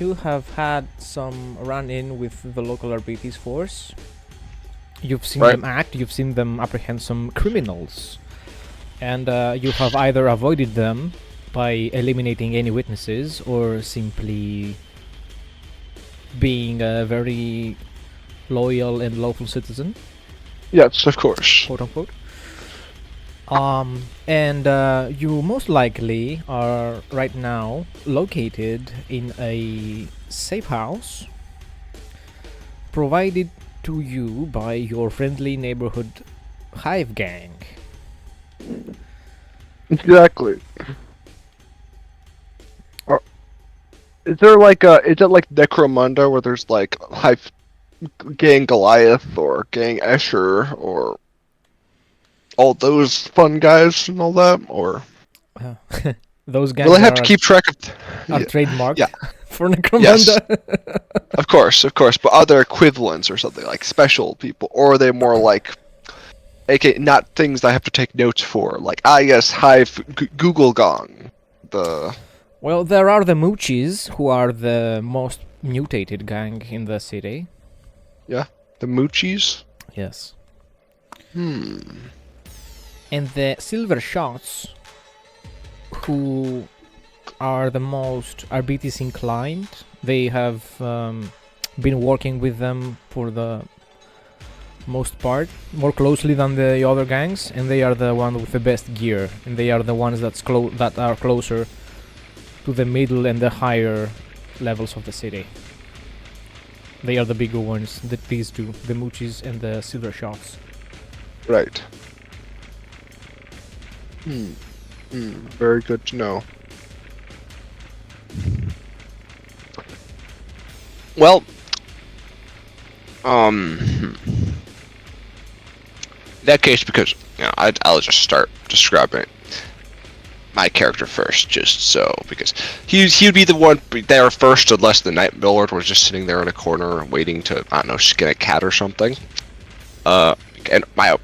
you have had some run-in with the local RBT's force. You've seen Right. them act, you've seen them apprehend some criminals, and you have either avoided them by eliminating any witnesses or simply being a very loyal and lawful citizen, Yes, of course. quote unquote. And you most likely are right now located in a safe house provided to you by your friendly neighborhood hive gang. Exactly. Or, is there like is it like Necromunda where there's like Gang Goliath or Gang Escher or all those fun guys and all that? Or Uh, those will I gangs have to keep track of? are Yeah. trademarked Yeah. for Yes. Necromunda. Of course, of course. But are there equivalents or something like special people, or are they more like, aka not things I have to take notes for? Like yes, Hive, Google Gong, the Well, there are the Moochies, who are the most mutated gang in the city. yeah, the Moochies. Yes. Hmm. And the Silver Shots, who are the most RBTs inclined. They have been working with them for the most part, more closely than the other gangs, and they are the ones with the best gear, and they are the ones that are closer to the middle and the higher levels of the city. They are the bigger ones, these two, the Moochies and the Silver Shots. Right. Very good to know. Well, in that case, because I'll just start describing my character first, just so because he'd be the one there first, unless the Night Lord was just sitting there in a corner waiting to skin a cat or something. And my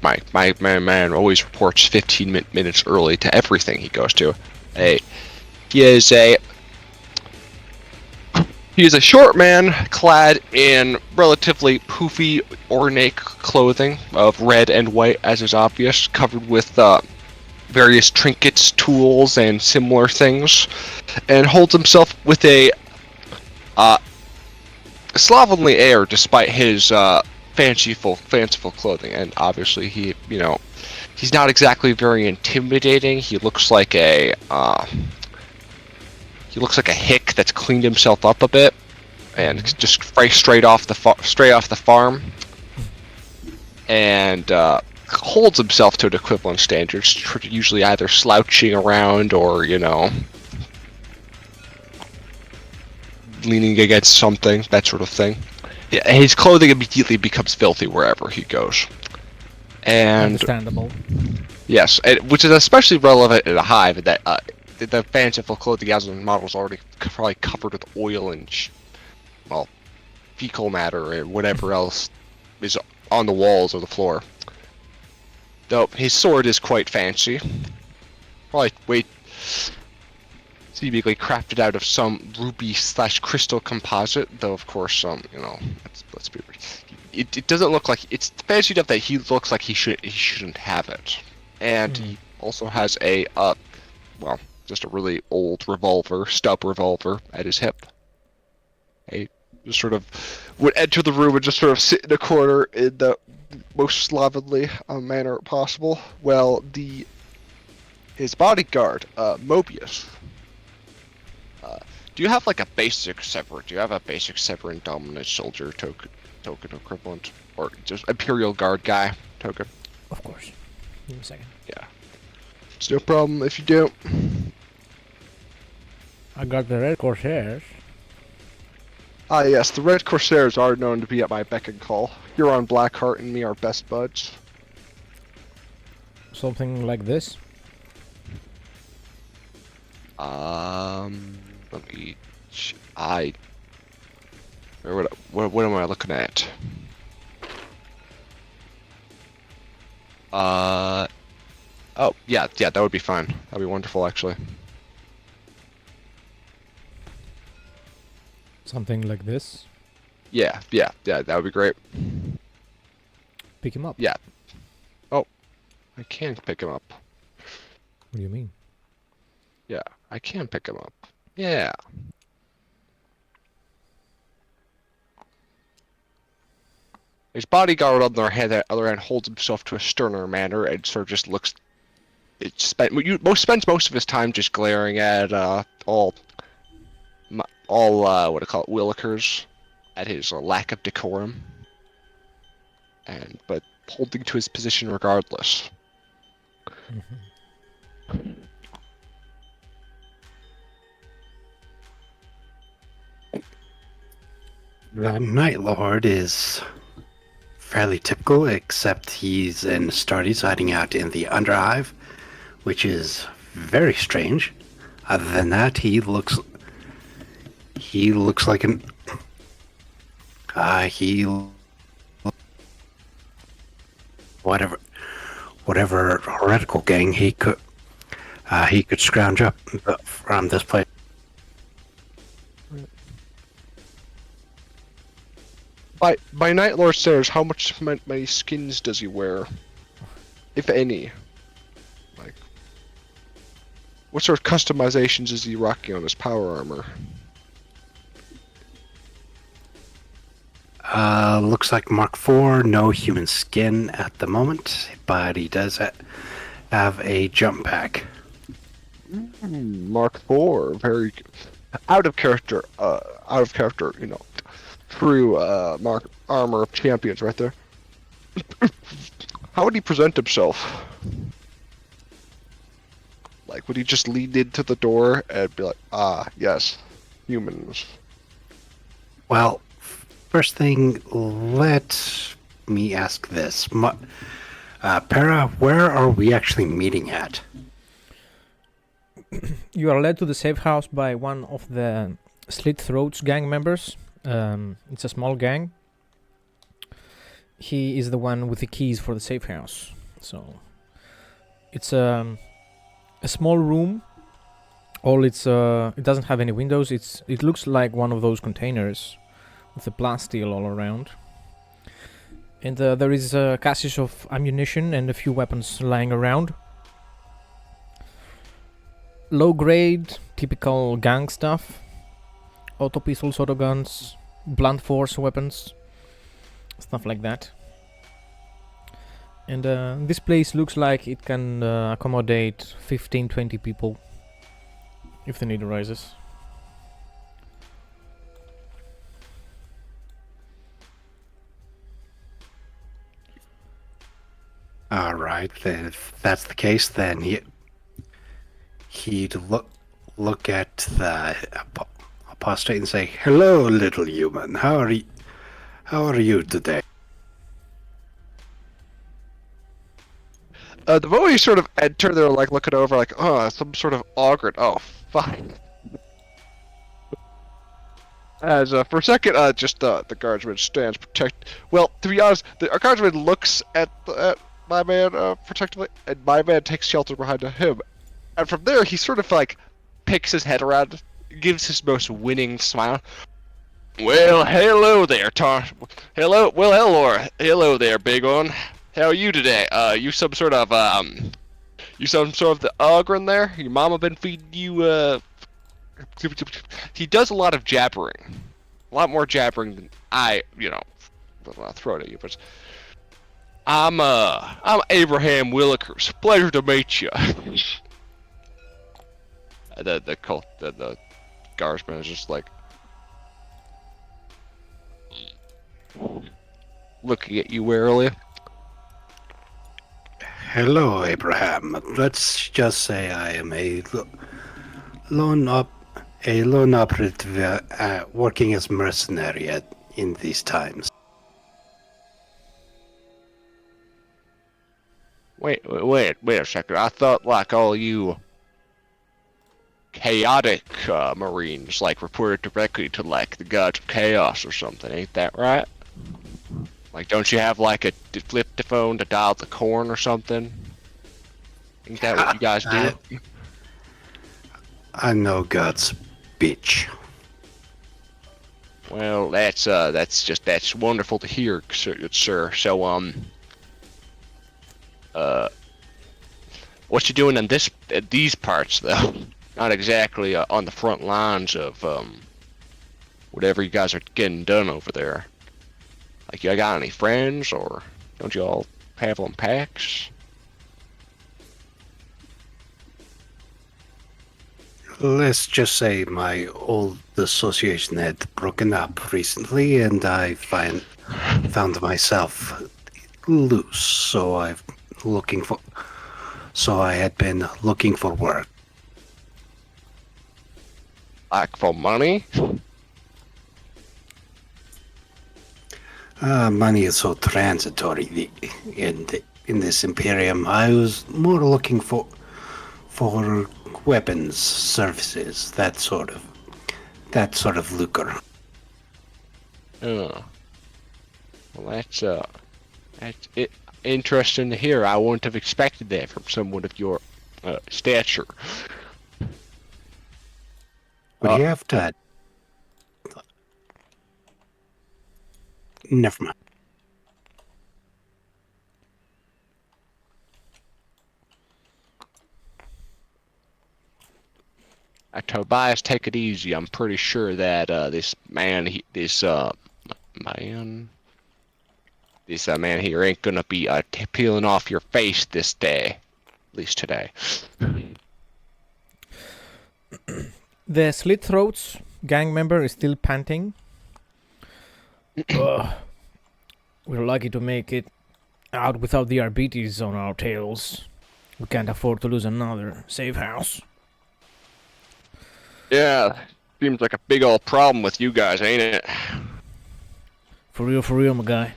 man always reports 15 minutes early to everything he goes to. He is a short man clad in relatively poofy, ornate clothing of red and white, as is obvious, covered with various trinkets, tools, and similar things, and holds himself with a slovenly air despite his fanciful clothing. And obviously, he's not exactly very intimidating. He looks like a hick that's cleaned himself up a bit, and just straight off the farm, and holds himself to an equivalent standard, usually either slouching around or leaning against something, that sort of thing. Yeah, his clothing immediately becomes filthy wherever he goes. And Understandable. yes, which is especially relevant in a hive, that the fanciful clothing he has on the model is already probably covered with oil and fecal matter and whatever else is on the walls or the floor. Though his sword is quite fancy, probably seemingly crafted out of some ruby/crystal composite. Though of course, let's be. It doesn't look like it's fancy enough that he looks like he shouldn't have it. And he also has just a really old stub revolver at his hip. He just sort of would enter the room and just sort of sit in a corner in the most slovenly manner possible. Well, his bodyguard, Mobius. Do you have like a basic Severin? Do you have a basic Severin dominant soldier token equivalent, or just Imperial Guard guy token? Of course. Give me a second. Yeah. It's no problem if you don't. I got the Red Corsairs. Ah yes, the Red Corsairs are known to be at my beck and call. Huron Blackheart and me are best buds. Something like this. Let me. What am I looking at? Oh yeah, that would be fine. That'd be wonderful, actually. Something like this. Yeah, that would be great. Pick him up. Yeah. Oh, I can pick him up. What do you mean? Yeah, I can pick him up. Yeah. His bodyguard on the other hand holds himself to a sterner manner and sort of just looks. Spends most of his time just glaring at all what do you call it, Willikers, at his lack of decorum, but holding to his position regardless. The Night Lord is fairly typical, except he's in studies hiding out in the Underhive, which is very strange. Other than that, he looks like an whatever heretical gang he could scrounge up from this place. By Night Lord standards, how many skins does he wear, if any? Like, what sort of customizations is he rocking on his power armor? Looks like Mark IV, no human skin at the moment, but he does have a jump pack. Mark IV, very out of character, you know. True Mark armor of champions right there. How would he present himself? Like, would he just lean into the door and be like, ah, yes, humans? Well, first thing, let me ask this. Para, where are we actually meeting at? You are led to the safe house by one of the Slit Throats gang members. It's a small gang. He is the one with the keys for the safe house. So it's a small room. It doesn't have any windows. It looks like one of those containers with the plasteel all around. And there is caches of ammunition and a few weapons lying around. Low grade, typical gang stuff. Auto pistols, auto guns, blunt force weapons, stuff like that. And this place looks like it can accommodate 15-20 people if the need arises. All right, then if that's the case, then he'd look at the apostate and say, "Hello, little human. How are you today?" The moment you sort of enter, they're like looking over, like, oh, some sort of augury. Oh, fine. As for a second, just the guardsman stands protect. Well, to be honest, our guardsman looks at my man protectively, and my man takes shelter behind him. And from there, he sort of like picks his head around, gives his most winning smile. Well, hello there, Hello, well, hello there, big one. How are you today? You some sort of the Ogren there? Your mama been feeding you, He does a lot of jabbering. A lot more jabbering than I, I'll throw it at you, but I'm Abraham Willikers. Pleasure to meet you. The guardsman is just like looking at you warily. Hello, Abraham. Let's just say I am a lone operative working as mercenary in these times. Wait a second. I thought like all you chaotic Marines like reported directly to like the gods of chaos or something. Ain't that right? Like, don't you have like a flip the phone to dial the corn or something? Ain't that what you guys do? I know God's bitch. Well, that's wonderful to hear, sir. So, what you doing in these parts though? Not exactly on the front lines of whatever you guys are getting done over there. Like, you got any friends, or don't you all travel in packs? Let's just say my old association had broken up recently, and I found myself loose. So I had been looking for work. Like for money? Money is so transitory in this Imperium. I was more looking for weapons, services, that sort of lucre. Oh. Well, that's interesting to hear. I wouldn't have expected that from someone of your stature. But you have to. Never mind. Tobias, take it easy. I'm pretty sure that this man here ain't gonna be peeling off your face this day, at least today. The Slit Throats gang member is still panting. Ugh. We're lucky to make it out without the arbites on our tails. We can't afford to lose another safe house. Yeah, seems like a big old problem with you guys, ain't it? For real, my guy.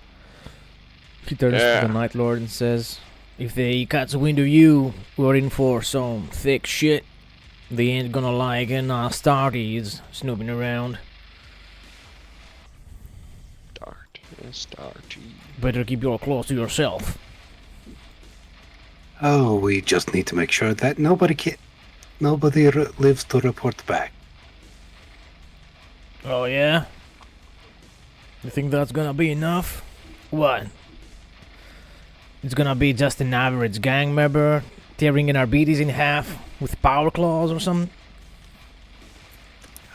He turns Yeah. to the Night Lord and says, if they catch wind of you, we're in for some thick shit. They ain't gonna like Starties snooping around. Starty. Better keep your claws to yourself. Oh, we just need to make sure that nobody lives to report back. Oh yeah? You think that's gonna be enough? What? It's gonna be just an average gang member tearing an arbites in half with power claws or something?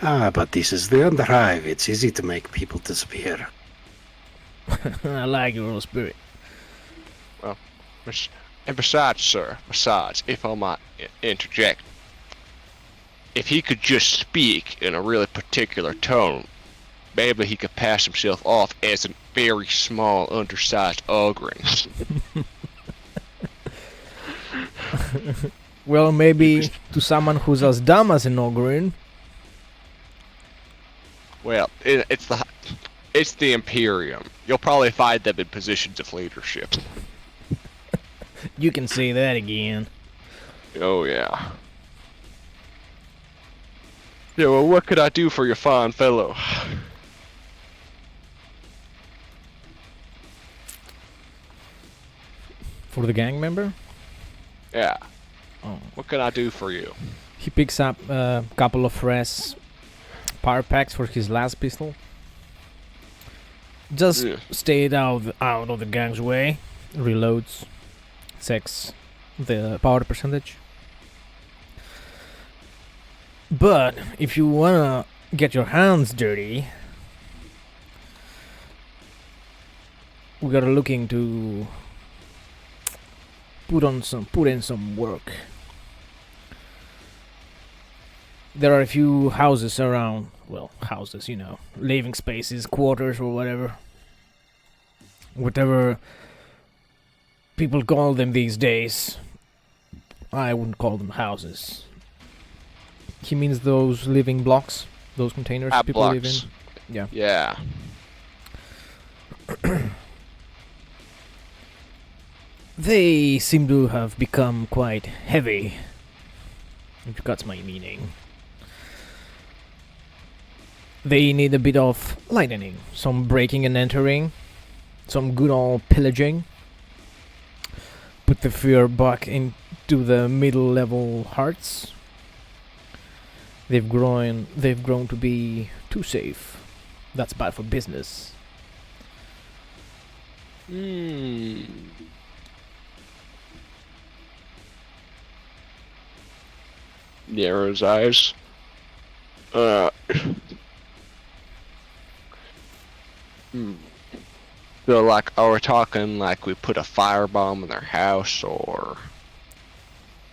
But this is the Underhive. It's easy to make people disappear. I like your spirit. And besides, sir, if I might interject, if he could just speak in a really particular tone, maybe he could pass himself off as a very small, undersized ogre. Well, maybe to someone who's as dumb as an ogre. Well, it's the Imperium. You'll probably find them in positions of leadership. You can say that again. Oh yeah. Yeah, well, what could I do for your fine fellow? For the gang member? Yeah. Oh. What can I do for you? He picks up a couple of fresh power packs for his last pistol. Just stayed out of the gang's way. Reloads. Checks the power percentage. But if you wanna get your hands dirty, we gotta looking to put in some work. There are a few houses around. Well, houses, living spaces, quarters, or whatever people call them these days. I wouldn't call them houses. He means those living blocks, those containers people live in. Yeah. Yeah. They seem to have become quite heavy, if you got my meaning. They need a bit of lightening, some breaking and entering, some good old pillaging. Put the fear back into the middle level hearts. They've grown to be too safe. That's bad for business. Narrows eyes. So like, are we talking like we put a firebomb in their house, or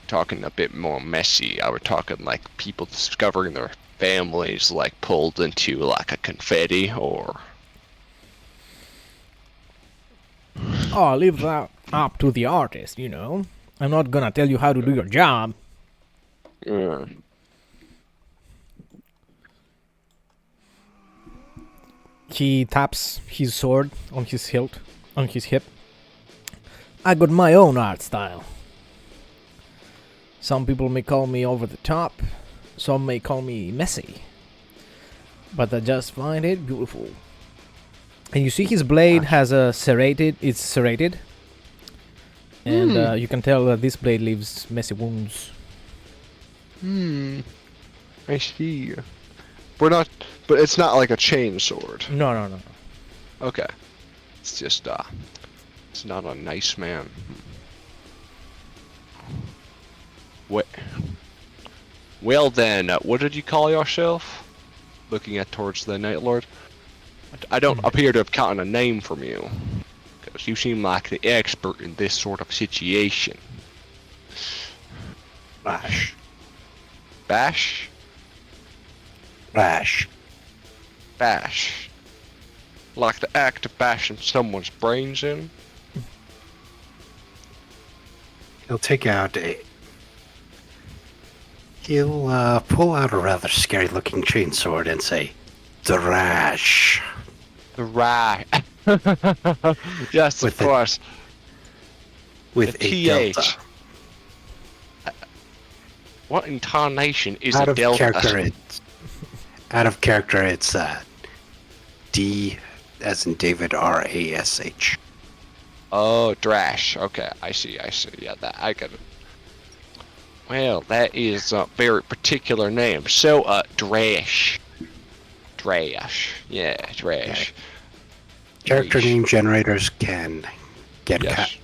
talking a bit more messy? Are we talking like people discovering their families like pulled into like a confetti, or? Oh, I'll leave that up to the artist, you know. I'm not gonna tell you how to do your job. Yeah. He taps his sword on his hilt, on his hip. I got my own art style. Some people may call me over the top, some may call me messy, but I just find it beautiful. And you see his blade has a serrated, it's serrated. And you can tell that this blade leaves messy wounds. I see. We're not, but it's not like a chain sword. No. Okay. It's just, it's not a nice man. What? Well then, what did you call yourself? Looking at towards the Night Lord. I don't appear to have gotten a name from you, because you seem like the expert in this sort of situation. Bash. Bash? Bash. Bash. Like the act of bashing someone's brains in? He'll take out a... He'll pull out a rather scary-looking chainsword and say, "Thrash." Right. Yes, With of course. With The a TH. delta. What intonation is Out a of delta? character, it's D as in David, R-A-S-H. Oh, Drash. Okay, I see. Yeah, that I got it. Well, that is a very particular name. So, Drash. Yeah, Drash. Character Drash. name generators can get Yes.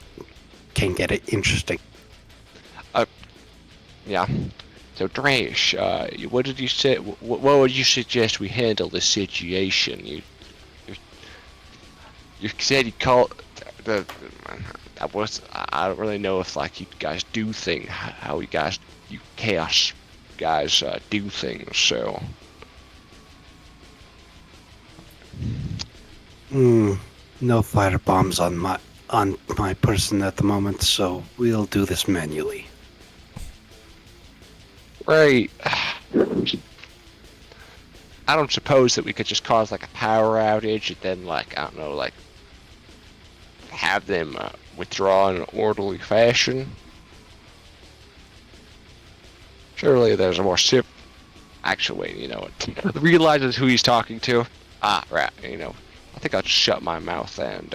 can get it interesting. Yeah. So, Drash, what did you say? What would you suggest we handle this situation? You said you called the. I don't really know if like you guys do things, how you chaos guys do things. So. No fire bombs on my person at the moment, so we'll do this manually. Right. I don't suppose that we could just cause like a power outage and then like, I don't know, like have them withdraw in an orderly fashion. Surely there's a more actually, you know, realizes who he's talking to. Ah, right, you know, I think I'll just shut my mouth and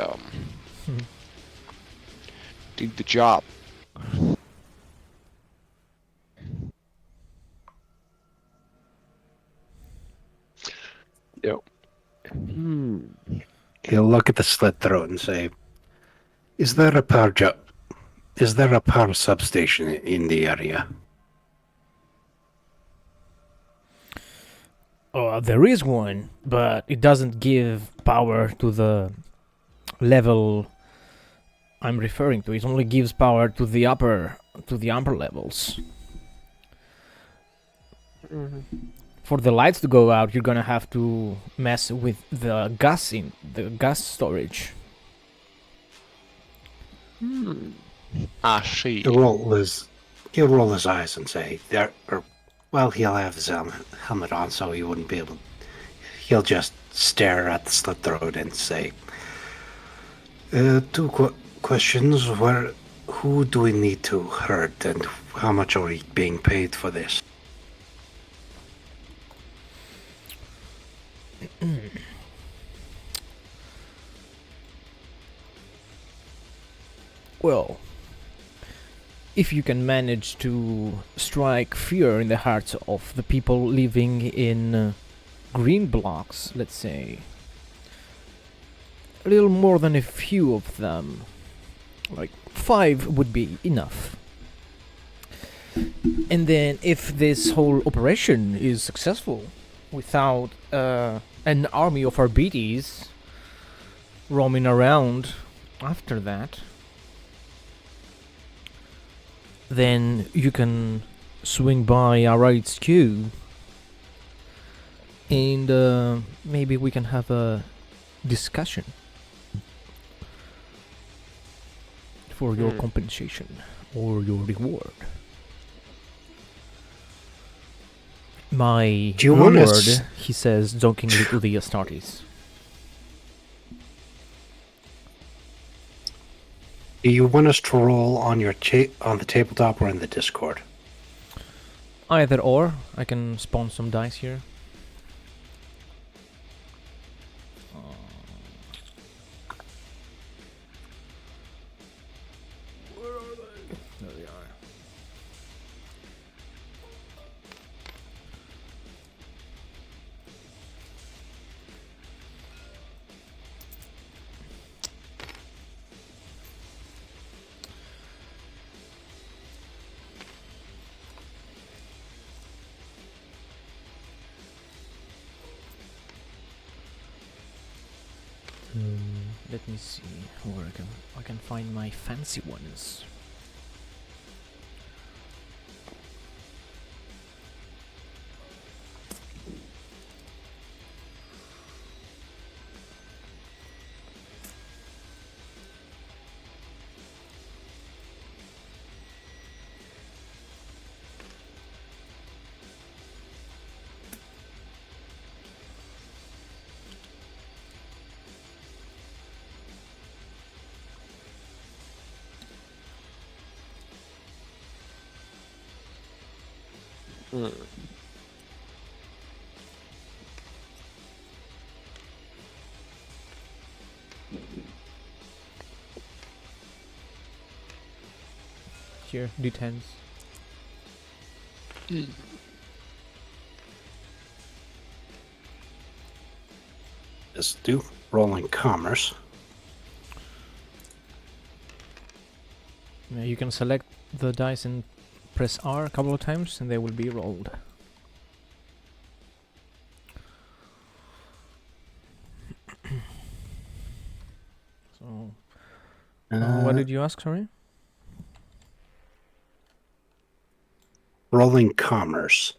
do the job. Yep. He'll look at the slit throat and say, Is there a power substation in the area?" Oh, there is one, but it doesn't give power to the level I'm referring to. It only gives power to the upper levels. For the lights to go out, you're gonna have to mess with the gas storage. I see. He'll roll his eyes and say, he'll have his helmet on, so he wouldn't be able. He'll just stare at the slit throat and say, "Two questions. Who do we need to hurt, and how much are we being paid for this?" Well, if you can manage to strike fear in the hearts of the people living in green blocks, let's say, a little more than a few of them. Like 5 would be enough. And then if this whole operation is successful without an army of Arbites roaming around after that, then you can swing by our HQ and maybe we can have a discussion for your compensation or your reward. My Do you want lord, us- he says, jokingly to the Astartes. Do you want us to roll on your on the tabletop or in the Discord? Either or, I can spawn some dice here. Where are they? There they are. Let me see where I can find my fancy ones. Here, D10s. Let's do rolling commerce. You can select the dice and press R a couple of times and they will be rolled. So, what did you ask, sorry? Rolling commerce.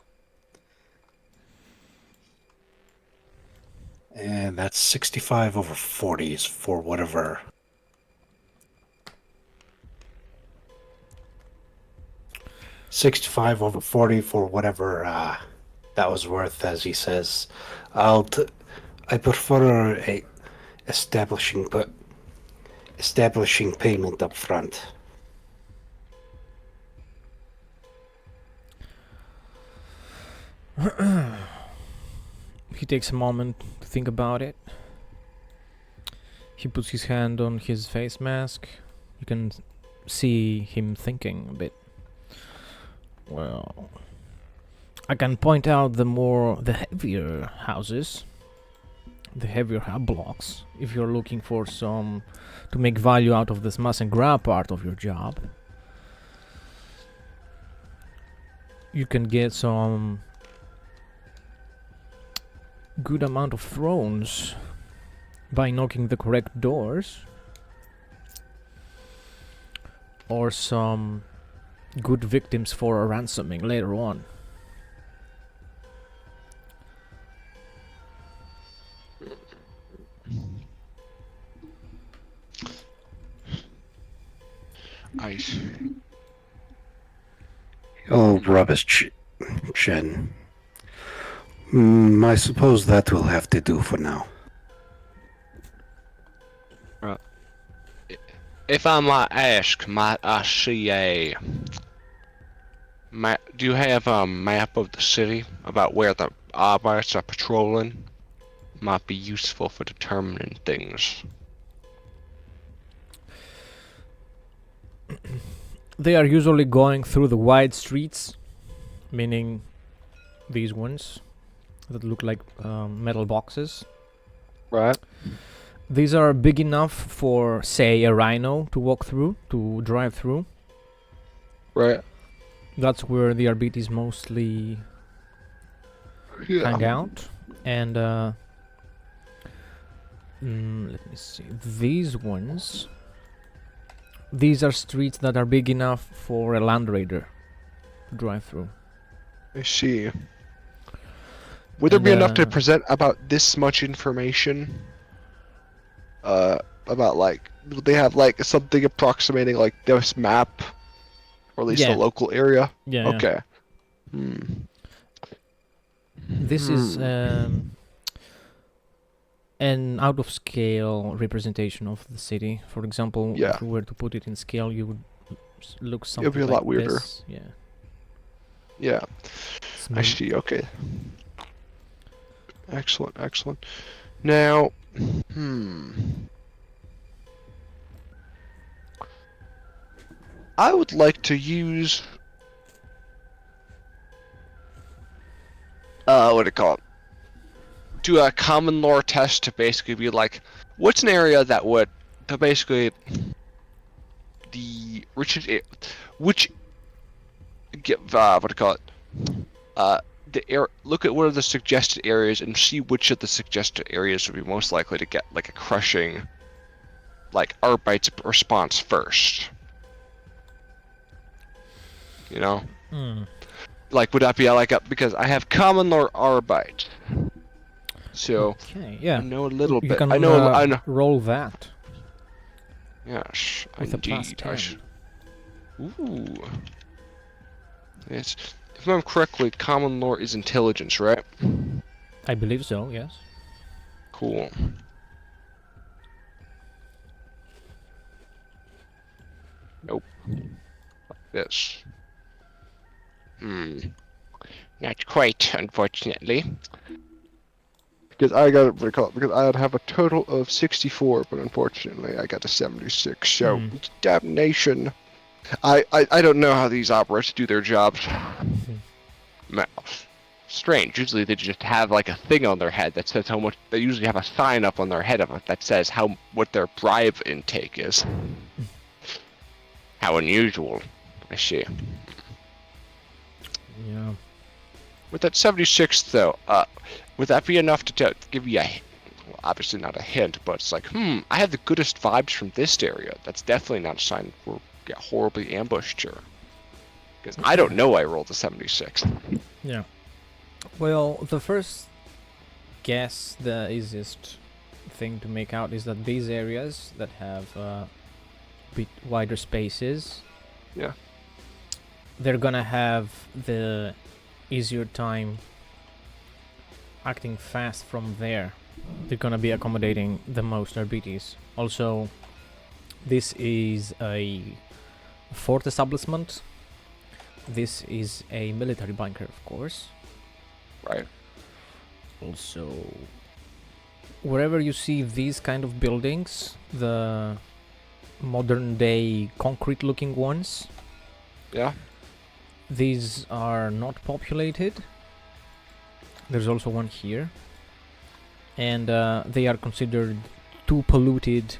And that's 65 over 40s for whatever. $65 over 40 for whatever that was worth, as he says. I prefer establishing payment up front. He takes a moment to think about it. He puts his hand on his face mask. You can see him thinking a bit. Well, I can point out the heavier houses, the heavier blocks, if you're looking for some to make value out of this mass and grab part of your job. You can get some good amount of thrones by knocking the correct doors, or some good victims for a ransoming later on. I see. Oh, rubbish, Chen. I suppose that will have to do for now. If I might ask, might I see a map? Do you have a map of the city about where the Arbites are patrolling? Might be useful for determining things. They are usually going through the wide streets, meaning these ones that look like metal boxes. Right. These are big enough for, say, a rhino to walk through, to drive through. Right. That's where the Arbites mostly hang out. And let me see. These ones. These are streets that are big enough for a Land Raider to drive through. I see. Would there And, be enough to present about this much information? About like, would they have like something approximating like this map, or at least Yeah. a local area? Yeah. Yeah. Okay. This is an out-of-scale representation of the city. For example, Yeah. if you were to put it in scale, you would look It'll something be a like lot weirder. this. Yeah. Yeah. I Smooth. see. Okay. Excellent. Excellent. Now, I would like to use what do you call it? Do a common lore test to basically be like, what's an area that would, to basically, the richest, which, get what do you call it? Look at what are the suggested areas and see which of the suggested areas would be most likely to get like a crushing, like Arbite's response first. You know? Like, would that be like a, because I have common lore Arbite. So, Okay, yeah. I know a little You bit. can I know. roll that. Yes, With a plus indeed. 10. Ooh. Yes. If I remember correctly, common lore is intelligence, right? I believe so, yes. Cool. Nope. This. Not quite, unfortunately. Because I got it, because I'd have a total of 64, but unfortunately I got a 76. So, damnation. I don't know how these operas do their jobs. Strange. Usually they just have like a thing on their head that says how much. They usually have a sign up on their head of it that says what their bribe intake is. How unusual. I see. Yeah. With that 76 though, would that be enough to give you a, well, obviously not a hint, but it's like, I have the goodest vibes from this area. That's definitely not a sign we'll get horribly ambushed here. Because I don't know I rolled a 76. Yeah. Well, the first guess, the easiest thing to make out is that these areas that have bit wider spaces, Yeah. they're gonna have the easier time acting fast from there. They're gonna be accommodating the most RBTs. Also, this is a fort establishment. This is a military bunker, of course. Right. Also, wherever you see these kind of buildings, the modern day concrete looking ones, Yeah. these are not populated. There's also one here, and they are considered too polluted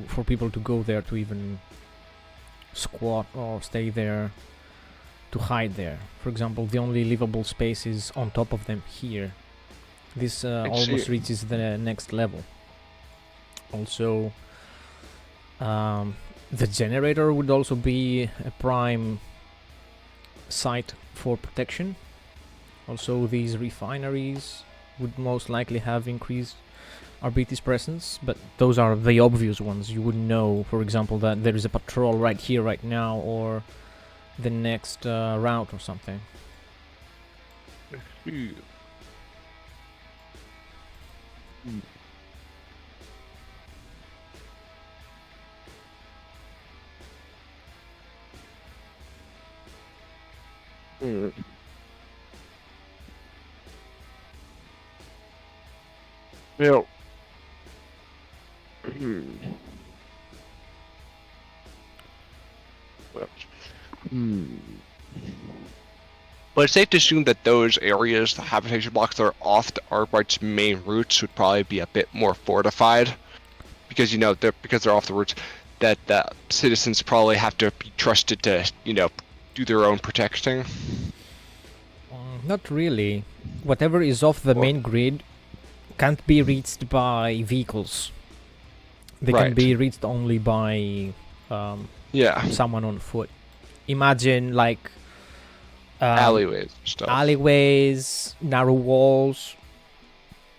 for people to go there to even squat or stay there to hide there. For example, the only livable space is on top of them here. This almost reaches the next level. Also, the generator would also be a prime site for protection. Also, these refineries would most likely have increased RBT's presence, but those are the obvious ones. You would know, for example, that there is a patrol right here, right now, or the next route or something. Well, well, But it's safe to assume that those areas, the habitation blocks that are off the Arkwright's main routes, would probably be a bit more fortified, because they're off the routes. That the citizens probably have to be trusted to do their own protecting. Not really. Whatever is off the main grid can't be reached by vehicles. They can Right. be reached only by Yeah, someone on foot. Imagine like alleyways and stuff. alleyways, narrow walls,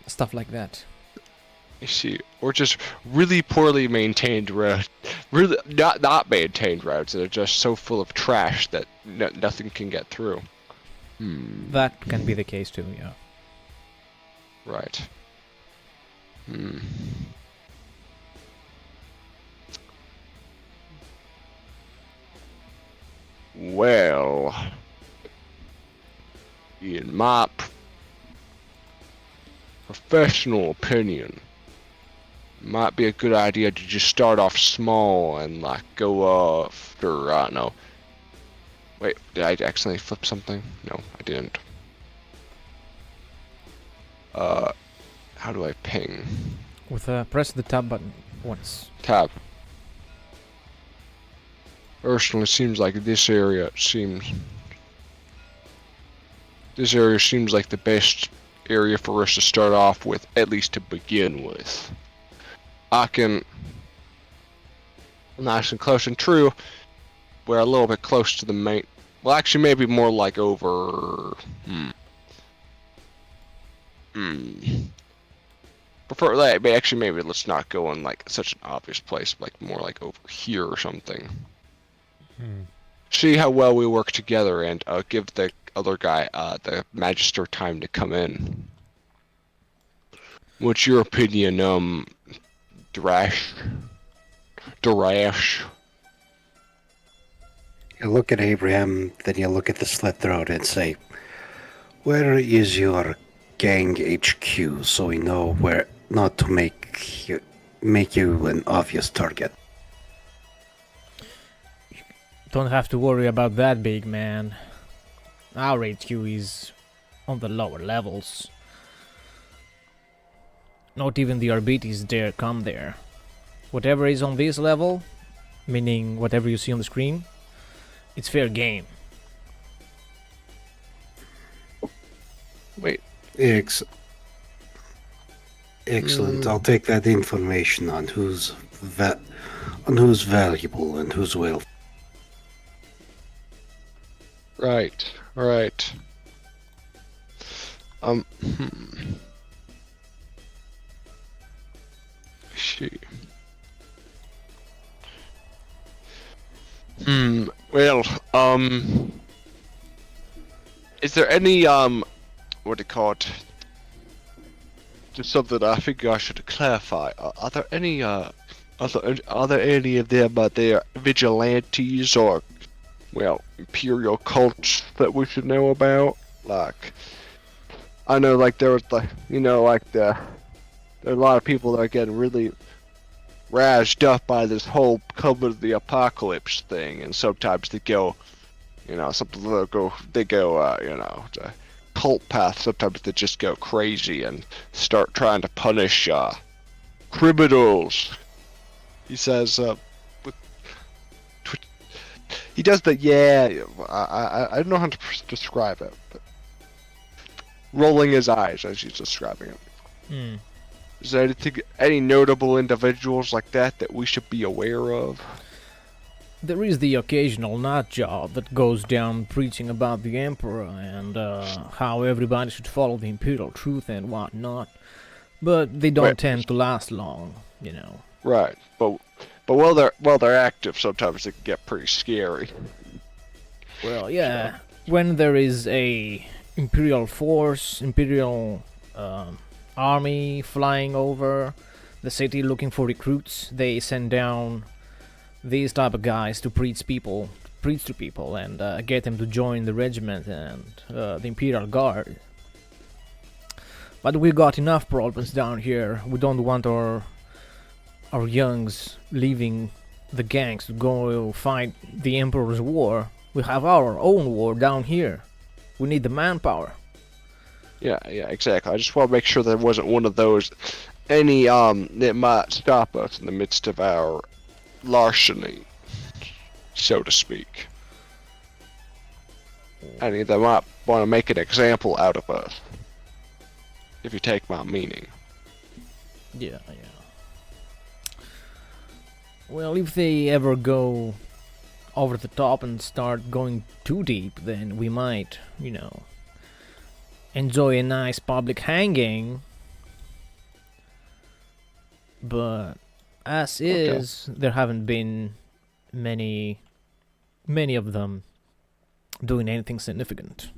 stuff like that. You see, or just really poorly maintained roads, really not maintained roads that are just so full of trash that nothing can get through. That can be the case too, yeah. Right. Well, in my professional opinion, might be a good idea to just start off small and like go after, I don't know. Wait, did I accidentally flip something? No, I didn't. How do I ping? With press the tab button once. Tab. Personally, seems like this area seems like the best area for us to start off with, at least to begin with. I can, nice and close and true, we're a little bit close to the main, well actually maybe more like over, prefer, like, actually maybe let's not go in like such an obvious place, like more like over here or something. See how well we work together and give the other guy, the Magister, time to come in. What's your opinion, Drash? You look at Abraham, then you look at the slit throat and say, "Where is your gang HQ so we know where not to make you an obvious target?" Don't have to worry about that, big man. Our HQ is on the lower levels. Not even the Arbites dare come there. Whatever is on this level, meaning whatever you see on the screen, it's fair game. Wait. Excellent. I'll take that information on who's valuable and who's well. Right. See. Well, is there any, what do you call it? Just something I think I should clarify. Are there any, are there any of them, they're vigilantes or, well, imperial cults that we should know about? Like, I know, like, there was, like, there are a lot of people that are getting really razzed up by this whole coming of the apocalypse thing, and sometimes they go, the cult path. Sometimes they just go crazy and start trying to punish criminals. He says, he does the I don't know how to describe it, but rolling his eyes as he's describing it. Is there any notable individuals like that we should be aware of? There is the occasional nut job that goes down preaching about the Emperor and how everybody should follow the Imperial truth and whatnot, but they don't tend to last long, Right, but while they're active, sometimes they can get pretty scary. Well, yeah, when there is a Imperial force, Imperial army flying over the city looking for recruits, they send down these type of guys to preach to people and get them to join the regiment and the Imperial Guard. But we got enough problems down here. We don't want our youngs leaving the gangs to go fight the Emperor's war. We have our own war down here. We need the manpower. Yeah, exactly. I just want to make sure there wasn't one of those, any that might stop us in the midst of our larceny, so to speak. Any that might want to make an example out of us, if you take my meaning. Yeah. Well, if they ever go over the top and start going too deep, then we might, enjoy a nice public hanging. But as is, there haven't been many of them doing anything significant.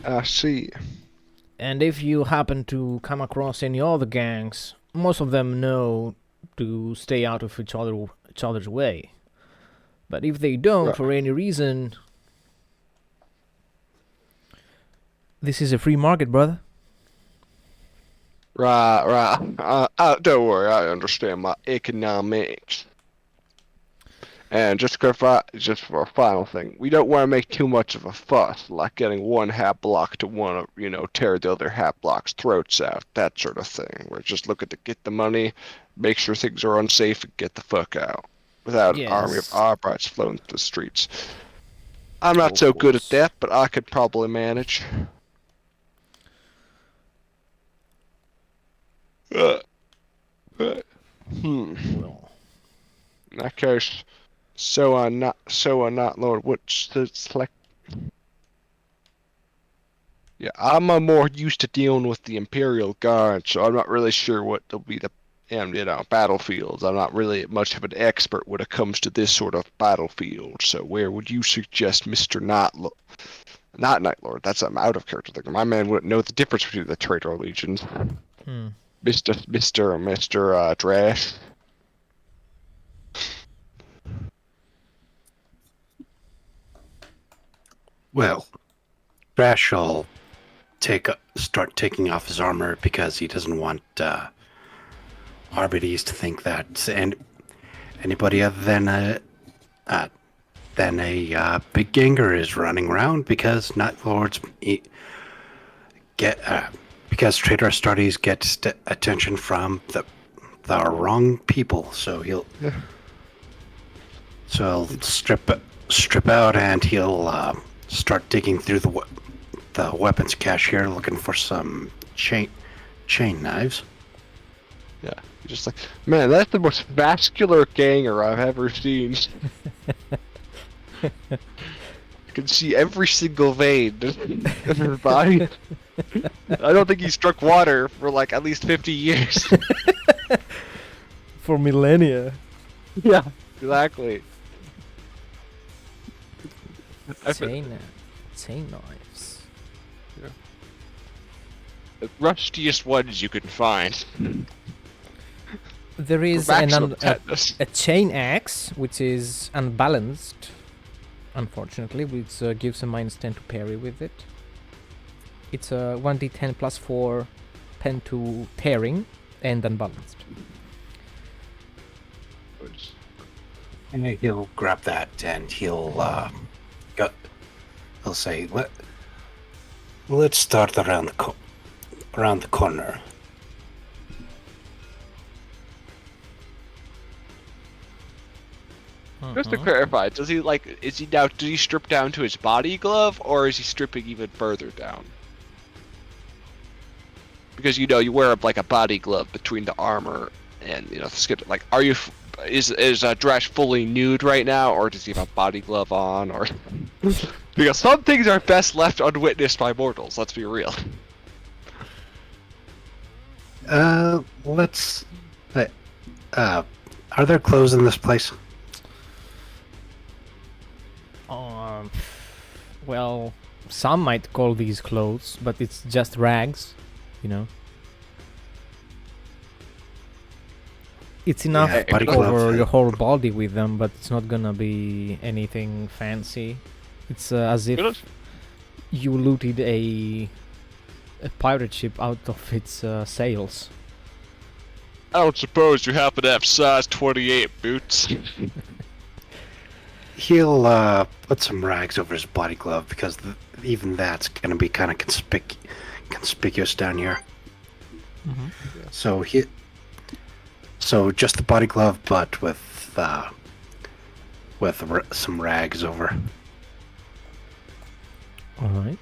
I see. And if you happen to come across any other gangs, most of them know to stay out of each other's way. But if they don't, Right. for any reason, this is a free market, brother. Right. Don't worry, I understand my economics. And just for a final thing, we don't want to make too much of a fuss, like getting one hat block to want to, tear the other hat block's throats out, that sort of thing. We're just looking to get the money, make sure things are unsafe, and get the fuck out, without an army of Yes. Arbrights flowing through the streets. I'm not Of so good at course. that, but I could probably manage. Uh, uh, Well, In that case, so I'm not, Lord. What's the select? Yeah, I'm more used to dealing with the Imperial Guard, so I'm not really sure what will be the, battlefields. I'm not really much of an expert when it comes to this sort of battlefield. So where would you suggest Mr. Not Night Lord? That's I'm out of character there. My man wouldn't know the difference between the traitor legions. Mr. Drash. Well, Thrash will start taking off his armor because he doesn't want RBDs to think that anybody other than a big ganger is running around because Night Lords because Traitor Astartes gets attention from the wrong people, so he'll strip out and he'll start digging through the weapons cache here, looking for some chain knives. Yeah, you're just like, man, that's the most vascular ganger I've ever seen. You can see every single vein in his body. I don't think he struck water for like at least 50 years. for millennia. Yeah, exactly. Chain knives. The rustiest ones you can find. There is a chain axe, which is unbalanced, unfortunately, which gives a -10 to parry with it. It's a 1d10 plus 4 pen to tearing and unbalanced. And he'll grab that and he'll say, let's start around the corner. Just to clarify, does he strip down to his body glove, or is he stripping even further down? Because you wear like a body glove between the armor and the skin. Like, is Drash fully nude right now, or does he have a body glove on, or because some things are best left unwitnessed by mortals. Let's be real. Are there clothes in this place? Well, some might call these clothes, but it's just rags, It's enough Yeah, to body cover glove. your whole body with them, but it's not gonna be anything fancy. It's as if you looted a pirate ship out of its sails. I don't suppose you happen to have size 28 boots. He'll put some rags over his body glove because even that's gonna be kind of conspicuous down here. Mhm. So so just the body glove, but with some rags over. All right.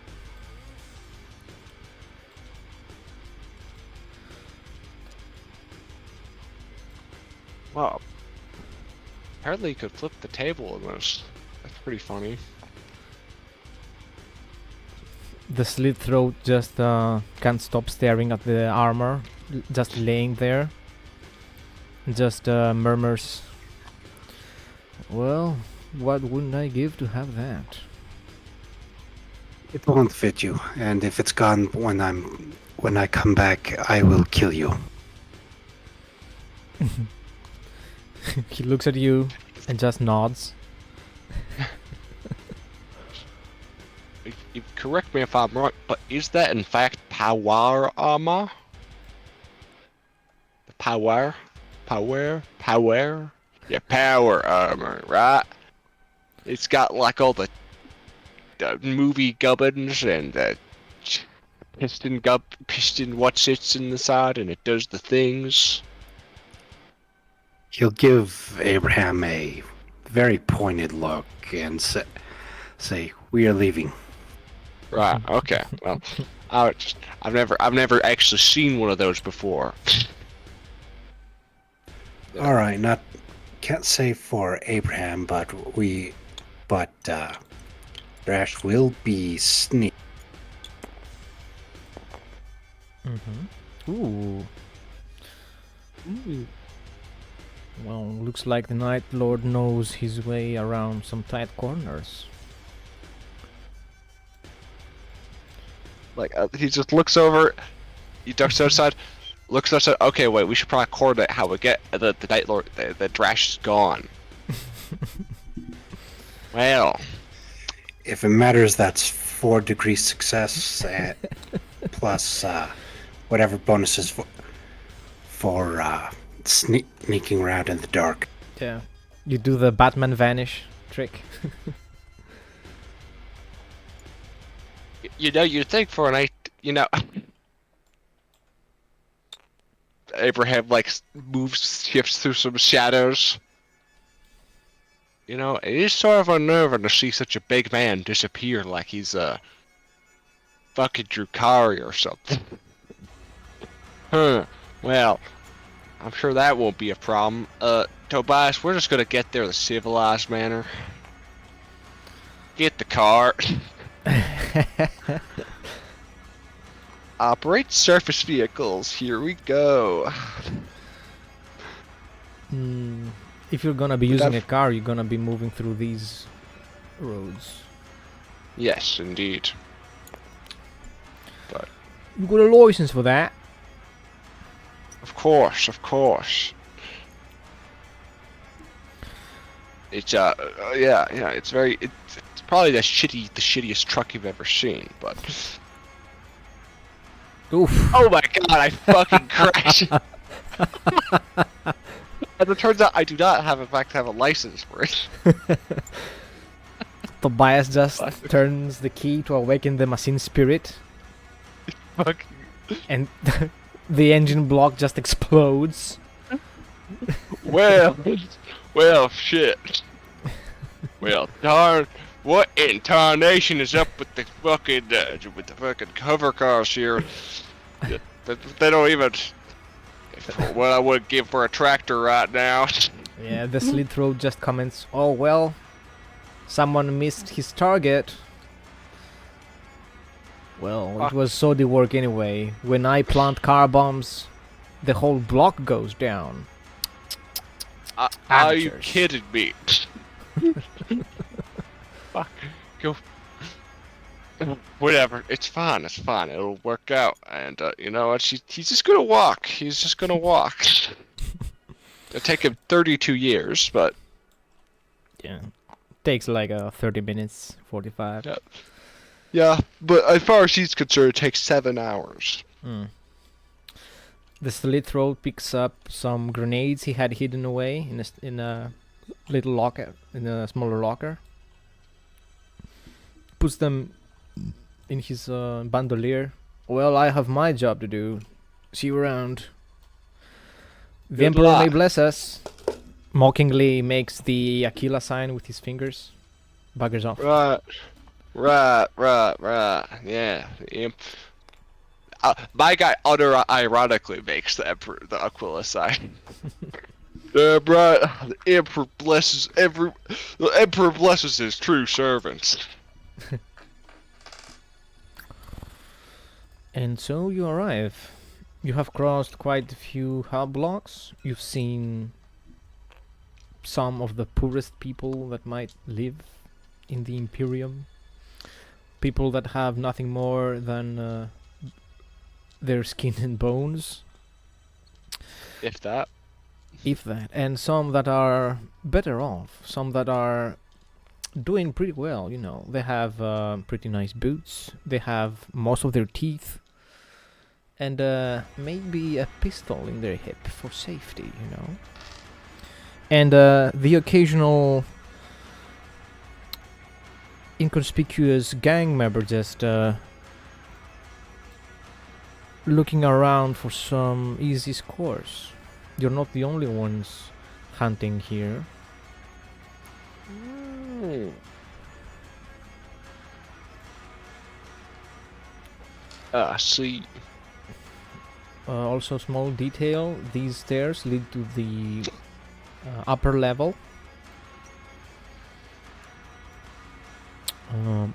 Wow. Apparently he could flip the table in this. That's pretty funny. The slit throat just can't stop staring at the armor, just laying there. Just murmurs, "Well, what wouldn't I give to have that?" It won't fit you, and if it's gone when I come back, I will kill you. He looks at you and just nods. Correct me if I'm wrong, but is that in fact power armor? The power? Power? Yeah, power armor, right? It's got like all the movie gubbins and the piston what sits in the side and it does the things. He'll give Abraham a very pointed look and say, "We are leaving." Right, okay. Well, I've never actually seen one of those before. All right, can't say for Abraham, but Rash will be sneak. Mm-hmm. Ooh. Well, looks like the Night Lord knows his way around some tight corners. Like he just looks over, he ducks outside, looks outside. Okay, wait, we should probably coordinate how we get the Night Lord. The Drash is gone. Well, If it matters, that's 4 degrees success plus whatever bonuses for sneaking around in the dark. Yeah. You do the Batman vanish trick. you know, you'd think for a night, you know, Abraham like shifts through some shadows. You know, it is sort of unnerving to see such a big man disappear like he's fucking Drukari or something. Huh. Well, I'm sure that won't be a problem. Tobias, we're just gonna get there the civilized manner. Get the car. Operate surface vehicles. Here we go. If you're gonna be using a car, you're gonna be moving through these roads. Yes, indeed. But You got a license for that? of course. It's yeah, it's very it's probably the shittiest truck you've ever seen, but Oof. oh my god, I fucking crashed. As it turns out, I do not have, in fact, have a license for it. Tobias just turns the key to awaken the machine spirit, Fuck. and the engine block just explodes. Well, shit. Well, darn, what in tarnation is up with the fucking cover cars here? They don't even what I would give for a tractor right now. Yeah, the slit throat just comments, "Oh well, someone missed his target." Well, it was shoddy work anyway. When I plant car bombs, the whole block goes down. Are you Amateurs. kidding me? Fuck. Go. Whatever. It's fine. It'll work out. And you know what? He's just gonna walk. It'll take him 32 years, but Yeah, takes like 30 minutes, 45. yeah. But as far as he's concerned, it takes 7 hours. The slit throat picks up some grenades he had hidden away in a little locker, in a smaller locker. Puts them in his bandolier. Well, I have my job to do. See you around. The Good Emperor may luck. bless us. Mockingly makes the Aquila sign with his fingers. Buggers off. Right. Yeah. The imp. My guy ironically makes the emperor the Aquila sign. Right. The emperor blesses the emperor blesses his true servants. And so you arrive. You have crossed quite a few hub blocks. You've seen some of the poorest people that might live in the Imperium. People that have nothing more than their skin and bones, If that. if that. And some that are better off. Some that are doing pretty well, you know. They have pretty nice boots. They have most of their teeth. And maybe a pistol in their hip for safety, you know. And the occasional inconspicuous gang member just looking around for some easy scores. You're not the only ones hunting here. See. Also, small detail, these stairs lead to the upper level.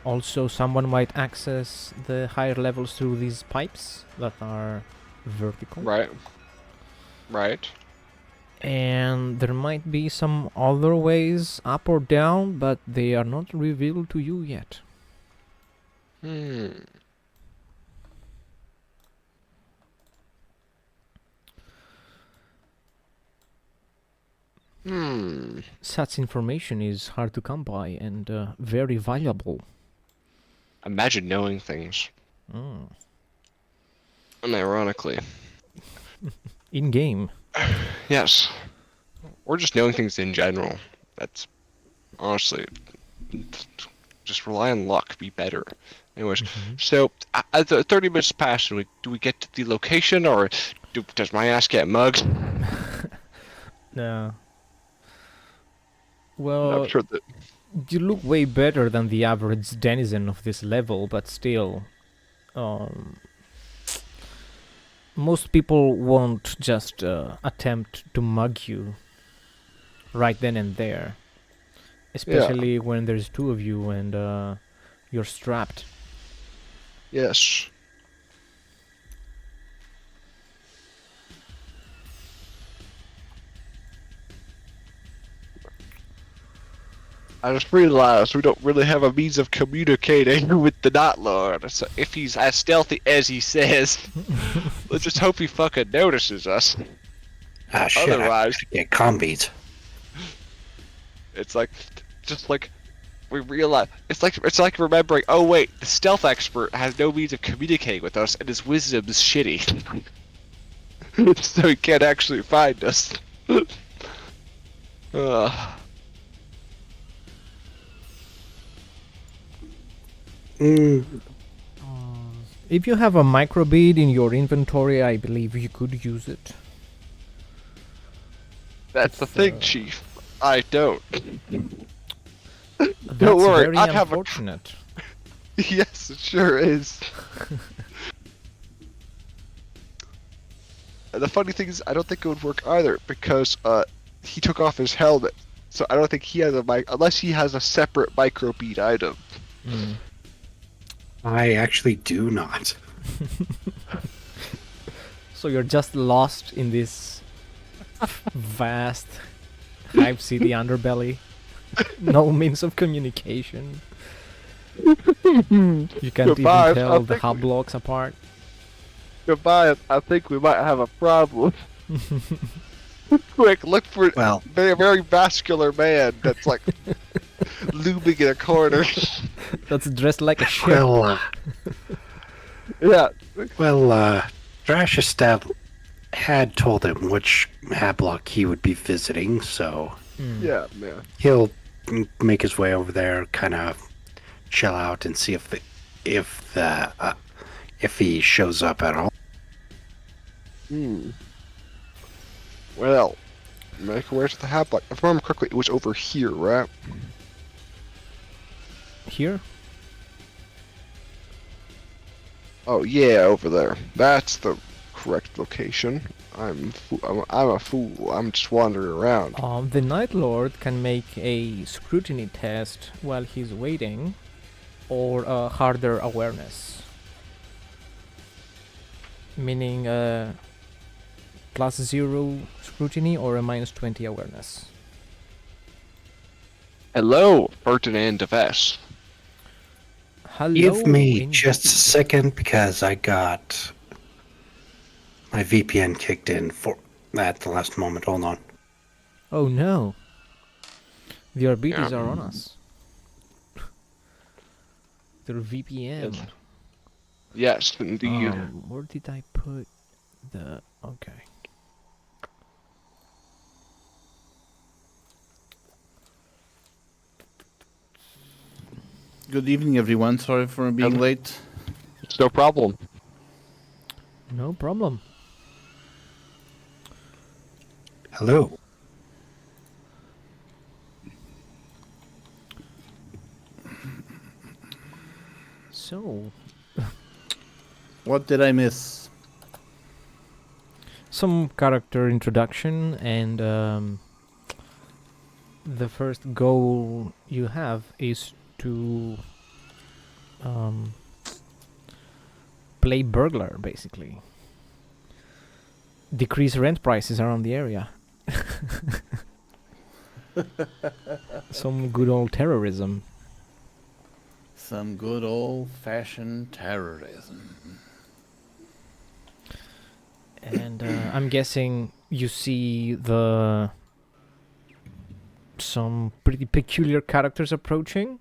Also, someone might access the higher levels through these pipes that are vertical. Right. And there might be some other ways up or down, but they are not revealed to you yet. Such information is hard to come by and very valuable. Imagine knowing things. Unironically. In game. Yes. Or just knowing things in general. That's honestly just rely on luck. Be better. Anyways, so at the 30 minutes past, do we get to the location, or does my ass get mugged? No. Well, I'm sure that. you look way better than the average denizen of this level, but still, most people won't just attempt to mug you right then and there. Especially when there's two of you and you're strapped. Yes. I just realized we don't really have a means of communicating with the Night Lord. So if he's as stealthy as he says, let's just hope he fucking notices us. Ah, shit. Otherwise, I get combeat. it's like, just like, we realize it's like remembering. Oh wait, the stealth expert has no means of communicating with us, and his wisdom is shitty, so he can't actually find us. If you have a microbead in your inventory, I believe you could use it. That's the thing, Chief. I don't. That's Don't worry, very I'd have a. unfortunate. Yes, it sure is. And the funny thing is, I don't think it would work either, because he took off his helmet, so I don't think he has a unless he has a separate microbead item. I actually do not. So you're just lost in this vast Hive City underbelly. No means of communication. You can't Goodbye, even tell I the think hub blocks apart. Goodbye, I think we might have a problem. Quick, look for Well, a very vascular man that's like looming in a corner. That's dressed like a ship. Yeah. Drashestab had told him which Hablock he would be visiting, so Yeah, man. He'll make his way over there, kind of chill out, and see if he shows up at all. Hmm. Well, make our way to the Hatblock. If I remember correctly, it was over here, right? Here? Oh yeah, over there. That's the correct location. I'm a fool. I'm just wandering around. The Night Lord can make a scrutiny test while he's waiting, or a harder awareness. Meaning +0 scrutiny or a -20 awareness. Hello, Ferdinand Deves. Hello. Give me indeed. just a second because I got my VPN kicked in at the last moment. Hold on. Oh no. The Arbites Yeah. are on us. Their VPN. Yes, indeed. Where did I put the... Okay. Good evening, everyone. Sorry for being Hello. late. It's no problem. No problem. Hello. So, What did I miss? some character introduction, and the first goal you have is to play burglar, basically. Decrease rent prices around the area. Some good old terrorism. Some good old-fashioned terrorism. And I'm guessing you see some pretty peculiar characters approaching,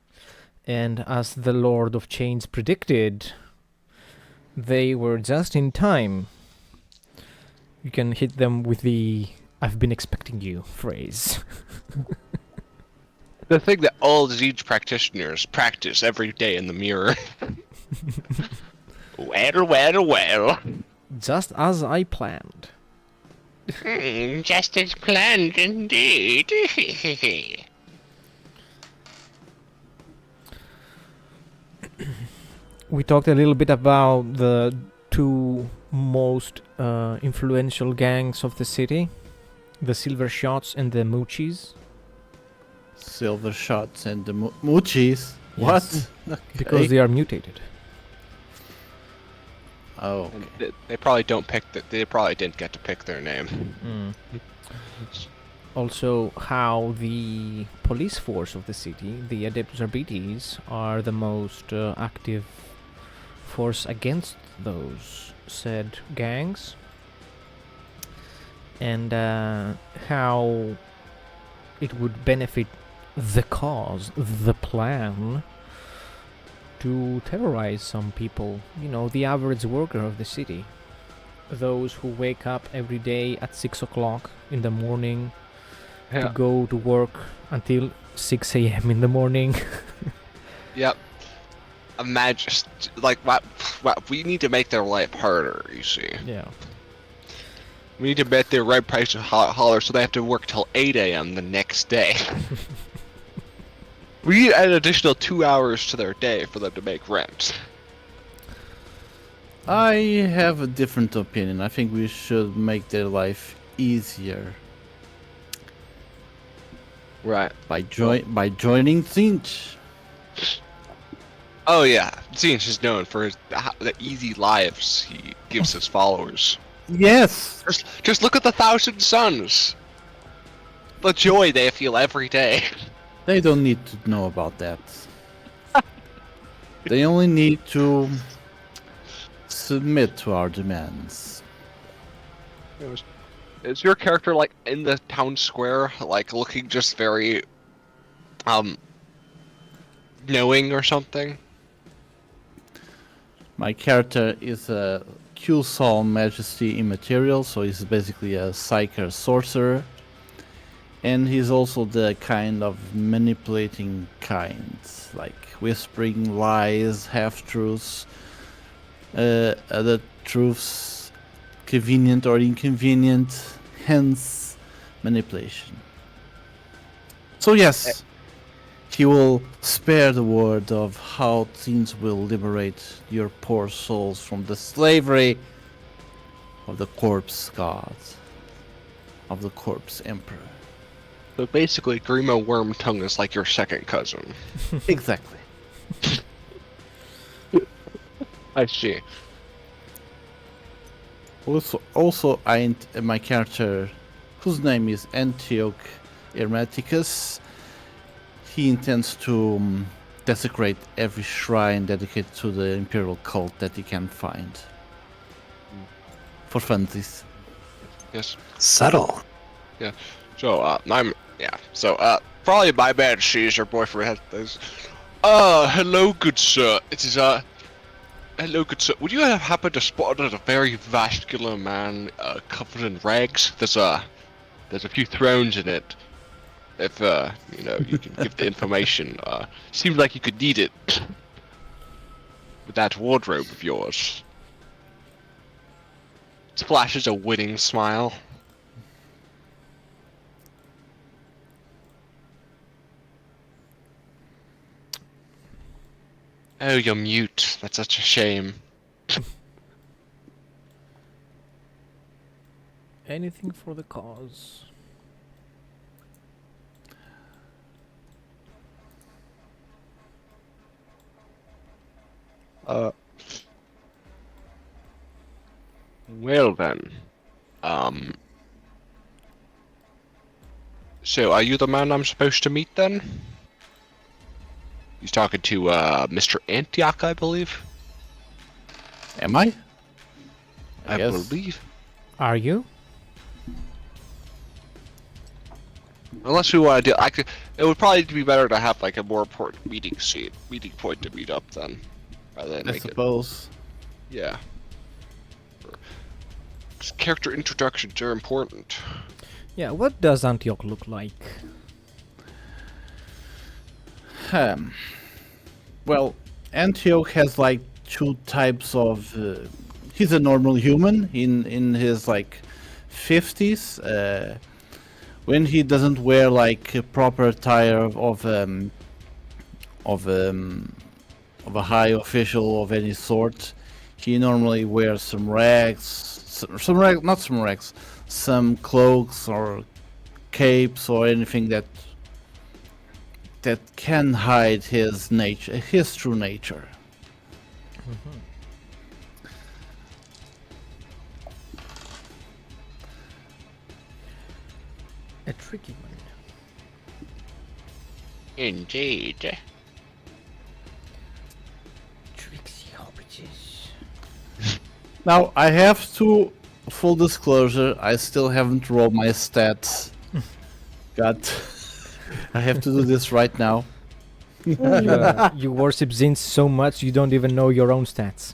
and as the Lord of Chains predicted, they were just in time. You can hit them with the "I've been expecting you" phrase. The thing that all Siege practitioners practice every day in the mirror. Well. Just as I planned. Just as planned, indeed. We talked a little bit about the two most influential gangs of the city, the Silver Shots and the Moochies. Silver shots and the moochies. Yes. What? Because they are mutated. Oh, And okay. they probably don't pick they probably didn't get to pick their name. Also, how the police force of the city, the Adeptus Arbites, are the most active force against those said gangs, and how it would benefit the cause, the plan, to terrorize some people, you know, the average worker of the city. Those who wake up every day at 6 o'clock in the morning to go to work until 6 a.m. in the morning. Yep. Imagine, like, what we need to make their life harder, you see. Yeah. We need to bet their rent price is holler so they have to work till 8 a.m. the next day. We need an additional 2 hours to their day for them to make rent. I have a different opinion. I think we should make their life easier Right. by joining Zinch. Oh yeah, Zinch is known for the easy lives he gives his followers. Yes. Just look at the Thousand Suns. The joy they feel every day. They don't need to know about that. They only need to submit to our demands. Is your character like in the town square, like looking just very, knowing or something? My character is a Q-Sol Majesty Immaterial, so he's basically a Psyker Sorcerer. And he's also the kind of manipulating kind, like whispering lies, half-truths, other truths, convenient or inconvenient, hence manipulation. So yes, he will spare the word of how things will liberate your poor souls from the slavery of the corpse god, of the corpse emperor. So basically, Grimo Wormtongue is like your second cousin. Exactly. I see. Also, my character, whose name is Antioch Hermeticus, he intends to desecrate every shrine dedicated to the imperial cult that he can find. For funsies. Yes. Subtle. So, probably my bad, Caesar, boyfriend has this. Hello, good sir. It is, hello, good sir. Would you have happened to spot a very vascular man, covered in rags? There's a few thrones in it. If, you can give the information, seems like you could need it. With that wardrobe of yours. Splashes a winning smile. Oh, you're mute. That's such a shame. Anything for the cause. Well then. So are you the man I'm supposed to meet then? He's talking to, Mr. Antioch, I believe? Am I? I guess. believe. Are you? Unless we want to do, it would probably be better to have like a more important meeting point to meet up then, rather than I make it. suppose. Yeah. 'Cause character introductions are important. Yeah, what does Antioch look like? Well, Antioch has like two types of. He's a normal human in his like 50s. When he doesn't wear like a proper attire of a high official of any sort, he normally wears some rags, some cloaks or capes or anything that can hide his nature, his true nature. A tricky one. Indeed. Tricksy hobbits. Now I have to full disclosure. I still haven't rolled my stats. God, I have to do this right now. You worship Zin so much you don't even know your own stats.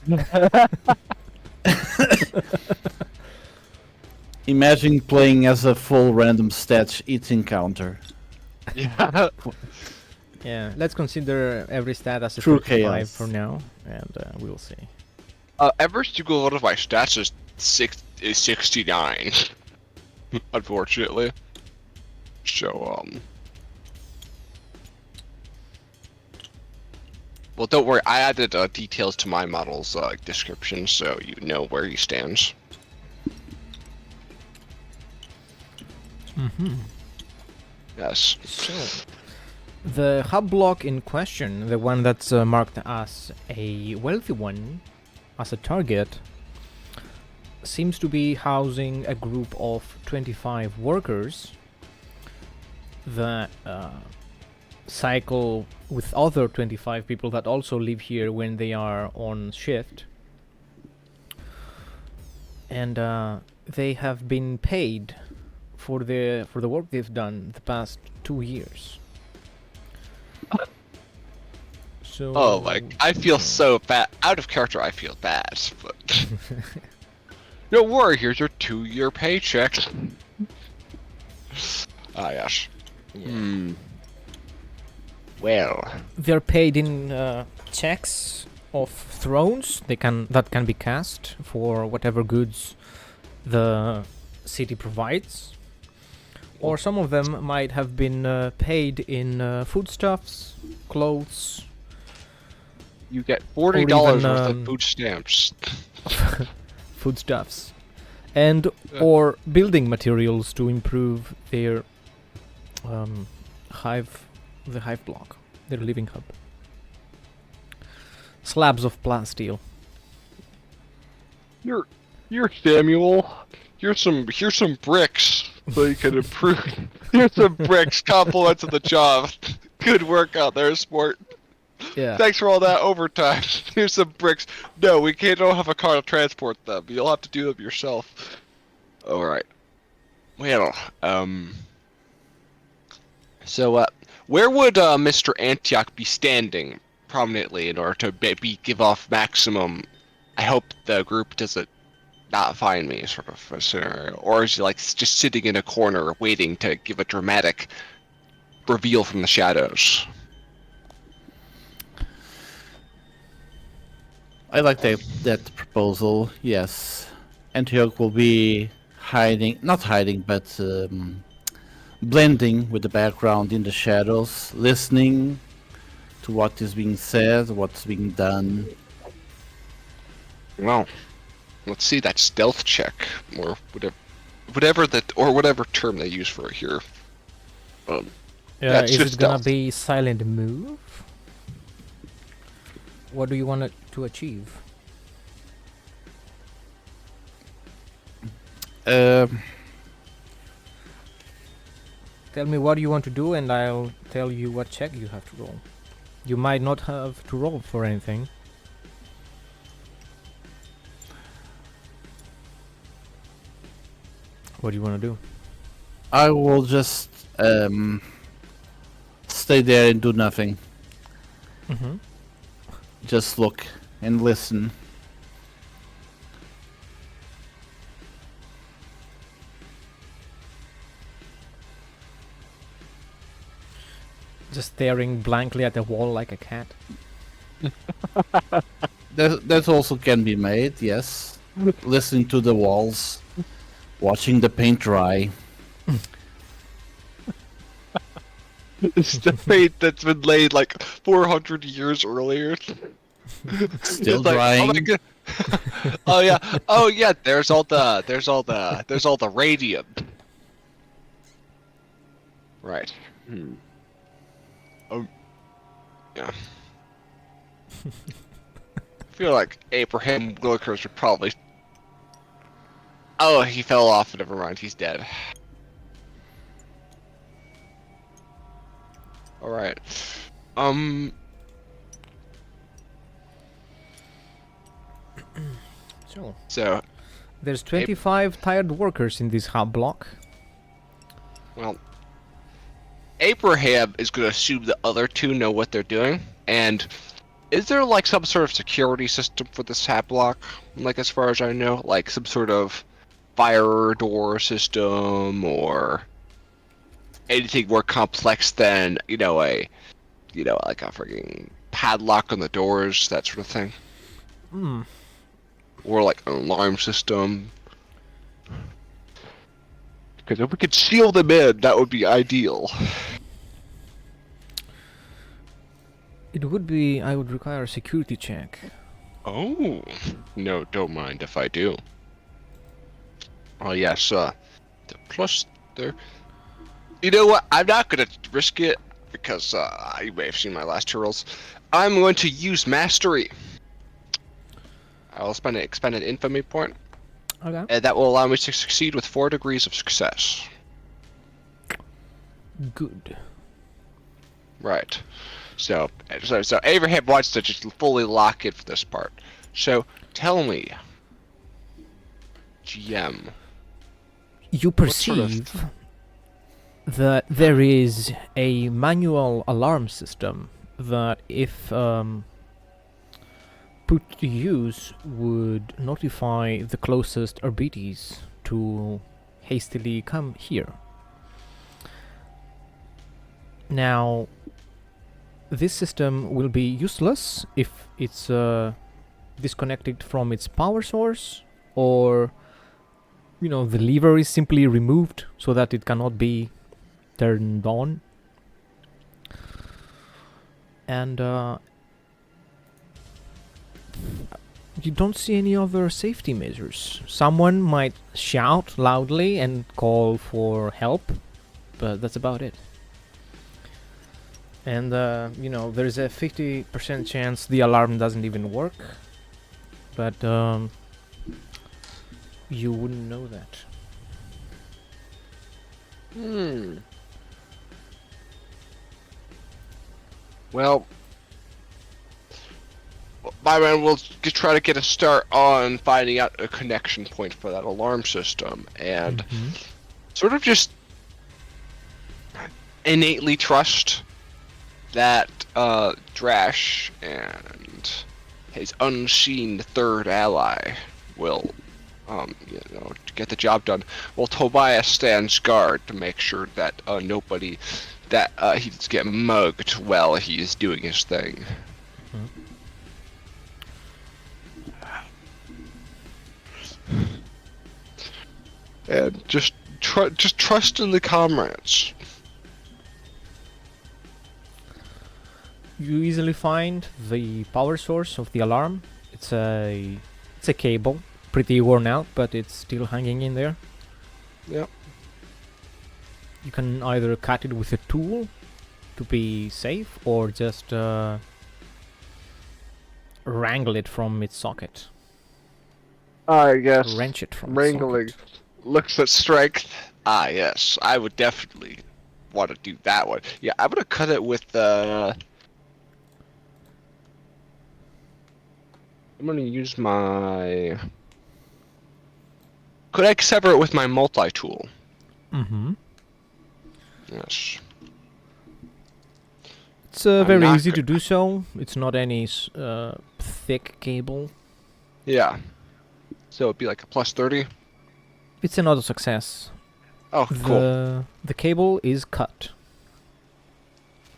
Imagine playing as a full random stats each encounter. Yeah. Yeah, let's consider every stat as a True 35 chaos. for now, and we'll see. Every single one of my stats is 69. Unfortunately. So, well, don't worry. I added details to my model's description, so you know where he stands. Yes. So, the hub block in question, the one that's marked as a wealthy one, as a target, seems to be housing a group of 25 workers that cycle with other 25 people that also live here when they are on shift. And they have been paid for the work they've done the past 2 years. So Oh, like, I feel so bad. Out of character, I feel bad, but... Don't worry, here's your 2-year paycheck. Ah, yes. Hmm. Well, They're paid in checks of thrones that can be cast for whatever goods the city provides. Or some of them might have been paid in foodstuffs, clothes, you get or $40 even worth of food stamps. foodstuffs, and Yeah. or building materials to improve their hive, the hive block, their living hub. Slabs of plasteel. You're Samuel. Here's some bricks so you can improve. Here's some bricks. Compliments of the job. Good work out there, sport. Yeah. Thanks for all that overtime. Here's some bricks. No, we don't have a car to transport them. You'll have to do them yourself. All right. Well, So, where would Mr. Antioch be standing prominently in order to give off maximum? I hope the group doesn't not find me, sort of a scenario, or is he like just sitting in a corner waiting to give a dramatic reveal from the shadows? I like that proposal. Yes, Antioch will be hiding, not hiding, but blending with the background in the shadows, listening to what is being said, what's being done. Well, let's see that stealth check, or whatever term they use for it here. That's Is just it gonna stealth. be silent move? What do you want it to achieve? Tell me what you want to do, and I'll tell you what check you have to roll. You might not have to roll for anything. What do you want to do? I will just stay there and do nothing. Mm-hmm. Just look and listen. Just staring blankly at the wall like a cat. That also can be made, yes. Listening to the walls, watching the paint dry. It's the paint that's been laid like 400 years earlier. Still It's like, oh my drying. God. Oh yeah. There's all the radium. Right. Yeah. I feel like Abraham Wilkers would probably. Oh, he fell off. Never mind. He's dead. All right. So, There's 25 tired workers in this hub block. well, Abraham is going to assume the other two know what they're doing. And is there like some sort of security system for this hab block? Like, as far as I know, like some sort of fire door system or anything more complex than like a freaking padlock on the doors, that sort of thing. Or like an alarm system. Because if we could seal them in, that would be ideal. It would be. I would require a security check. Oh, no, don't mind if I do. Oh yes, the plus there. You know what? I'm not gonna risk it because you may have seen my last two rolls. I'm going to use mastery. I'll expend an infamy point, Okay. and that will allow me to succeed with 4 degrees of success. Good. Right. So Abraham wants to just fully lock in for this part. So tell me, GM. You What sort of- perceive that there is a manual alarm system that, if put to use, would notify the closest Arbites to hastily come here. Now, this system will be useless if it's disconnected from its power source, or the lever is simply removed so that it cannot be turned on. And you don't see any other safety measures. Someone might shout loudly and call for help, but that's about it. And there's a 50% chance the alarm doesn't even work, but you wouldn't know that. Well, my man will try to get a start on finding out a connection point for that alarm system, and sort of just innately trust that Drash and his unseen third ally will, get the job done. While Tobias stands guard to make sure that nobody, that he doesn't get mugged while he is doing his thing. And just trust in the comrades. You easily find the power source of the alarm. It's a cable, pretty worn out, but it's still hanging in there. Yep. You can either cut it with a tool to be safe, or just wrangle it from its socket. I guess Wrench it from wrangling its socket. looks at strength. Ah, yes, I would definitely want to do that one. Yeah, I'm gonna cut it with I'm gonna use my. Could I sever it with my multi-tool? Yes. It's very easy to do so. It's not any thick cable. Yeah. So it'd be like a plus 30? It's an auto success. Oh, cool. The cable is cut.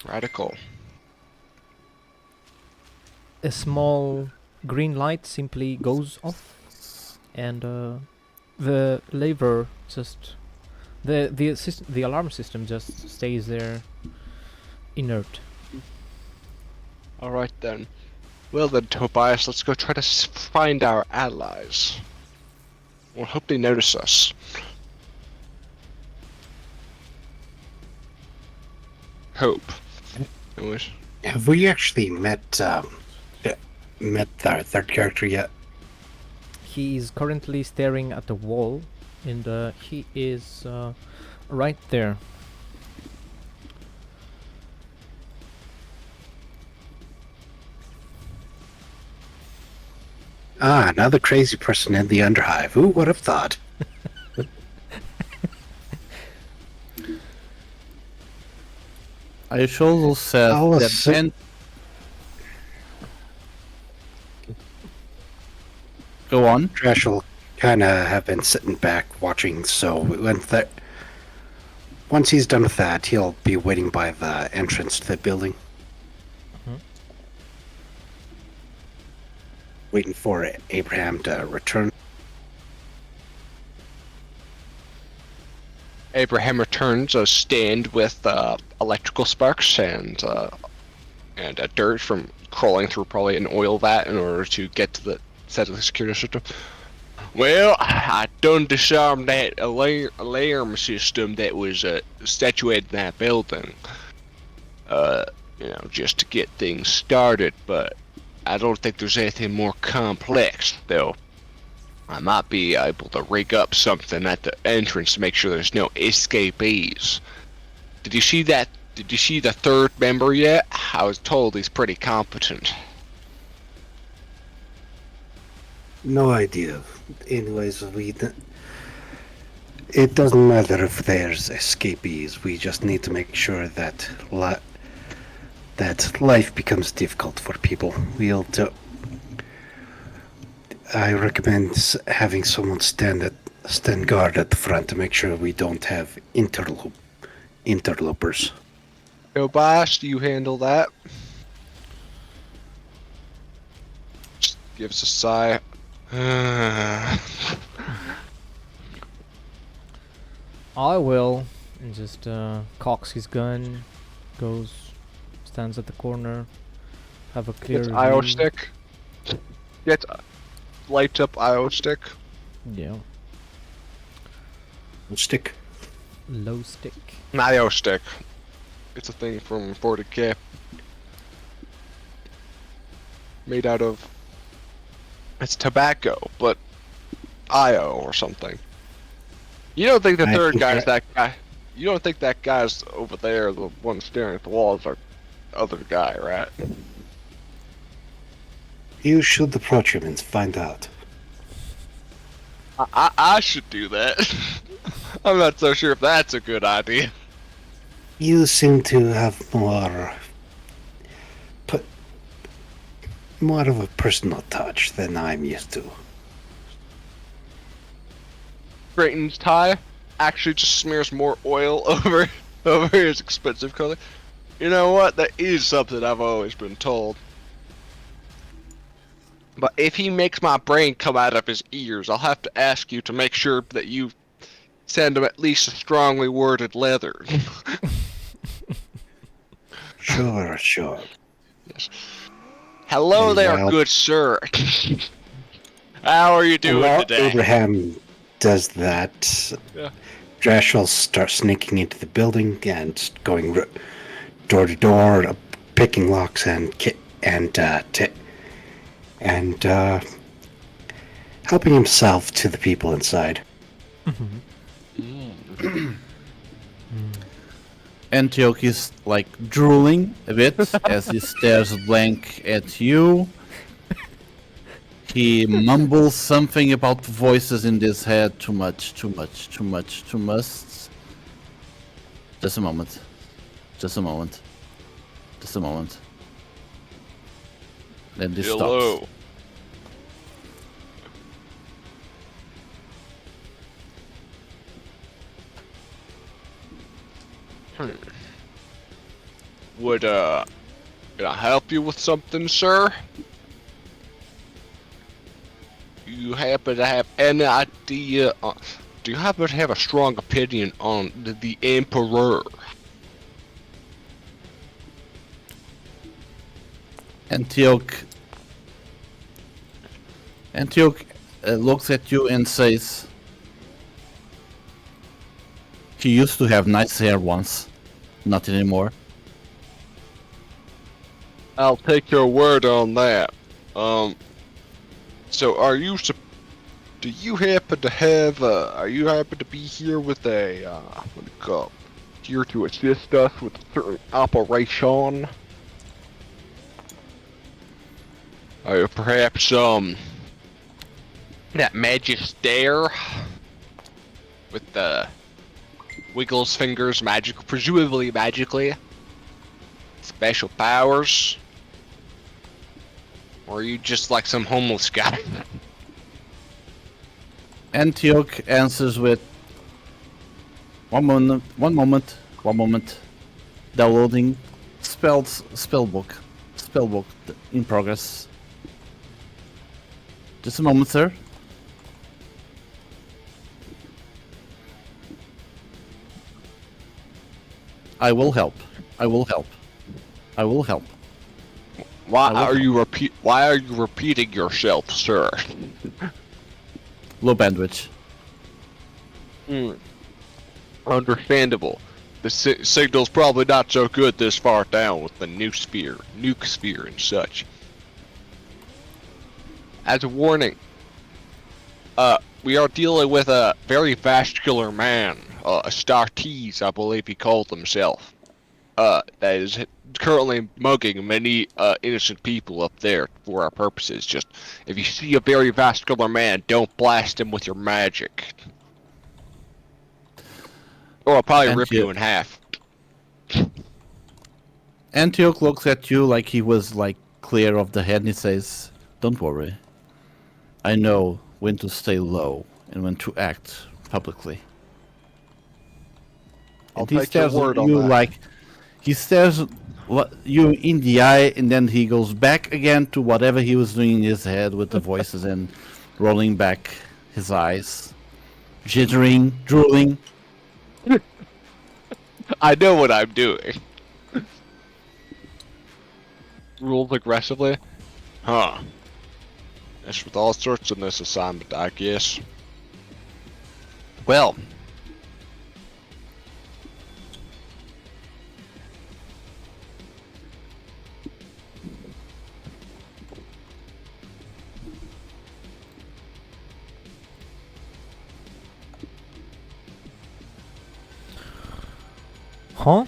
Radical. A small green light simply goes off, and the lever just the alarm system just stays there inert. All right then. Well then, Tobias, let's go try to find our allies. We'll hope they notice us. Hope. Anyways. Have we actually met our third character yet? He is currently staring at the wall, and he is right there. Ah, another crazy person in the Underhive. Who would have thought? I should also said that Go on. Trash will kind of have been sitting back watching, so once he's done with that, he'll be waiting by the entrance to the building. Waiting for Abraham to return. Abraham returns a stand with electrical sparks and dirt from crawling through probably an oil vat in order to get to the set of the security system. Well, I done disarmed that alarm system that was situated in that building. Just to get things started, but I don't think there's anything more complex, though. I might be able to rig up something at the entrance to make sure there's no escapees. Did you see that? Did you see the third member yet? I was told he's pretty competent. No idea. Anyways, it doesn't matter if there's escapees. We just need to make sure that life becomes difficult for people. I recommend having someone stand guard at the front to make sure we don't have interlopers. Tobias, you handle that. Just gives a sigh. I will, and just cocks his gun, goes, stands at the corner, have a clear Gets IO view. stick. Gets lights up IO stick. Yeah, Stick. low stick. IO stick. It's a thing from 40K. Made out of. It's tobacco, but IO or something. You don't think the I third think guy's that guy? You don't think that guy's over there, the one staring at the walls, our other guy, right? You should approach him and find out. I should do that. I'm not so sure if that's a good idea. You seem to have more of a personal touch than I'm used to. Brayton's tie actually just smears more oil over his expensive color. You know what? That is something I've always been told. But if he makes my brain come out of his ears, I'll have to ask you to make sure that you send him at least a strongly worded letter. Sure. Yes. Hello there, Well- good sir. How are you doing While today? Abraham does that, Yeah. Drash will start sneaking into the building and going door to door, picking locks and helping himself to the people inside. Antioch is like drooling a bit as he stares blank at you. He mumbles something about voices in his head. Too much. Just a moment. Then this Hello. stops. Can I help you with something, sir? You happen to have any idea? Do you happen to have a strong opinion on the Emperor? Antioch looks at you and says, he used to have nice hair once, not anymore. I'll take your word on that. So do you happen to have, are you happen to be here with a, what do you call it? Here to assist us with a certain operation? Or perhaps, that Magister with the wiggles fingers, presumably magically, special powers? Or are you just like some homeless guy? Antioch answers with, one moment. Downloading spellbook in progress. Just a moment, sir. I will help. Why I will are you repeating yourself, sir? Low bandwidth. Understandable. The signal's probably not so good this far down with the nuke sphere and such. As a warning, we are dealing with a very vascular man, Astartes, I believe he called himself. That is currently mugging many innocent people up there for our purposes. Just, if you see a very vascular man, don't blast him with your magic. Or I'll probably rip you in half. Antioch looks at you like he was like clear of the head and he says, don't worry. I know when to stay low and when to act publicly. I'll And he take your stares at word on you that. like He stares you in the eye, and then he goes back again to whatever he was doing in his head with the voices and rolling back his eyes, jittering, drooling. I know what I'm doing. Rules aggressively? Huh. That's with all sorts in this assignment, I guess. Well. Huh?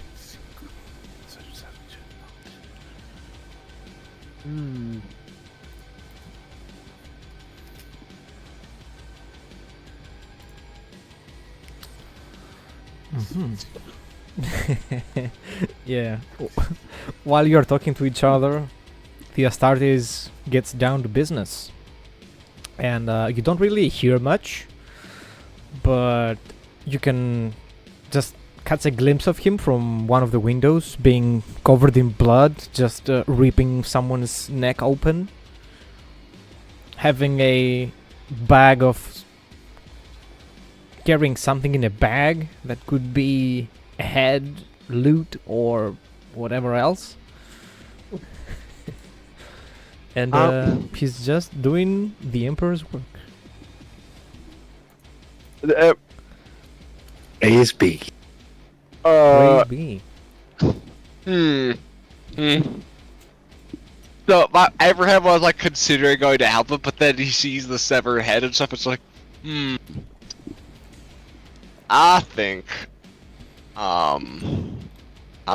Yeah. While you're talking to each other, the Astartes gets down to business. And you don't really hear much, but you can just catch a glimpse of him from one of the windows being covered in blood, just ripping someone's neck open, having a bag of carrying something in a bag that could be a head, loot, or whatever else. And he's just doing the Emperor's work. A is B. Praise be. So, Abraham was like considering going to help him, but then he sees the severed head and stuff. It's like, I think, I'm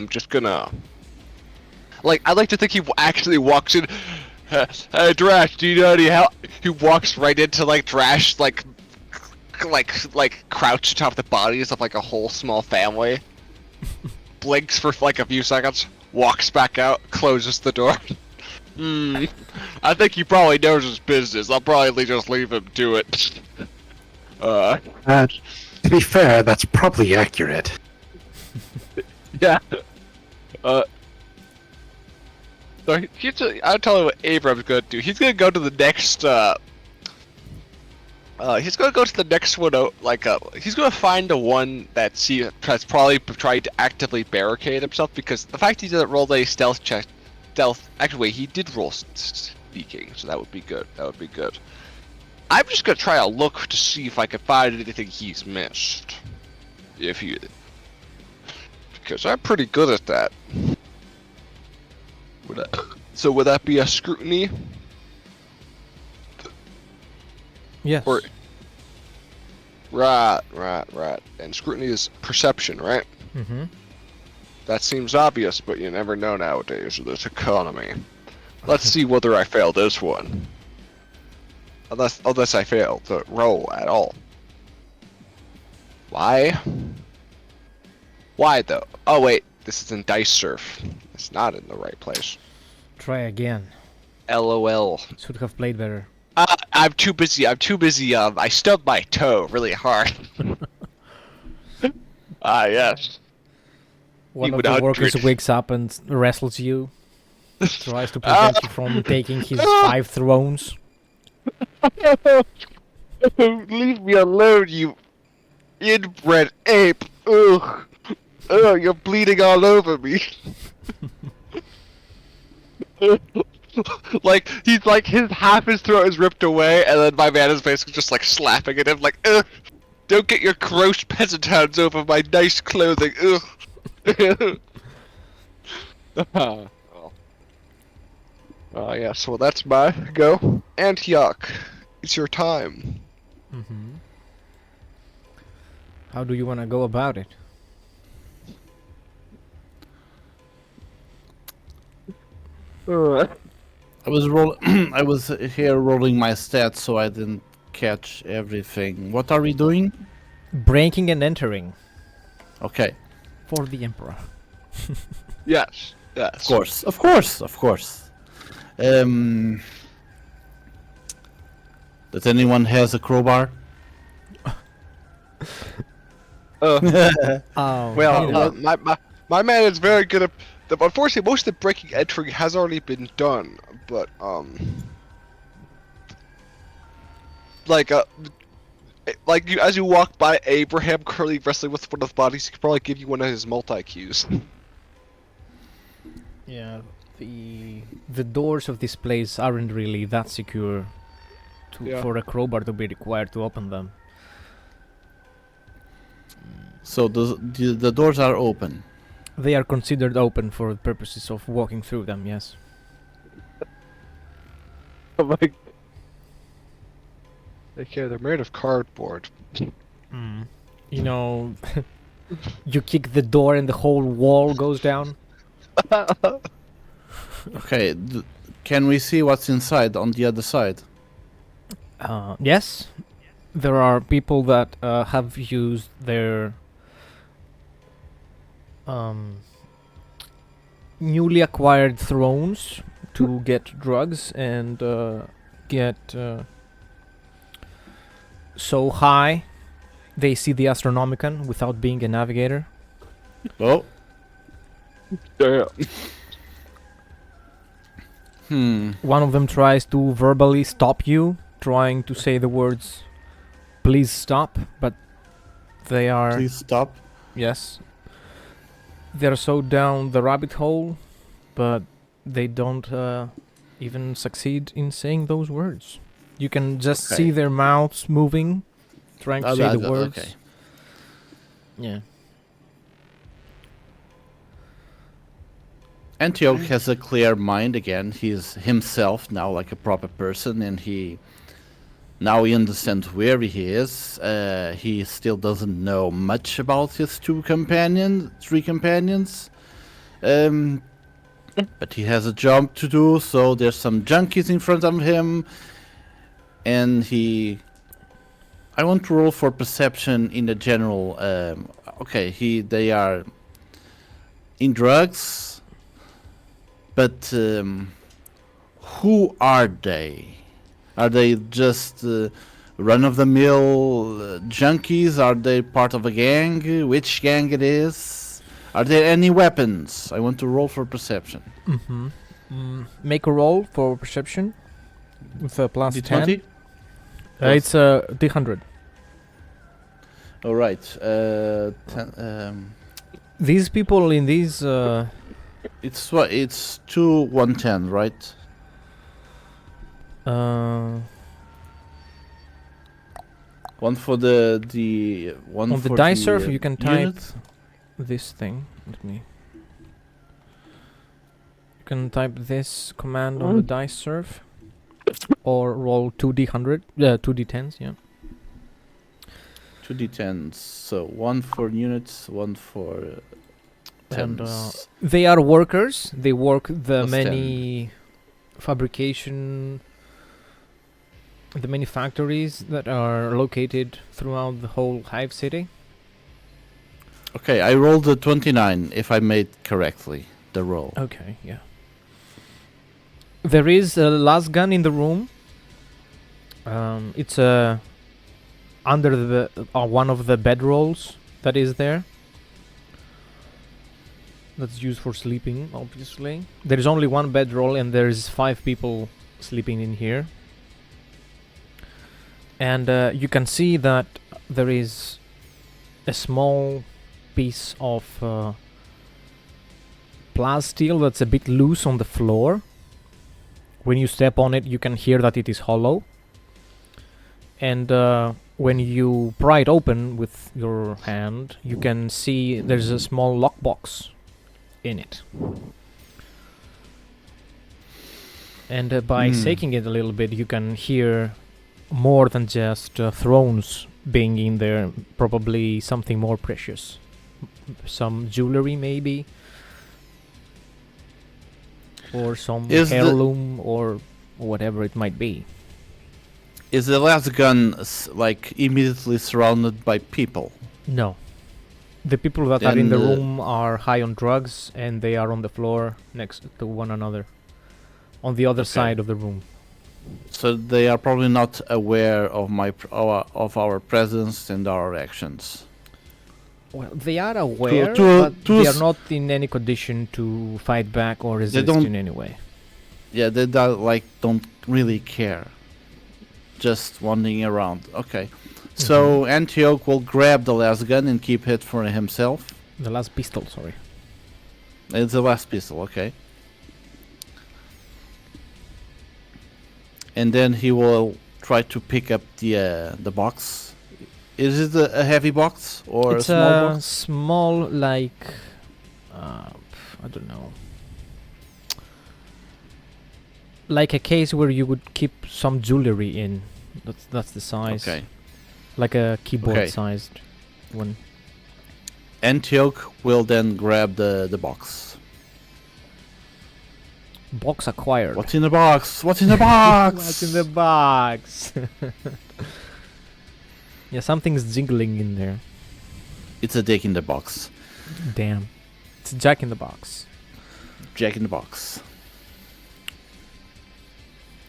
just gonna, like, I like to think he actually walks in. Hey, Drash, do you know any help? He walks right into like Drash, like crouched atop the bodies of like a whole small family. Blinks for like a few seconds, walks back out, closes the door. I think he probably knows his business. I'll probably just leave him to it. To be fair, that's probably accurate. Yeah. So I'll tell you what Abram's gonna do. He's gonna go to the next, he's gonna go to the next one, he's gonna find the one that has probably tried to actively barricade himself, because the fact he didn't roll a stealth check, actually, he did roll speaking, so that would be good, I'm just gonna try to look to see if I can find anything he's missed. Because I'm pretty good at that. So would that be a scrutiny? Yes. Or, right. And scrutiny is perception, right? Mm-hmm. That seems obvious, but you never know nowadays with this economy. Let's see whether I fail this one. Unless I fail to roll at all. Why? Why though? Oh wait, this is in Dice Surf. It's not in the right place. Try again. LOL. Should have played better. I'm too busy. I stubbed my toe really hard. Yes. One of would the 100. workers wakes up and wrestles you. Tries to prevent you from taking his 5 thrones. Leave me alone, you inbred ape. Ugh. Ugh, you're bleeding all over me. Like, he's like, half his throat is ripped away, and then my man is basically just like slapping at him like, ugh, don't get your gross peasant hands over my nice clothing, ugh. Yeah, so that's my go. Antioch, it's your time. Mm-hmm. How do you want to go about it? I was here rolling my stats, so I didn't catch everything. What are we doing? Breaking and entering. Okay. For the Emperor. Yes. Of course. Does anyone has a crowbar? Oh, Well, you know. My man is very good at. Unfortunately, most of the breaking entering has already been done, but like like you as you walk by Abraham currently wrestling with one of the bodies, he could probably give you one of his multi cues. Yeah, the doors of this place aren't really that secure for a crowbar to be required to open them. So the doors are open. They are considered open for the purposes of walking through them, yes. Oh my. Okay, they're made of cardboard. You know, you kick the door and the whole wall goes down. Okay, can we see what's inside on the other side? Yes, there are people that have used their newly acquired thrones to get drugs and get so high they see the Astronomicon without being a navigator. Oh. Yeah. One of them tries to verbally stop you, trying to say the words, "Please stop," but they are... Please stop. Yes. They're so down the rabbit hole, but they don't even succeed in saying those words. You can just see their mouths moving, trying to say the words. Okay. Yeah. Antioch has a clear mind again. He's himself now, like a proper person, and he understands where he is. He still doesn't know much about his three companions. But he has a job to do, so there's some junkies in front of him, and I want to roll for perception in the general. They are in drugs. But who are they? Are they just run-of-the-mill junkies? Are they part of a gang? Which gang it is? Are there any weapons? I want to roll for perception. Make a roll for perception with a plus D20? 10. It's a D100. All right. These people in these... It's 2 110, right? One for the one on for the dice surf. You can type unit? this thing. You can type this command on the dice surf, or roll 2d100, 2d10s. Yeah. 2d10s. So one for units, one for. And they are workers. They work the Plus many fabrication, the many factories that are located throughout the whole Hive City. Okay, I rolled a 29 if I made correctly the roll. Okay, yeah. There is a las gun in the room. It's under the one of the bedrolls that is there. That's used for sleeping, obviously. There is only one bedroll and there's 5 people sleeping in here. And you can see that there is a small piece of plasteel that's a bit loose on the floor. When you step on it, you can hear that it is hollow. And when you pry it open with your hand, you can see there's a small lockbox in it. And by shaking it a little bit, you can hear more than just thrones being in there. Probably something more precious. Some jewelry, maybe. Or some heirloom, or whatever it might be. Is the last gun like immediately surrounded by people? No. The people that are in the room are high on drugs, and they are on the floor next to one another, on the other side of the room. So they are probably not aware of of our presence and our actions. Well, they are aware, to- but to they are s- not in any condition to fight back or resist don't- in any way. Yeah, they don't really care. Just wandering around. Okay. So Antioch will grab the last gun and keep it for himself. The last pistol, sorry. It's the last pistol, okay. And then he will try to pick up the box. Is it a heavy box or It's a small a box? small, like, I don't know, like a case where you would keep some jewelry in. That's the size. Okay. Like a keyboard Okay. sized one. Antioch will then grab the box. Box acquired. What's in the box? What's in the box? What's in the box? Yeah, something's jingling in there. It's a dick in the box. Damn. It's Jack in the Box. Jack in the box.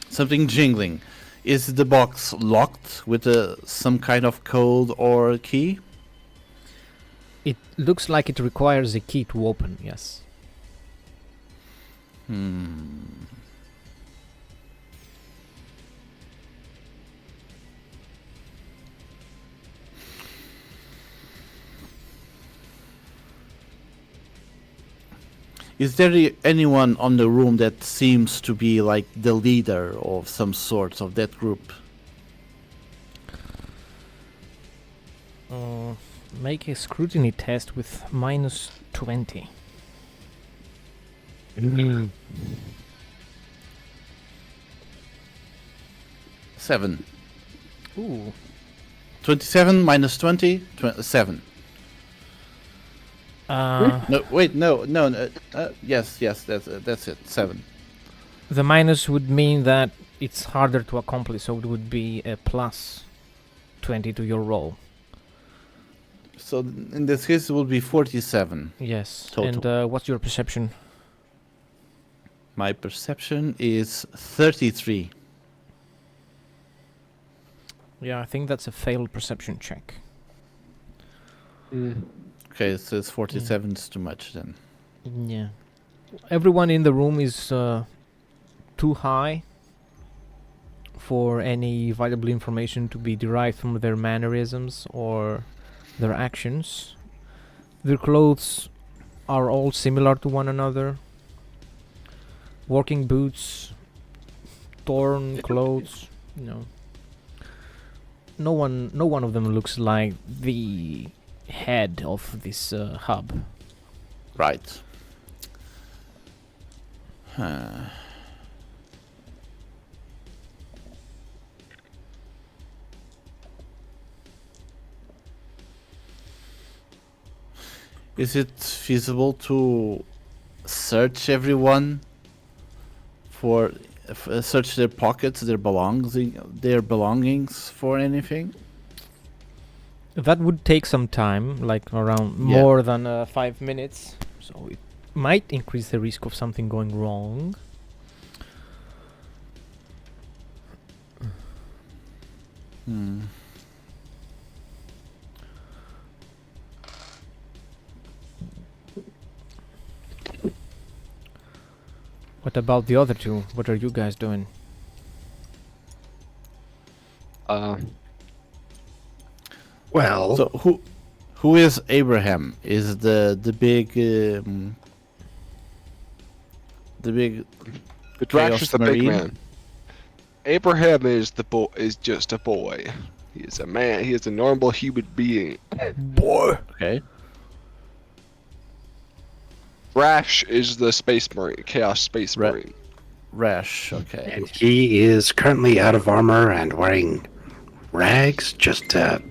Something jingling. Is the box locked with some kind of code or key? It looks like it requires a key to open, yes. Is there anyone on the room that seems to be like the leader of some sort of that group? Make a scrutiny test with minus 20. 7. Ooh. 27 minus 20, 7. No, wait, no. Yes, that's it. 7. The minus would mean that it's harder to accomplish, so it would be a plus 20 to your roll. So in this case, it will be 47. Yes. Total. And what's your perception? My perception is 33. Yeah, I think that's a failed perception check. Okay, so it's 47 is too much then. Yeah. Everyone in the room is too high for any valuable information to be derived from their mannerisms or their actions. Their clothes are all similar to one another. Working boots, torn clothes, No one of them looks like the head of this hub. Right. Is it feasible to search everyone for search their pockets, their belongings for anything? That would take some time, like around Yeah. more than 5 minutes. So it might increase the risk of something going wrong. What about the other two? What are you guys doing? Well, So who is Abraham? Is the big The Drax Chaos is the big Marine? man. Abraham is just a boy. He is a man. He is a normal human being. okay? Rash is the space marine, chaos space Ra- marine. Rash, okay. and he is currently out of armor and wearing rags just to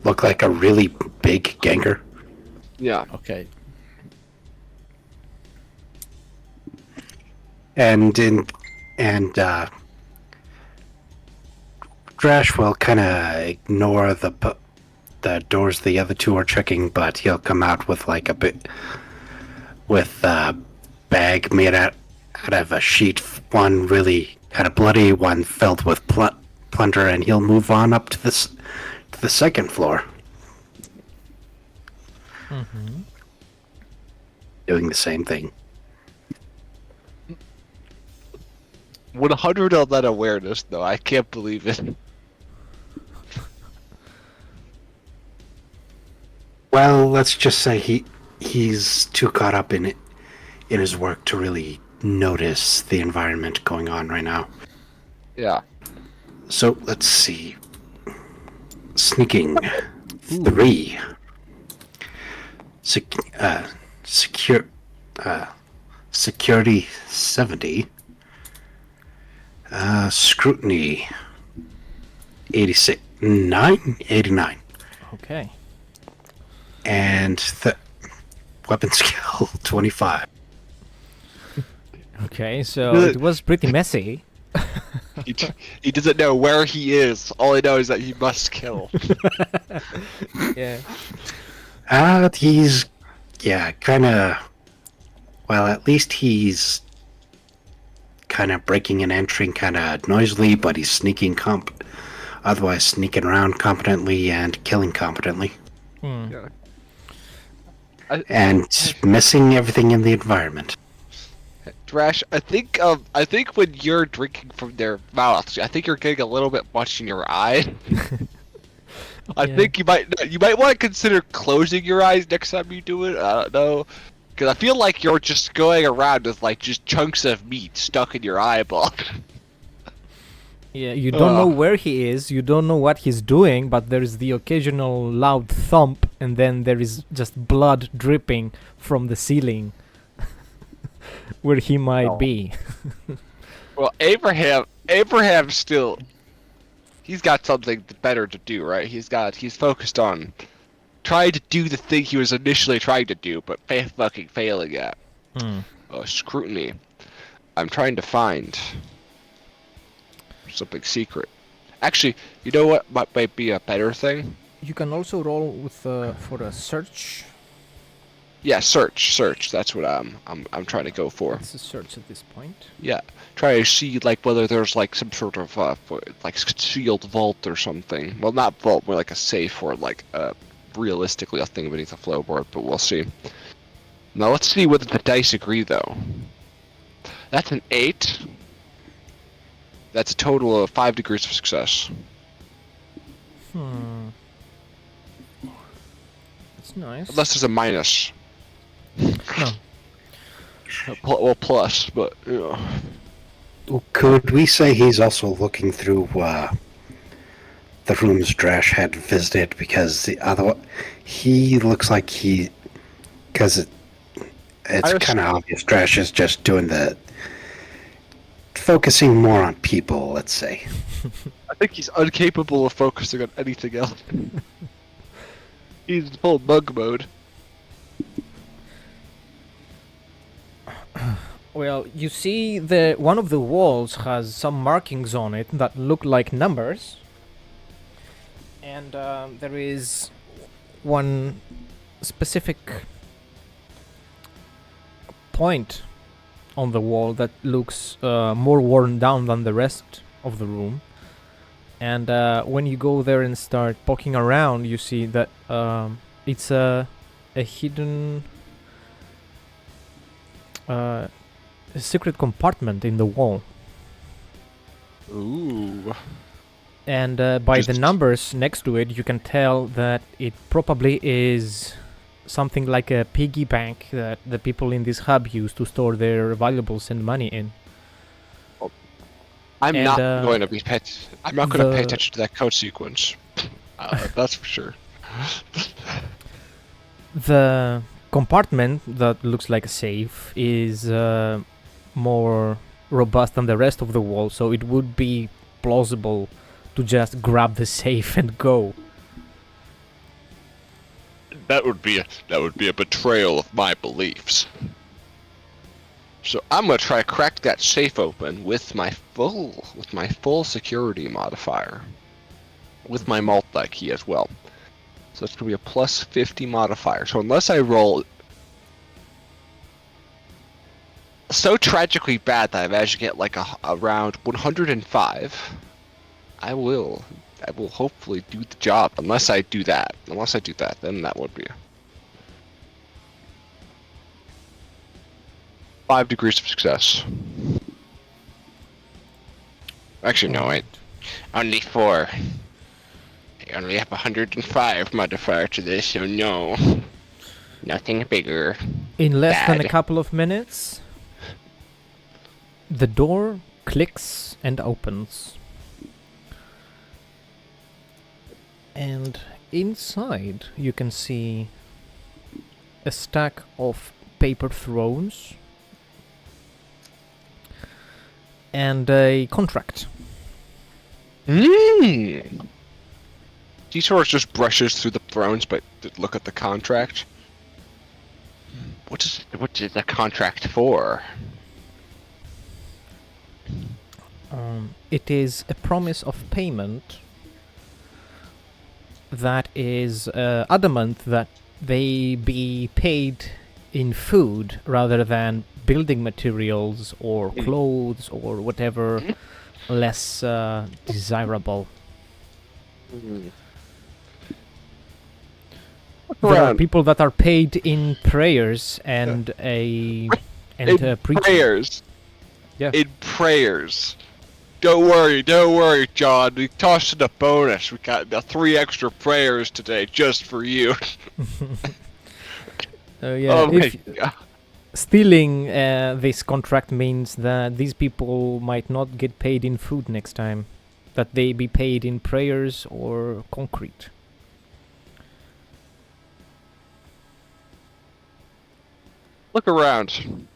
look like a really big ganger. Yeah. Okay. And Drash will kind of ignore the doors the other two are checking, but he'll come out with like a bit with a bag made out of a sheet, one really kind of bloody, one filled with plunder, and he'll move on up to the second floor. Mm-hmm. doing the same thing. 100 on that awareness, though. I can't believe it. Well, let's just say he's too caught up in his work to really notice the environment going on right now. Yeah. So let's see. Sneaking 3. Secure. Security 70. Scrutiny 89. Okay. And the weapon skill 25. Okay, so it was pretty messy. He doesn't know where he is. All he knows is that he must kill. Yeah. He's, kind of. Well, at least he's kind of breaking and entering kind of noisily, but he's otherwise sneaking around competently and killing competently. Yeah. And missing everything in the environment. Drash, I think when you're drinking from their mouths, I think you're getting a little bit much in your eye. I Yeah. think you might want to consider closing your eyes next time you do it. I don't know, because I feel like you're just going around with like just chunks of meat stuck in your eyeball. Yeah, you don't know where he is, you don't know what he's doing, but there's the occasional loud thump, and then there is just blood dripping from the ceiling where he might be. Well, Abraham still, he's got something better to do, right? He's focused on trying to do the thing he was initially trying to do, but fucking failing at. Scrutiny. I'm trying to find something secret. Actually, you know what might be a better thing? You can also roll with for a search. Yeah, search. That's what I'm trying to go for. It's a search at this point. Yeah, try to see like whether there's like some sort of like sealed vault or something. Well, not vault, more like a safe or like realistically a thing beneath a floorboard. But we'll see. Now let's see whether the dice agree though. That's an 8. That's a total of 5 degrees of success. That's nice. Unless there's a minus. No. Well, plus, but yeah. Could we say he's also looking through the rooms Drash had visited, because he looks like because it's kind of obvious Drash is just doing focusing more on people, let's say. I think he's incapable of focusing on anything else. He's in full bug mode. Well, you see one of the walls has some markings on it that look like numbers. And there is one specific point on the wall that looks more worn down than the rest of the room. And when you go there and start poking around, you see that it's a hidden a secret compartment in the wall. Ooh. And by the numbers next to it, you can tell that it probably is something like a piggy bank that the people in this hub use to store their valuables and money in. I'm And, not going to pay attention to that code sequence. That's for sure. The compartment that looks like a safe is more robust than the rest of the wall, so it would be plausible to just grab the safe and go. That would be a betrayal of my beliefs. So I'm gonna try to crack that safe open with my full security modifier, with my multi key as well. So it's gonna be a plus 50 modifier. So unless I roll so tragically bad that I managed to get like around 105, I will hopefully do the job. Unless I do that, then that would be. 5 degrees of success. Actually, no, wait. Only 4. I only have 105 modifier to this, so no. Nothing bigger. In less than a Bad. couple of minutes, the door clicks and opens. And inside you can see a stack of paper thrones and a contract. T-Source just brushes through the thrones, but look at the contract. What is the contract for? It is a promise of payment that is adamant that they be paid in food rather than building materials or clothes or whatever less desirable. There are people that are paid in prayers and preaching. Prayers. Yeah. In prayers. Don't worry, John. We tossed in a bonus. We got the 3 extra prayers today just for you. Yeah, Oh my if God. stealing this contract means that these people might not get paid in food next time, that they be paid in prayers or concrete. Look around.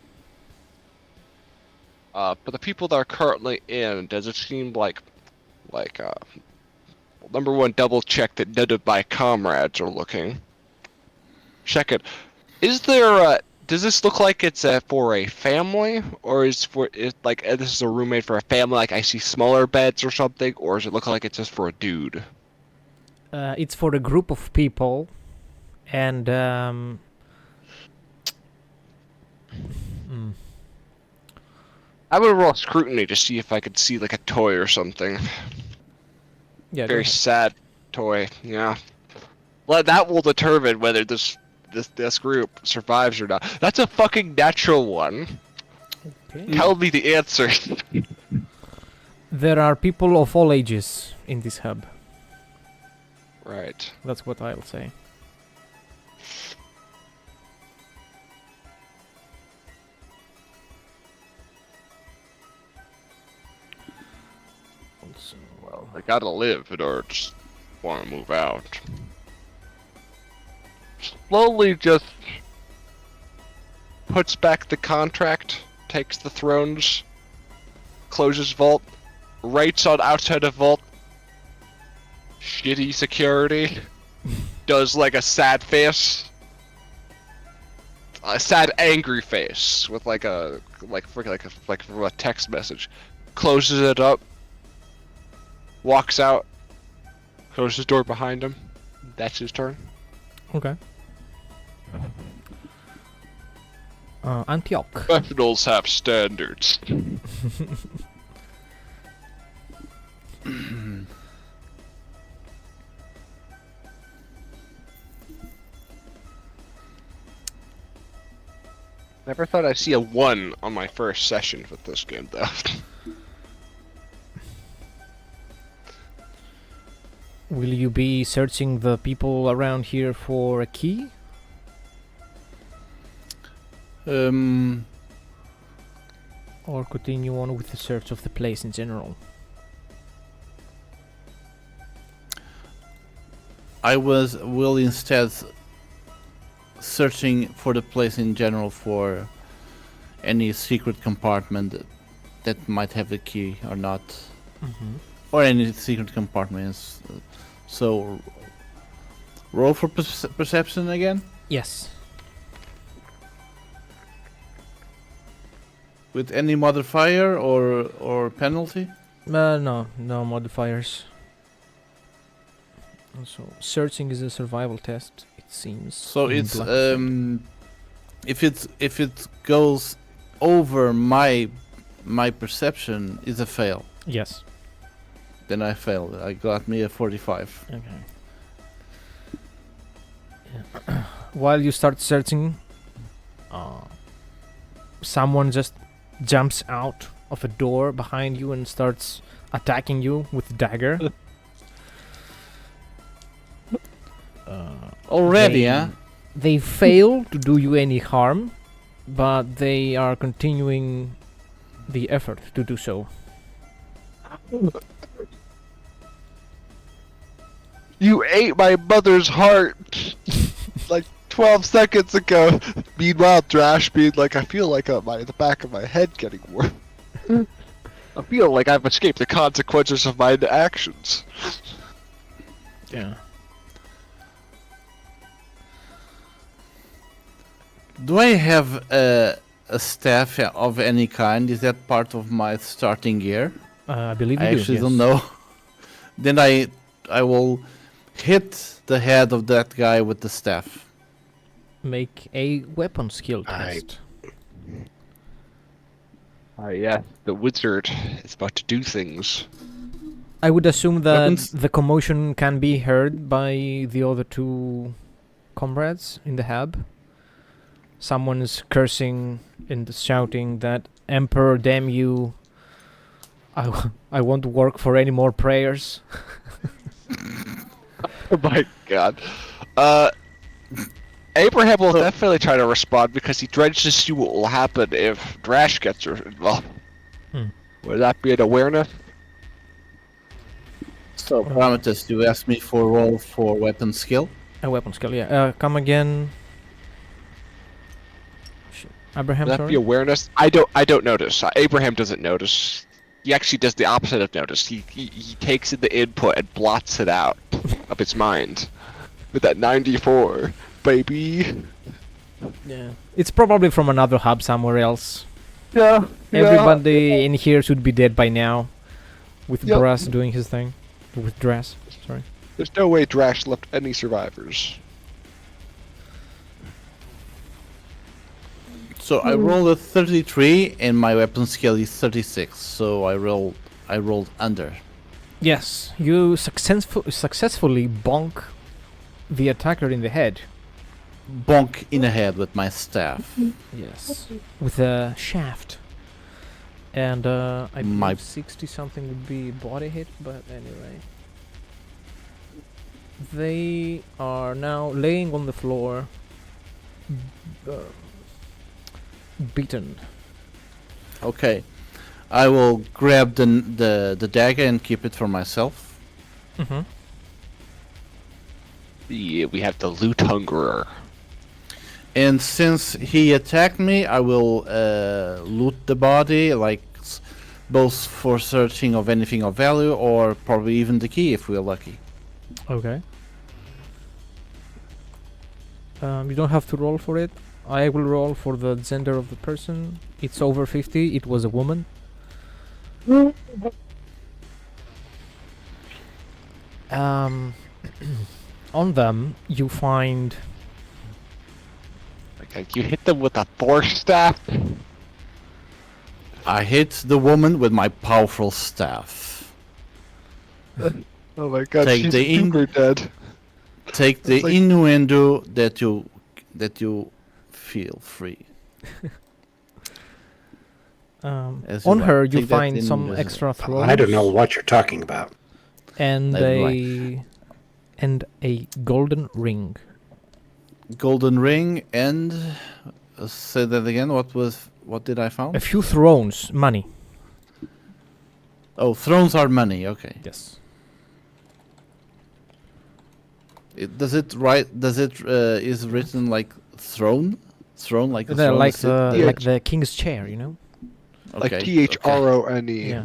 For the people that are currently in, does it seem like number one, double check that none of my comrades are looking. Second, is there does this look like it's for a family, or is this is a roommate for a family? Like I see smaller beds or something, or does it look like it's just for a dude? It's for a group of people, and I would roll scrutiny to see if I could see like a toy or something. yeah, Very sad toy, yeah. Well, that will determine whether this group survives or not. That's a fucking natural one. okay. Tell me the answer. There are people of all ages in this hub. Right. That's what I'll say. Also, Well, they gotta live in order to want to move out. Slowly just puts back the contract, takes the thrones, closes vault, writes on outside of vault, shitty security, does like a sad face, a sad angry face with like from a text message, closes it up, walks out, closes the door behind him. That's his turn. okay. Antioch. Professionals have standards. Never thought I'd see a 1 on my first session with this game, though. Will you be searching the people around here for a key? Or continue on with the search of the place in general? I will instead searching for the place in general for any secret compartment that might have a key or not, or any secret compartments. So roll for perception again Yes. with any modifier or penalty. No modifiers. Also, searching is a survival test, it seems. So in it's Black Crusaders. if it goes over my perception, is a fail. Yes. Then I failed. I got me a 45. Okay. Yeah. While you start searching, someone just jumps out of a door behind you and starts attacking you with a dagger. Already, they, huh? They fail to do you any harm, but they are continuing the effort to do so. You ate my mother's heart like 12 seconds ago. Meanwhile, Drash being like, I feel like the back of my head getting warm. I feel like I've escaped the consequences of my actions. Yeah. Do I have a staff of any kind? Is that part of my starting gear? I believe I you do. actually Yes. don't know. Then I will hit the head of that guy with the staff. Make a weapon skill I- test. Yeah, the wizard is about to do things. I would assume that Weapons- the commotion can be heard by the other two comrades in the hub. Someone's cursing and shouting that Emperor, damn you, I won't work for any more prayers. Oh my god. Abraham will definitely try to respond because he dreads to see what will happen if Drash gets involved. Hmm. Would that be an awareness? So, Parameters, you asked me for roll for weapon skill. A weapon skill, yeah. Come again. Abraham, Would that sorry? be awareness? I don't notice. Abraham doesn't notice. He actually does the opposite of notice. He takes in the input and blots it out of his mind. With that 94, baby. Yeah. It's probably from another hub somewhere else. Yeah. Everybody in here should be dead by now. With Yep. Brass doing his thing. With Dress, sorry. There's no way Drash left any survivors. So I rolled a 33 and my weapon skill is 36. So I rolled under. Yes, you successfully bonk the attacker in the head. Bonk in the head with my staff. Yes. With a shaft. And I My- believe 60 something would be body hit, but anyway. They are now laying on the floor, beaten. Okay. I will grab the dagger and keep it for myself. Mm-hmm. Yeah, we have the loot hungerer. And since he attacked me, I will loot the body, like both for searching of anything of value or probably even the key if we're lucky. Okay. You don't have to roll for it. I will roll for the gender of the person. It's over 50. It was a woman. On them, you find Like you hit them with a Thor staff. I hit the woman with my powerful staff. Oh my god, Take she's the in- super dead. Take the It's like- innuendo that you feel free. As you on like. her you Take that find some in- extra throws. I don't know what you're talking about. And Never a golden ring. Golden ring and say that again. What did I found? A few thrones, money. Oh, thrones are money. Okay. Yes. Does it is written like throne? Throne like a They're throne? like Is it- the like the king's chair, you know. Like okay, THRONE. Yeah.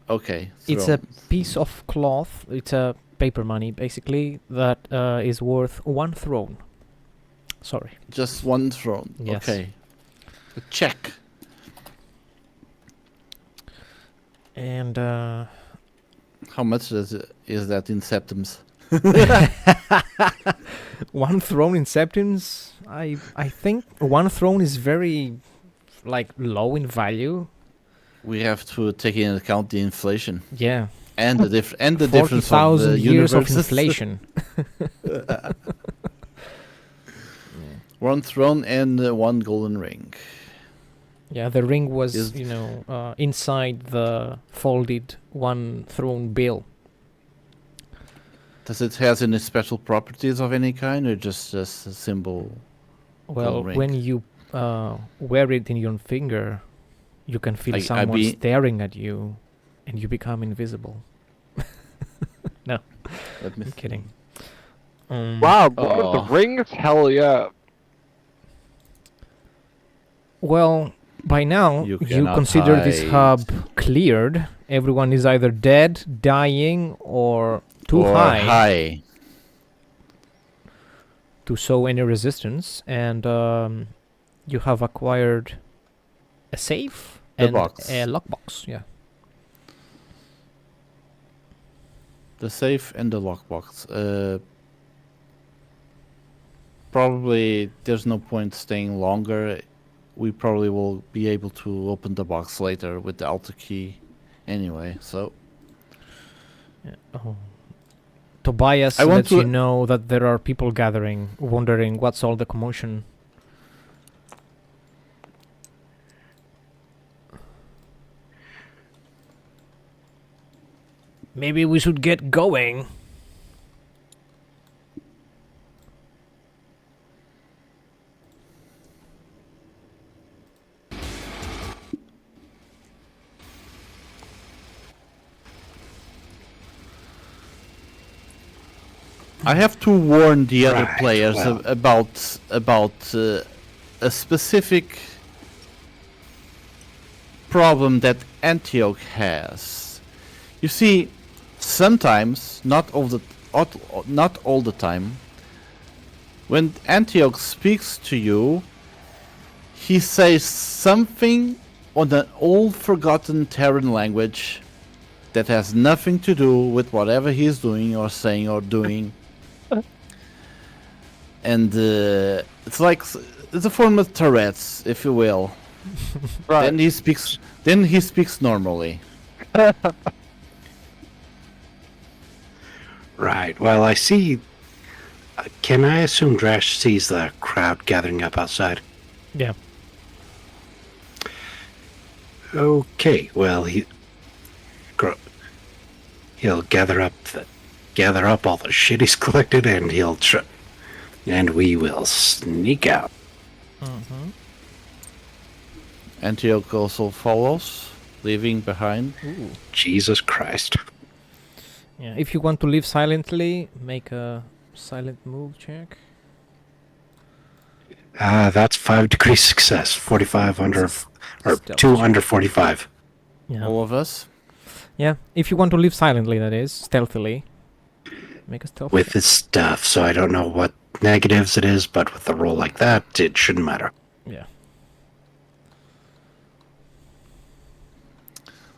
Okay. It's a throne. piece of cloth. It's a paper money basically that is worth one throne. Sorry. Just one throne. Yes. Okay. Check. And How much is that in septums? one throne in septims. I think one throne is very like low in value. We have to take into account the inflation Yeah. and the difference of the 40,000 years of universes. inflation. One throne and one golden ring. Yeah, the ring was, Is- inside the folded one thrown bill. Does it has any special properties of any kind, or just a symbol? Well, ring. when you wear it in your finger, you can feel I someone be- staring at you, and you become invisible. Let me I'm see. kidding. Wow, Lord of Oh. the Rings? Hell yeah. Well, by now, You you cannot consider this hide. hub cleared. Everyone is either dead, dying, or too Or high to show any resistance. And you have acquired a safe The and box. a lockbox. Yeah. The safe and the lockbox. Probably there's no point staying longer. We probably will be able to open the box later with the Alta key anyway, so... Oh. Tobias I want lets to- you know that there are people gathering, wondering what's all the commotion. Maybe we should get going. I have to warn the other Right, players well. about a specific problem that Antioch has. You see, sometimes, not all the time, when Antioch speaks to you, he says something on an old forgotten Terran language that has nothing to do with whatever he's doing or saying or doing. And it's like it's a form of Tourette's, if you will. Right. Then he speaks normally. Right. Well, I see. Can I assume Drash sees the crowd gathering up outside? Yeah. Okay. Well, he'll gather up all the shit he's collected, and and we will sneak out. Mm-hmm. Antioch also follows, leaving behind. Ooh. Jesus Christ. Yeah. If you want to leave silently, make a silent move check. That's 5 degrees success. 45 under, or Stealth 2 check. under 45. Yeah. All of us. Yeah. If you want to leave silently, that is stealthily. Make a stealth With check. his stuff, so I don't know what negatives it is, but with a roll like that, it shouldn't matter. Yeah.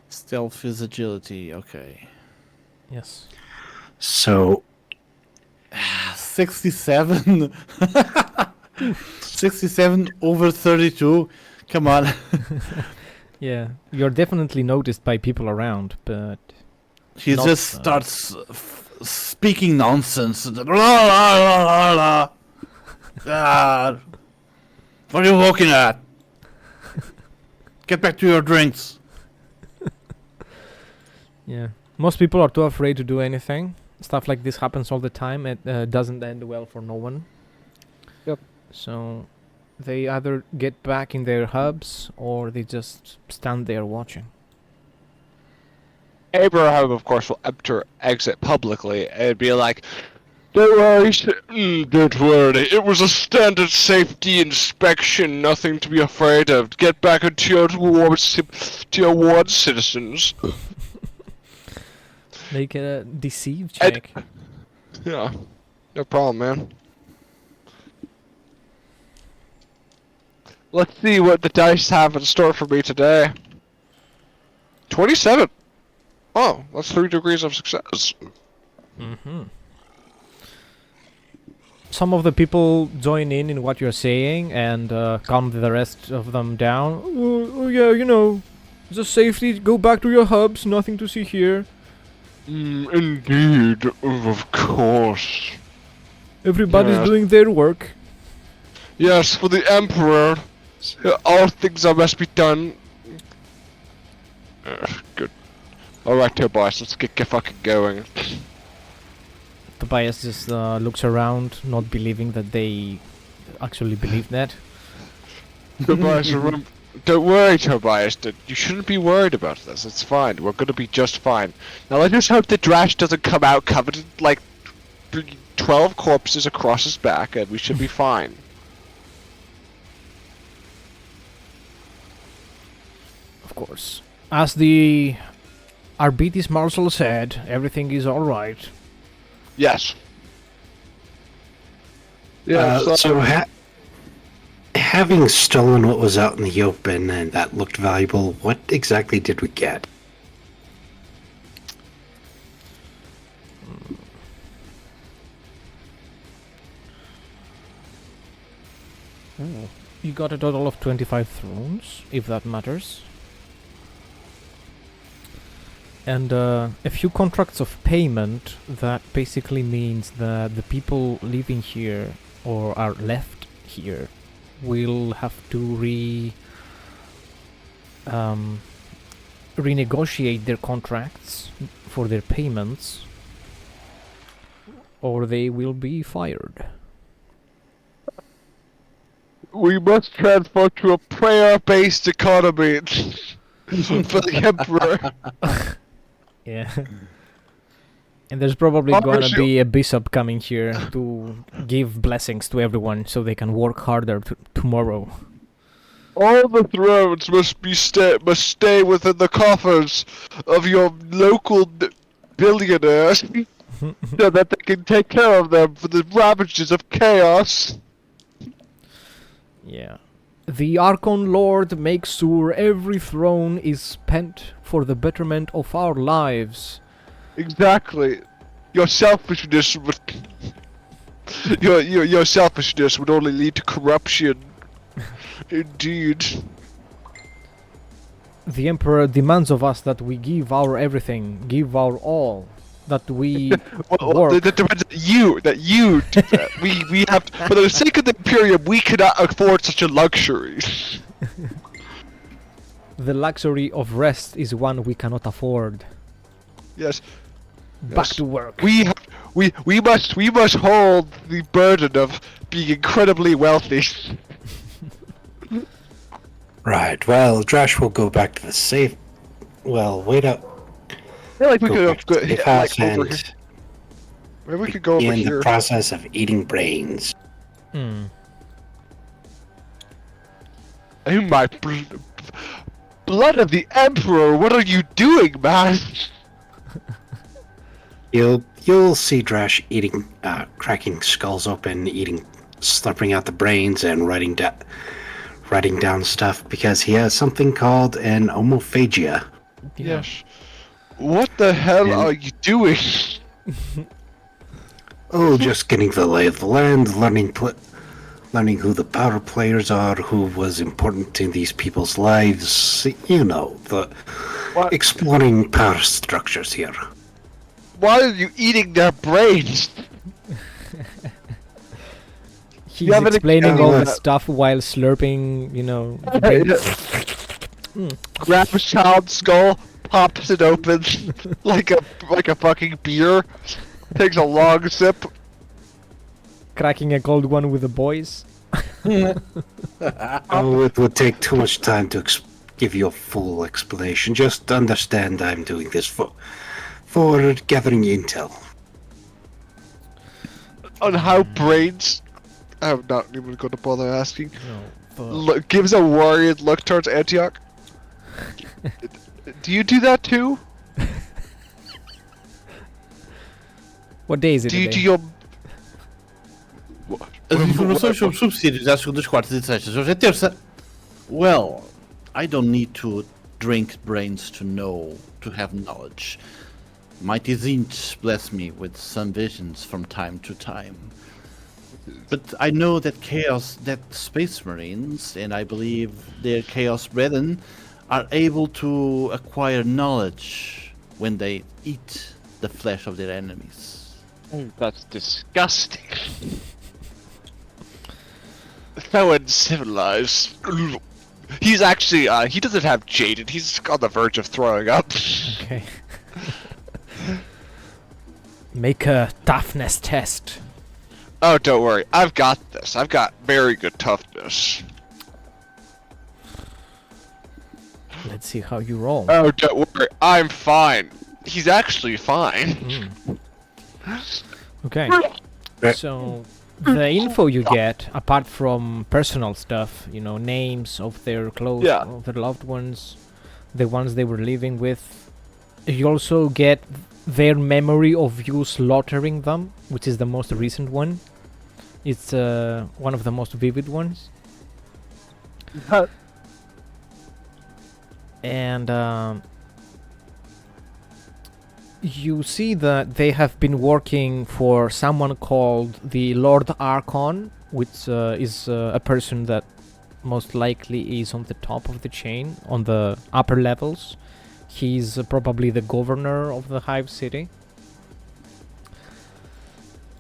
Stealth is agility. Okay. Yes. So 67. 67 over 32. Come on. Yeah. You're definitely noticed by people around, but He Not, just starts speaking nonsense. La, la, la, la, la. Ah, what are you looking at? Get back to your drinks. yeah. Most people are too afraid to do anything. Stuff like this happens all the time. It doesn't end well for no one. Yep. So they either get back in their hubs or they just stand there watching. Abraham, of course, will exit publicly and be like, "Don't worry, don't worry. It was a standard safety inspection. Nothing to be afraid of. Get back into your ward, citizens." Make a deceive Ed- check. Yeah, no problem, man. Let's see what the dice have in store for me today. 27. Oh, that's 3 degrees of success. Mm-hmm. Some of the people join in what you're saying and calm the rest of them down. Oh yeah, just safety. Go back to your hubs. Nothing to see here. Indeed, of course. Everybody's Yeah. doing their work. Yes, for the Emperor. All things that must be done. Good. Alright, Tobias, let's get fucking going. Tobias just looks around, not believing that they actually believe that. Tobias, remember, don't worry, Tobias. You shouldn't be worried about this. It's fine. We're gonna be just fine. Now let's just hope that Drash doesn't come out covered in, like 12 corpses across his back, and we should be fine. Of course. As the Arbites Marshal said, everything is alright. Yes. Yeah. Having stolen what was out in the open and that looked valuable, what exactly did we get? You got a total of 25 thrones, if that matters. And a few contracts of payment. That basically means that the people living here or are left here will have to renegotiate their contracts for their payments, or they will be fired. We must transfer to a prayer-based economy for the Emperor. Yeah. And there's probably gonna be a bishop coming here to give blessings to everyone so they can work harder tomorrow. All the thrones must stay within the coffers of your local billionaires so that they can take care of them for the ravages of chaos. Yeah. The Archon Lord makes sure every throne is spent for the betterment of our lives. Exactly. Your selfishness would your selfishness would only lead to corruption. Indeed. The Emperor demands of us that we give our everything, give our all, that we work. That depends on you. That you do that. we have to, for the sake of the Imperium, we cannot afford such a luxury. The luxury of rest is one we cannot afford. Yes. Back to work. We must hold the burden of being incredibly wealthy. Right, well, Drash will go back to the safe. Well, wait up. I feel like we could have safe house over here. and Maybe we could go over in here. the process of eating brains. Hmm. Oh my blood of the Emperor! What are you doing, man? You'll see Drash eating, cracking skulls open, slurping out the brains, and writing down stuff because he has something called an homophagia. Yeah. Yes. What the hell And- are you doing? Oh, just getting the lay of the land, learning who the power players are, who was important in these people's lives. You know, What? exploring power structures here. Why are you eating their brains? He's have any- explaining Yeah, all let's- that stuff while slurping, Grab a child's skull, pops it open like a fucking beer. Takes a long sip. cracking a cold one with the boys. Oh, it would take too much time to give you a full explanation. Just understand I'm doing this for gathering intel. On how brains. I'm not even going to bother asking. No, Gives a worried look towards Antioch. Do you do that too? What day is it Do you do today? your... As informações sobre subsídios às segundas, quartas e sextas. Hoje é terça. Well, I don't need to drink brains to have knowledge. Mighty Zinch bless me with some visions from time to time. But I know that Space Marines, and I believe their Chaos Brethren, are able to acquire knowledge when they eat the flesh of their enemies. That's disgusting. so uncivilized. He's actually, he doesn't have jaded. He's on the verge of throwing up. Okay. Make a toughness test. Oh, don't worry. I've got this. I've got very good toughness. Let's see how you roll. Oh, don't worry. I'm fine. He's actually fine. Okay. So the info you get, apart from personal stuff, you know, names of their close, Yeah. of their loved ones, the ones they were living with, you also get their memory of you slaughtering them, which is the most recent one. It's one of the most vivid ones. And you see that they have been working for someone called the Lord Archon, which is a person that most likely is on the top of the chain, on the upper levels. He's probably the governor of the Hive City.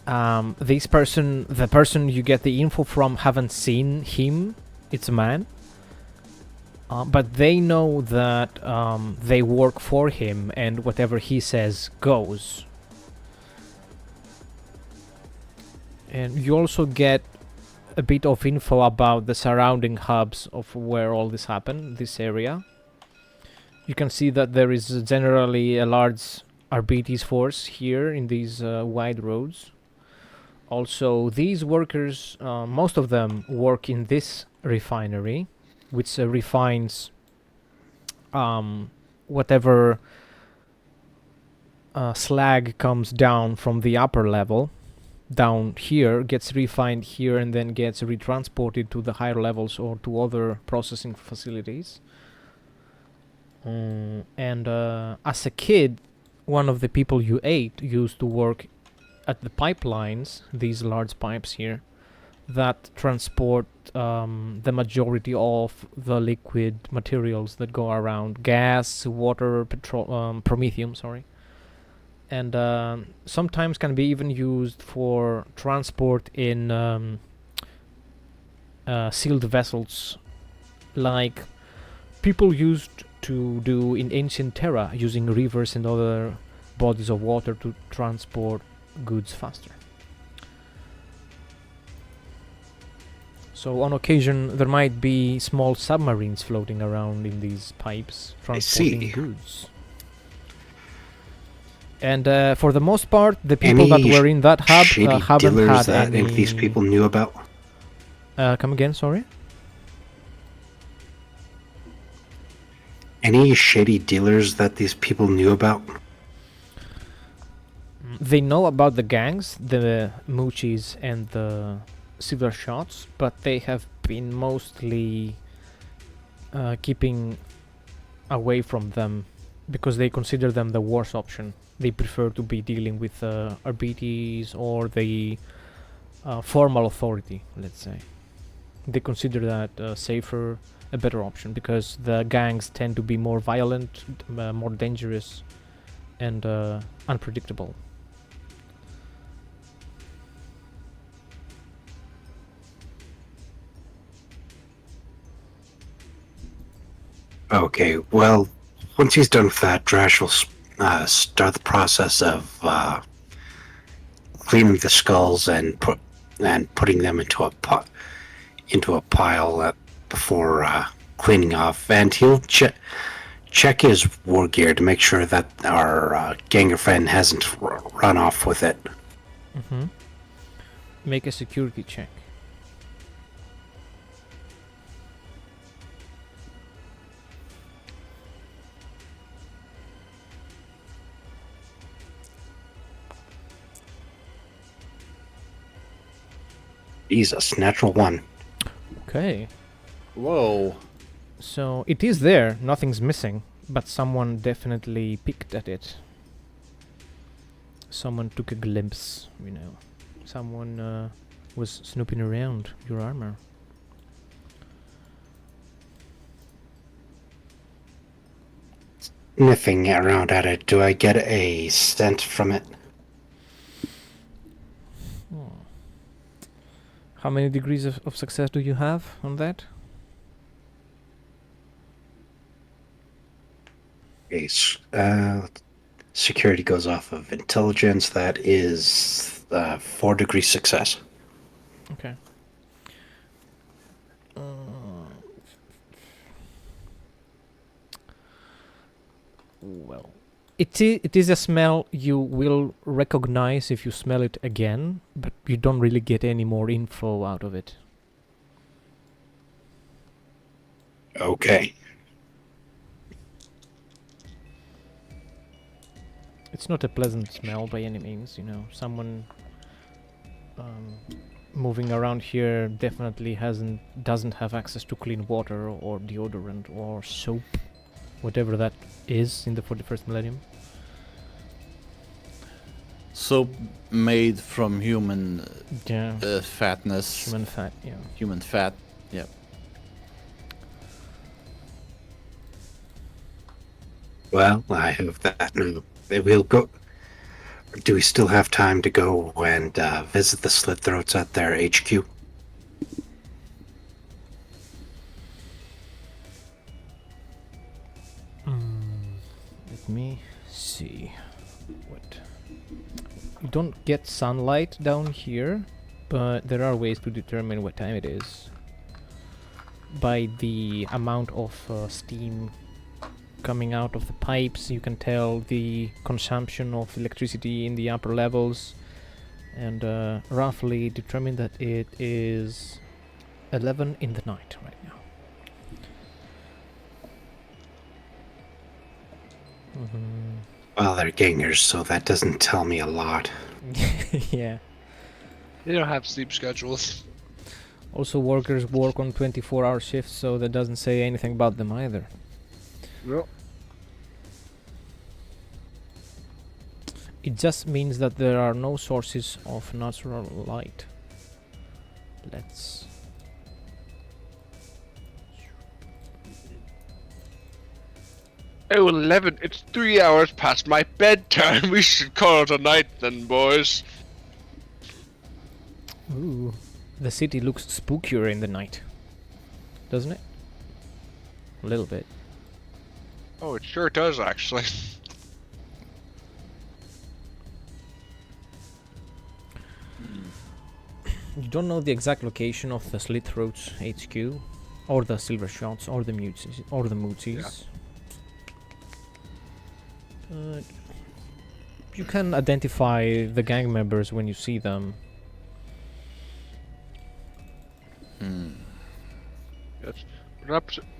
This person, the person you get the info from, haven't seen him. It's a man. But they know that they work for him, and whatever he says goes. And you also get a bit of info about the surrounding hubs of where all this happened, this area. You can see that there is generally a large Arbites force here in these wide roads. Also, these workers, most of them work in this refinery, which refines whatever slag comes down from the upper level down here, gets refined here, and then gets retransported to the higher levels or to other processing facilities. And as a kid, one of the people you ate used to work at the pipelines, these large pipes here, that transport the majority of the liquid materials that go around: gas, water, petrol, promethium, sorry. And sometimes can be even used for transport in sealed vessels, like people used to do in ancient Terra, using rivers and other bodies of water to transport goods faster. So on occasion there might be small submarines floating around in these pipes transporting goods. And for the most part, the people that were in that hub haven't had any... Any these people knew about? Come again, sorry? Any shady dealers that these people knew about? They know about the gangs, the Moochies and the Silver Shots, but they have been mostly keeping away from them because they consider them the worst option. They prefer to be dealing with Arbites or the formal authority, let's say. They consider that safer, a better option, because the gangs tend to be more violent, more dangerous, and unpredictable. Okay, well, once he's done with that, Drash will start the process of cleaning the skulls and putting them into a pile before cleaning off, and he'll check his war gear to make sure that our ganger friend hasn't run off with it. Mm-hmm. Make a security check. Jesus, natural one. Okay. Whoa. So it is there, nothing's missing, but someone definitely picked at it. Someone took a glimpse, you know. Someone was snooping around your armor. Sniffing around at it, do I get a scent from it? How many degrees of success do you have on that? Okay, security goes off of intelligence. That is 4 degree success. Okay. Well, it is a smell you will recognize if you smell it again, but you don't really get any more info out of it. Okay. It's not a pleasant smell by any means, you know. Someone moving around here definitely doesn't have access to clean water or deodorant or soap, whatever that is in the 41st millennium. Soap made from human Yeah, fatness. human fat. Yeah. Human fat. Yeah. Well, I have that now. We'll go. Do we still have time to go and visit the slit throats at their HQ? Let me see. What? You don't get sunlight down here, but there are ways to determine what time it is by the amount of steam coming out of the pipes. You can tell the consumption of electricity in the upper levels and roughly determine that it is 11 in the night right now. Well, they're gangers, so that doesn't tell me a lot. Yeah. They don't have sleep schedules. Also, workers work on 24-hour shifts, so that doesn't say anything about them either. Yep. It just means that there are no sources of natural light. Let's... Oh, 11. It's 3 hours past my bedtime. We should call it a night then, boys. Ooh. The city looks spookier in the night. Doesn't it? A little bit. Oh, it sure does, actually. You don't know the exact location of the Slit Throats HQ, or the Silver Shots, or the Mootsies, or the Mootsies. You can identify the gang members when you see them.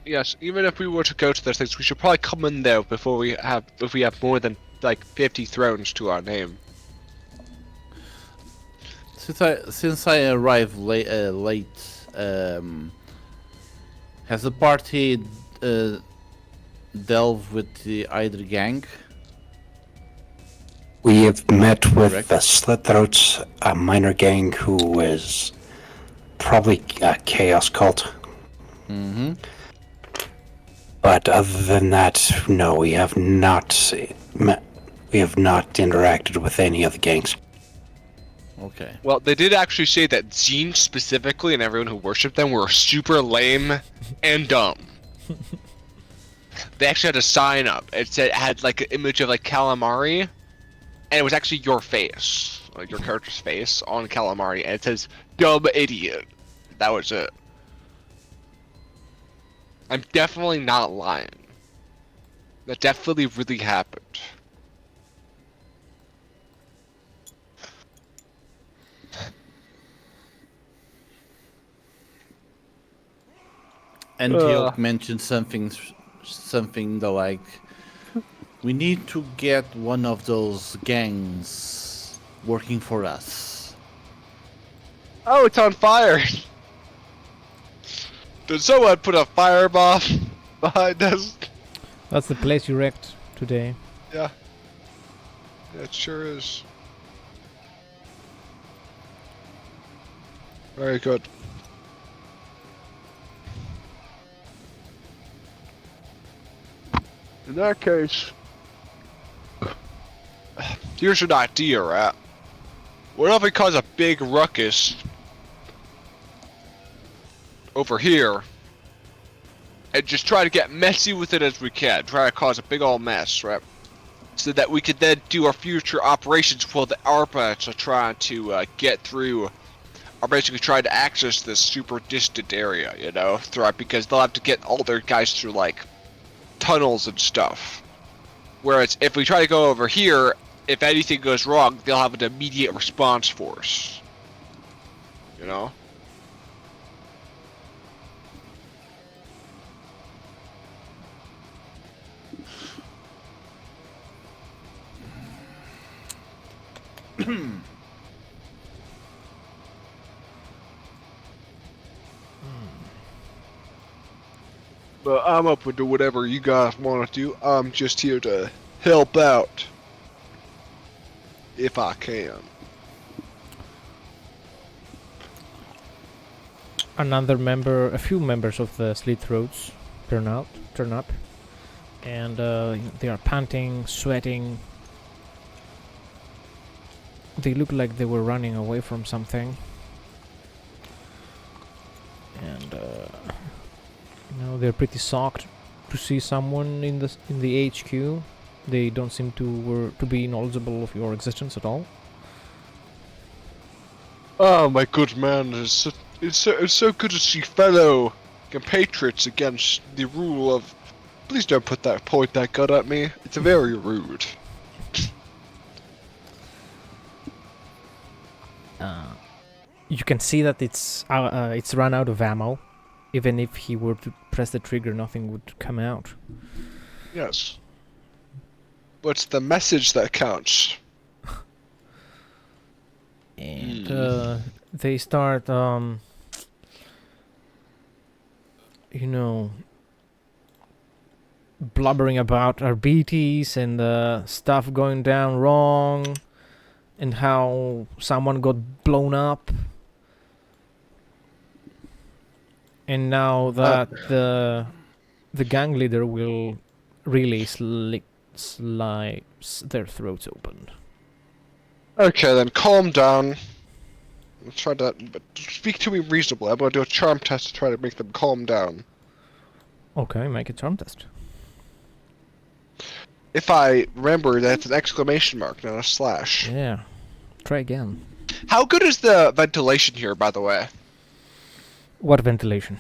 Yes, even if we were to go to those things, we should probably come in there before we have, if we have more than like 50 thrones to our name. Since I arrived late, has the party delved with the either gang? We have met with Correct. the Slit Throats, a minor gang who is probably a chaos cult. Mm-hmm. But other than that, no, we have not we have not interacted with any of the gangs. Okay. Well, they did actually say that Zine specifically and everyone who worshipped them were super lame and dumb. They actually had a sign up. It had like an image of like calamari, and it was actually your face, like your character's face on calamari, and it says "dumb idiot." That was it. I'm definitely not lying. That definitely really happened. And Teal'c mentioned something that like, we need to get one of those gangs working for us. Oh, it's on fire! Did someone put a firebomb behind us? That's the place you wrecked today. Yeah. It sure is. Very good. In that case, here's an idea, Rat. What if we cause a big ruckus over here and just try to get messy with it as we can. Try to cause a big old mess, right? So that we could then do our future operations while the ARPAs are trying to get through, are basically trying to access this super distant area, you know, throughout, because they'll have to get all their guys through like tunnels and stuff. Whereas if we try to go over here, if anything goes wrong, they'll have an immediate response force. You know? But I'm open to whatever you guys want to do. I'm just here to help out. If I can. A few members of the Slit Throats turn up, and they are panting, sweating. They look like they were running away from something, and they're pretty shocked to see someone in the HQ. They don't seem to be knowledgeable of your existence at all. Oh, my good man, it's so good to see fellow compatriots against the rule of. Please don't point that gun at me. It's very rude. You can see that it's run out of ammo. Even if he were to press the trigger, nothing would come out. Yes. But it's the message that counts. And they start, blubbering about RBTs and stuff going down wrong, and how someone got blown up. And now that the gang leader will really slice their throats open. Okay, then calm down. Let's try to speak to me reasonably. I'm gonna do a charm test to try to make them calm down. Okay, make a charm test. If I remember, that's an exclamation mark, not a slash. Yeah. Try again. How good is the ventilation here, by the way? What ventilation?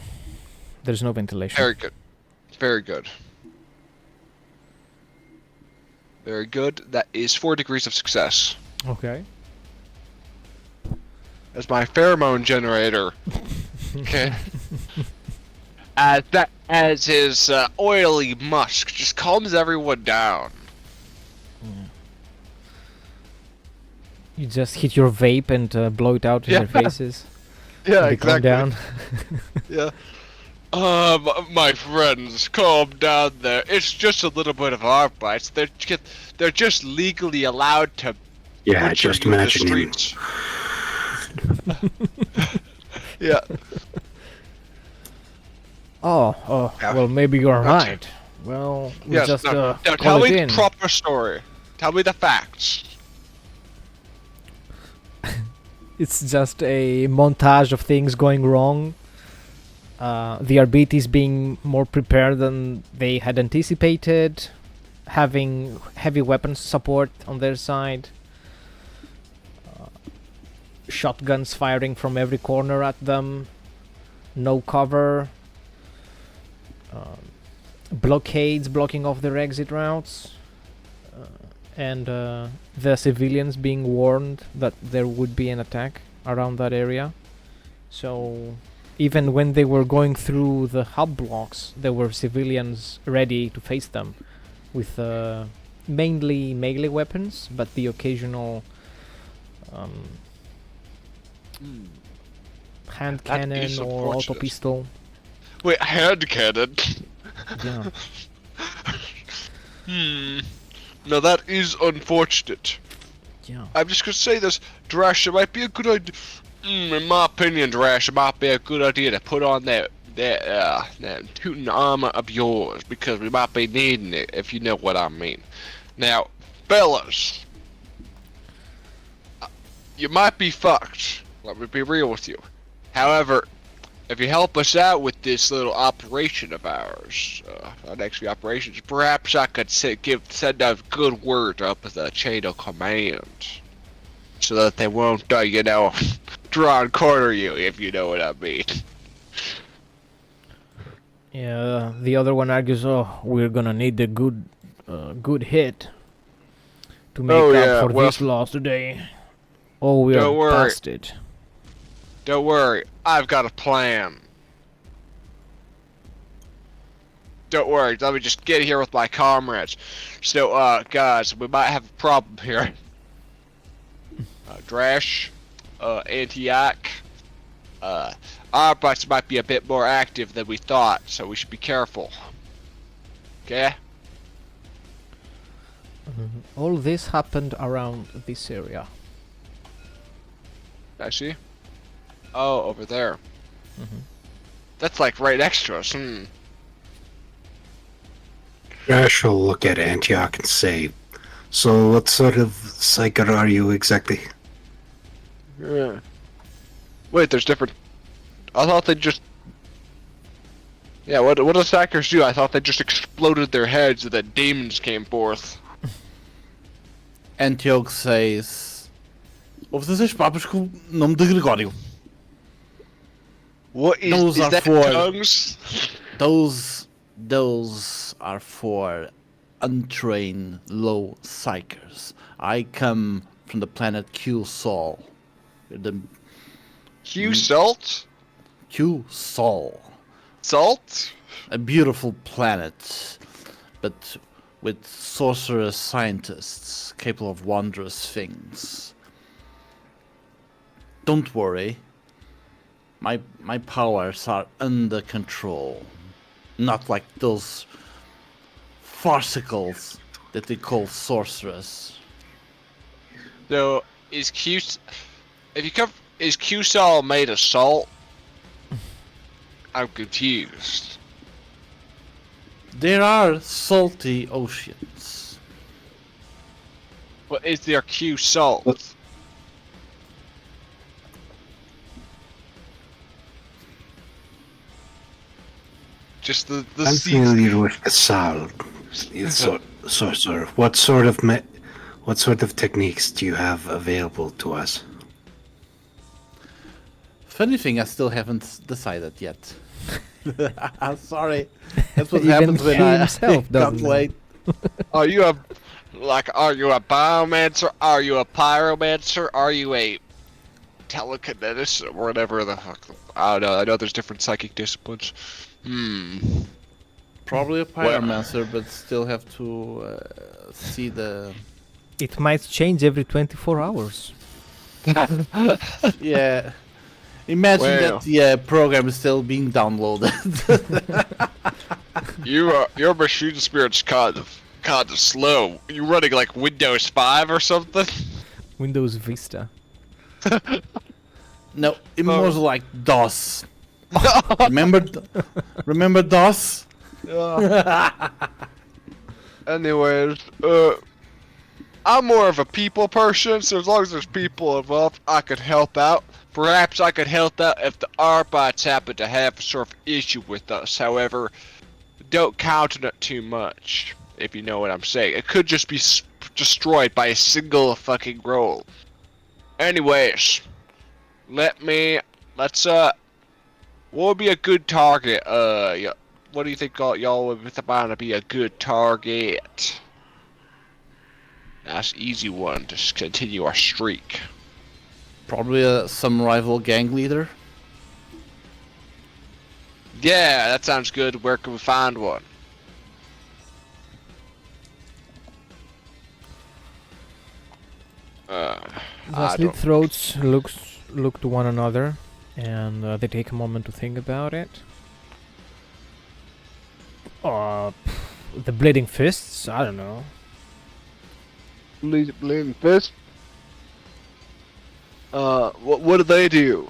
There's no ventilation. Very good. Very good. Very good. That is 4 degrees of success. Okay. As my pheromone generator. Okay. As his oily musk just calms everyone down. Yeah. You just hit your vape and blow it out in their faces. Yeah, they exactly. Calm down. Yeah. My friends, calm down there. It's just a little bit of our bites. They're just legally allowed to. Yeah, just imagine him. Yeah. Oh, Yeah. well, maybe you're Gotcha. right. Well, we Yes, just now call tell it me in. the proper story. Tell me the facts. It's just a montage of things going wrong. The RBTs being more prepared than they had anticipated, having heavy weapons support on their side, shotguns firing from every corner at them, no cover, blockades blocking off their exit routes, and the civilians being warned that there would be an attack around that area. So even when they were going through the hub blocks, there were civilians ready to face them with mainly melee weapons, but the occasional hand That cannon is or auto unfortunate. pistol. Wait, hand cannon? Yeah. No, that is unfortunate. Yeah. I'm just gonna say this, Drash, it might be a good idea. In my opinion, Drash, it might be a good idea to put on that Teuton armor of yours, because we might be needing it, if you know what I mean. Now, fellas, you might be fucked. Let me be real with you. However, if you help us out with this little operation of ours, our next few operations, perhaps I could send a good word up the chain of command, so that they won't, draw and corner you, if you know what I mean. Yeah, the other one argues, oh, we're gonna need a good hit to make up for this loss today. Oh, we don't are worry. busted. Don't worry, I've got a plan. Don't worry, let me just get here with my comrades. So, guys, we might have a problem here. Drash, Antioch, our bus might be a bit more active than we thought, so we should be careful. Okay? All this happened around this area. I see. Oh, over there. That's like right next to us. Ash will look at Antioch and say, so what sort of psyker are you exactly? Yeah. Wait, there's different... I thought they just... Yeah, what do psychers do? I thought they just exploded their heads and then demons came forth. Antioch says... Ouves esses papos com o nome de Gregório? What is, Those is are that for- tongues? Those are for untrained low psychers. I come from the planet Q-Sol. The Q-Salt? Q-Sol. Salt? A beautiful planet, but with sorcerous scientists capable of wondrous things. Don't worry. My powers are under control. Not like those farcicals that they call sorcerers. So, is Q-Sol made of salt? I'm confused. There are salty oceans. What is there Q-Salt? Just the I'm sea. familiar with the Sal. Sorcerer. What sort of techniques do you have available to us? Funny thing, I still haven't decided yet. I'm sorry. That's what Even happens when he I himself doesn't got know. late. Are you a biomancer? Are you a pyromancer? Are you a telekineticist or whatever the fuck? I don't know. I know there's different psychic disciplines. Probably a pyromancer, but still have to see the... It might change every 24 hours. Yeah. Imagine Well. that the program is still being downloaded. Your machine spirit's kind of slow. You running like Windows 5 or something? Windows Vista. No, it was like DOS. Remember DOS? Anyways, I'm more of a people person, so as long as there's people involved, I could help out. Perhaps I could help out if the Arbites happen to have a sort of issue with us. However, don't count on it too much, if you know what I'm saying. It could just be destroyed by a single fucking roll. Anyways, let's what would be a good target? What do you think y'all would find to be a good target? That's an easy one to continue our streak. Probably some rival gang leader. Yeah, that sounds good. Where can we find one? The slit throats look to one another, and they take a moment to think about it. The bleeding fists. I don't know. Bleeding fist. What do they do?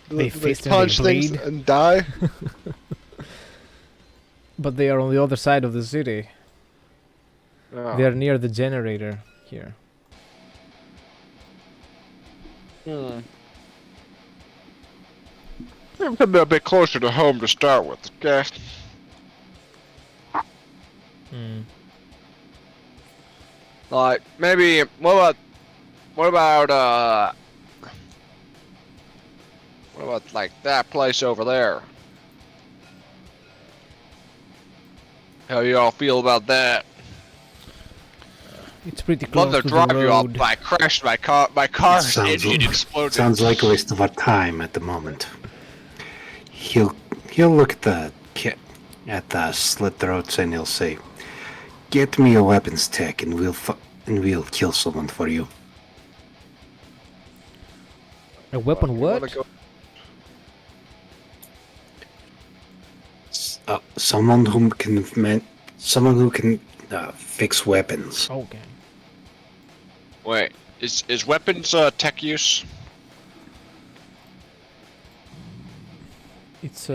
They fist and punch they things bleed. and die. But they are on the other side of the city. Oh. They are near the generator here. Something a bit closer to home to start with, okay? Hmm. Like, maybe, what about, like, that place over there? How y'all feel about that? It's pretty Love close to to the drive you all, road. but I crashed my car's engine exploded. Sounds like a waste of our time at the moment. He'll look at the slit throats and he'll say, "Get me a weapons tech, and we'll kill someone for you." A weapon You wanna what? go- Someone who can fix weapons. Okay. Wait, is weapons tech use? It's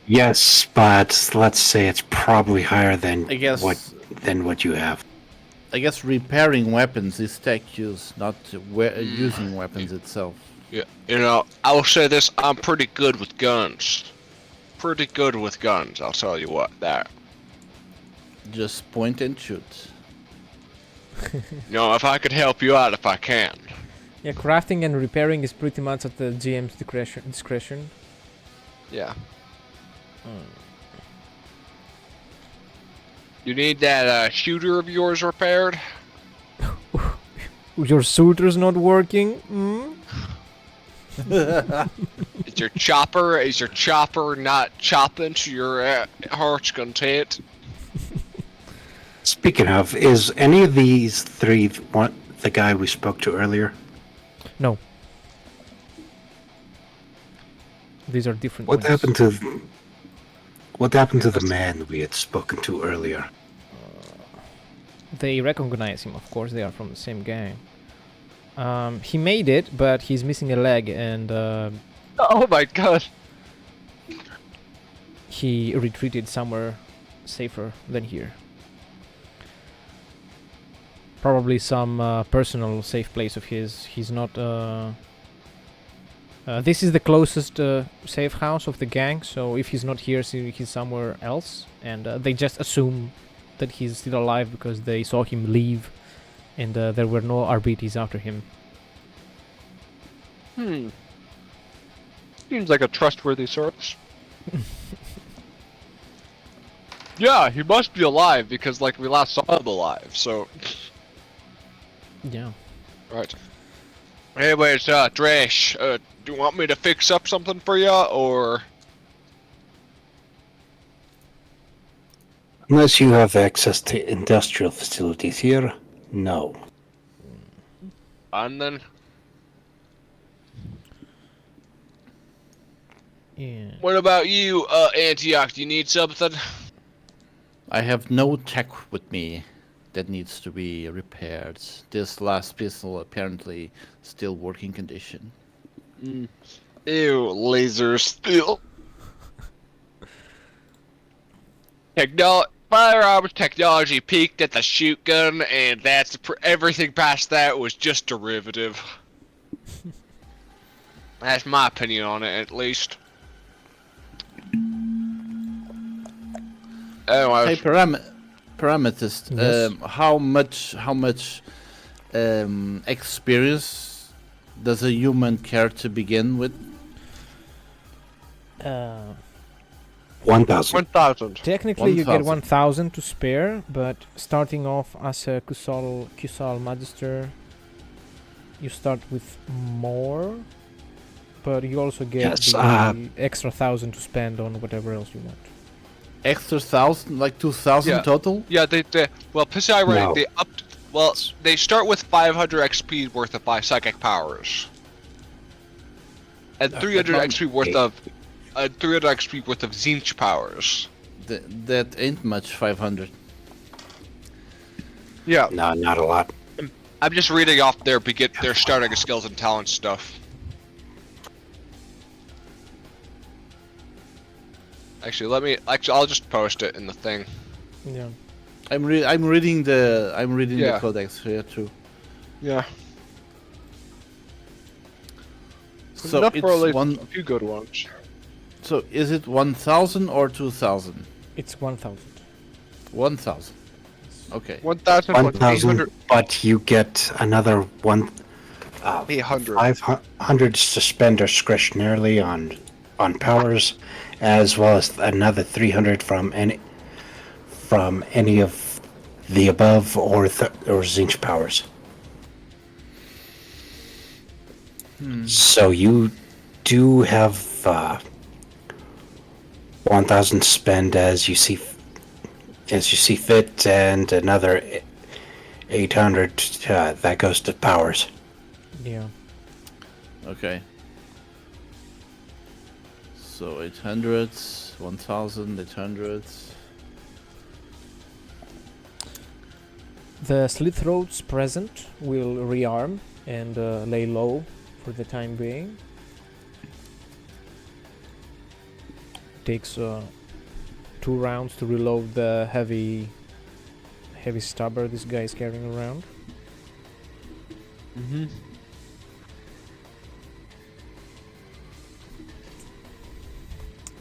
Yes, but let's say it's probably higher than I guess. what you have. I guess repairing weapons is tech use, not using weapons itself. Yeah, you know, I will say this: I'm pretty good with guns. Pretty good with guns. I'll tell you what. That. Just point and shoot. You know, if I could help you out, if I can. yeah. Crafting and repairing is pretty much at the GM's discretion. Yeah. You need that shooter of yours repaired? Your suitor's not working. Mm? Is your chopper not chopping to your heart's content? Speaking of, is any of these three the guy we spoke to earlier? No. These are different. What ones. happened to the man we had spoken to earlier? They recognize him, of course. They are from the same gang. He made it, but he's missing a leg, and Oh my god. he retreated somewhere safer than here. Probably some personal safe place of his. He's not. This is the closest safe house of the gang, so if he's not here, he's somewhere else, and they just assume that he's still alive because they saw him leave, and there were no RBTs after him. Seems like a trustworthy source. Yeah, he must be alive because, like, we last saw him alive, so... Yeah. Right. Anyways, Dresh, do you want me to fix up something for you, or... Unless you have access to industrial facilities here, no. And then... Yeah. What about you, Antioch? Do you need something? I have no tech with me that needs to be repaired. This last pistol apparently still working condition. Ew, laser steel. Firearms technology peaked at the shoot gun, and that's everything past that was just derivative. That's my opinion on it, at least. Anyway, Hey, parametrist, Yes? how much experience does a human care to begin with? 1,000. 1,000. Technically, you get 1,000. 1,000 to spare, but starting off as a Kusal Magister, you start with more, but you also get Yes, the extra 1,000 to spend on whatever else you want. Extra 1,000, like 2,000 Yeah. total? Yeah, well, Pissai, right, No. they start with 500 XP worth of psychic powers. And 300 not- XP worth of 300 XP worth of Zinch powers. That ain't much, 500. Yeah, No, not a lot. I'm just reading off their starting skills and talent stuff. Actually, I'll just post it in the thing. Yeah. I'm reading the Yeah. codex here too. Yeah. So Enough for at it's least one a few good ones. So is it 1,000 or 2,000? It's 1,000. 1,000. Okay. 1,000, 1,800. but you get another 800. 500 to spend discretionarily on powers, as well as another 300 from any of the above or Zinch powers. So you do have 1,000 to spend as you see fit, and another 800 that goes to powers. Yeah. Okay. So 800, 1,000, 800. The slit throats present will rearm and lay low for the time being. Takes 2 rounds to reload the heavy stabber this guy is carrying around. Mm-hmm.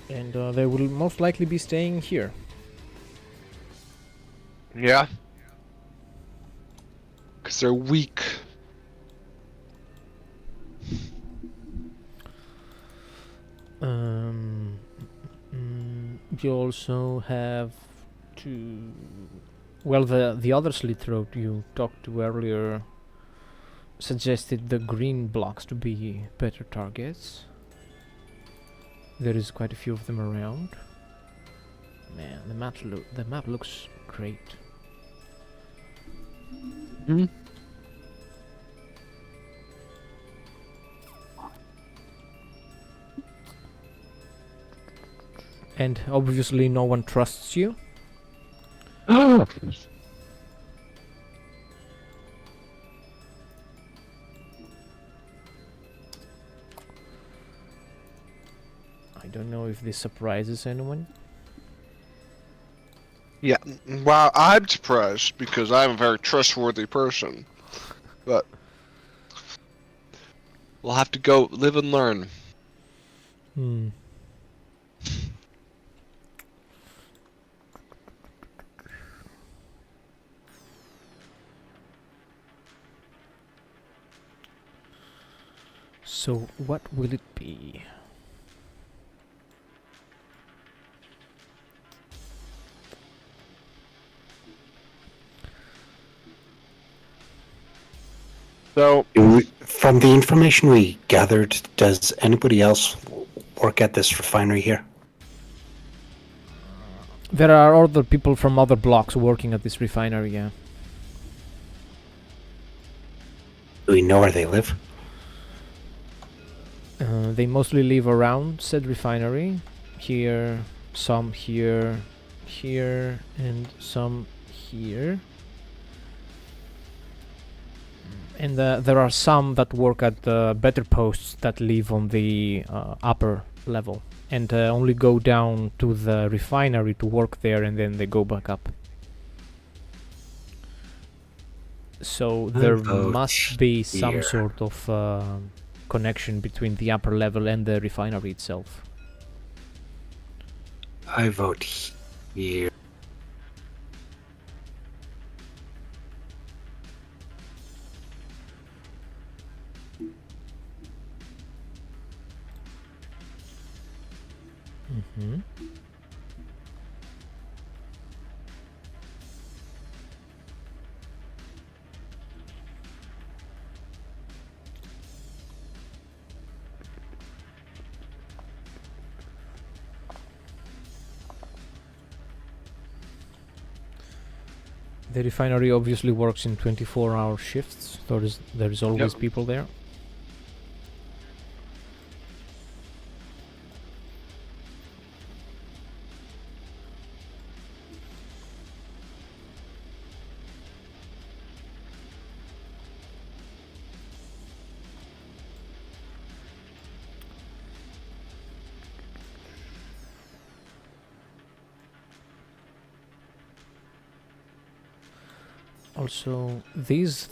And they will most likely be staying here. Yeah. Because they're weak. You also have to... Well, the other slit throat you talked to earlier suggested the green blocks to be better targets. There is quite a few of them around. Man, the map looks great. Mm-hmm. And obviously no one trusts you. I don't know if this surprises anyone. Yeah, well, I'm surprised because I'm a very trustworthy person. But we'll have to go live and learn. So what will it be? So, From the information we gathered, does anybody else work at this refinery here? There are other people from other blocks working at this refinery, yeah. Do we know where they live? They mostly live around said refinery. Here, some here, here, and some here. And there are some that work at better posts that live on the upper level and only go down to the refinery to work there, and then they go back up. So there must be some sort of connection between the upper level and the refinery itself. I vote here. Mm-hmm. The refinery obviously works in 24-hour shifts. There is always people there. Also, these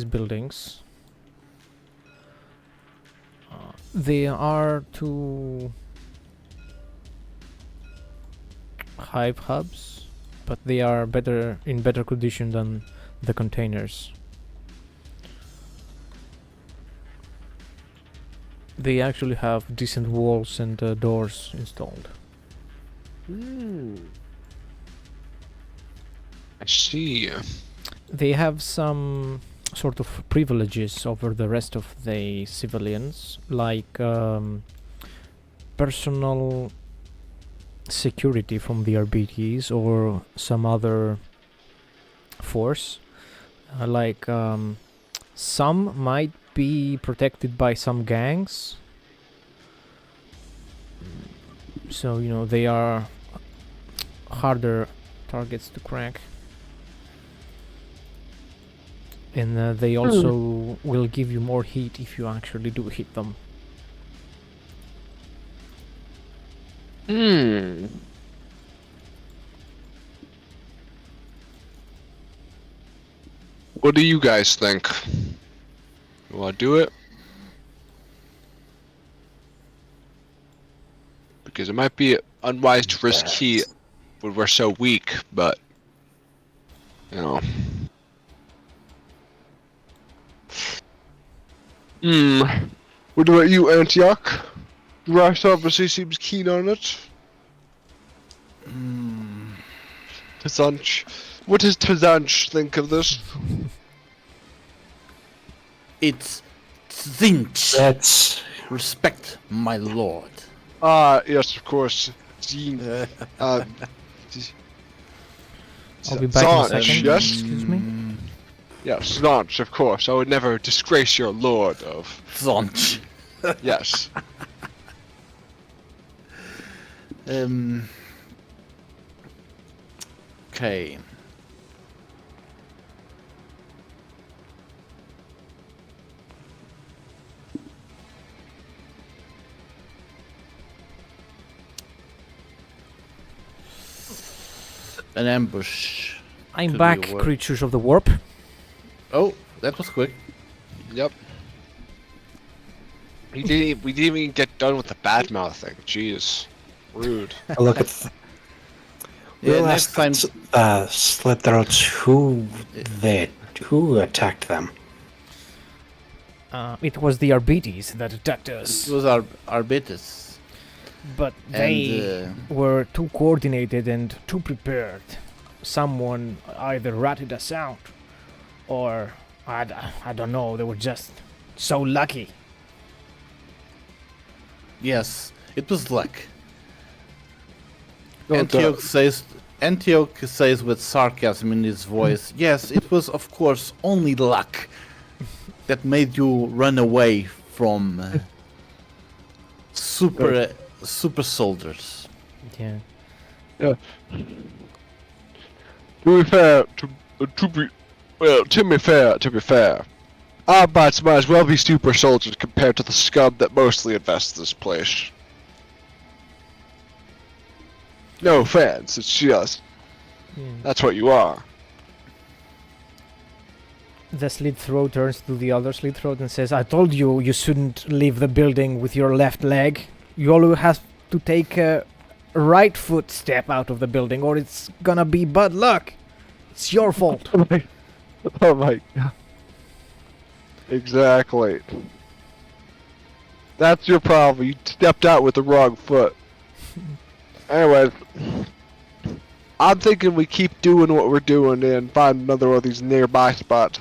buildings, they are to hive hubs, but they are in better condition than the containers. They actually have decent walls and doors installed. I see. They have some sort of privileges over the rest of the civilians, like personal security from the RBTs or some other force. Like some might be protected by some gangs. So, you know, they are harder targets to crack. And they also will give you more heat if you actually do hit them. What do you guys think? You wanna do it? Because it might be unwise to risk heat when we're so weak, but you know. What about you, Antioch? Rash obviously seems keen on it. Tazanch. What does Tazanch think of this? It's Zinch. That's Respect, my lord. Yes, of course. Zine. I'll be back in a Zanch, second. yes? Excuse me. Yes, Zanch, of course. I would never disgrace your lord of. Zonch. Yes. Okay. An ambush. I'm Could back, be a word. creatures of the warp. Oh, that was quick. Yep. We didn't even get done with the bad mouthing. Jeez. Rude. look at. Yeah, We'll next ask time. slit throats who attacked them. It was the Arbites that attacked It us, was our Arbitus. but they were too coordinated and too prepared. Someone either ratted us out, or I don't know, they were just so lucky. Yes, it was luck. No Antioch doubt. says with sarcasm in his voice, yes, it was of course only luck that made you run away from super soldiers. Yeah. To be fair, to be fair, our bots might as well be super soldiers compared to the scum that mostly infest this place. No offense, it's just that's what you are. The slit throat turns to the other slit throat and says, I told you you shouldn't leave the building with your left leg. You always have to take a right foot step out of the building or it's gonna be bad luck. It's your fault. Oh my god. Exactly. That's your problem. You stepped out with the wrong foot. Anyways, I'm thinking we keep doing what we're doing and find another one of these nearby spots.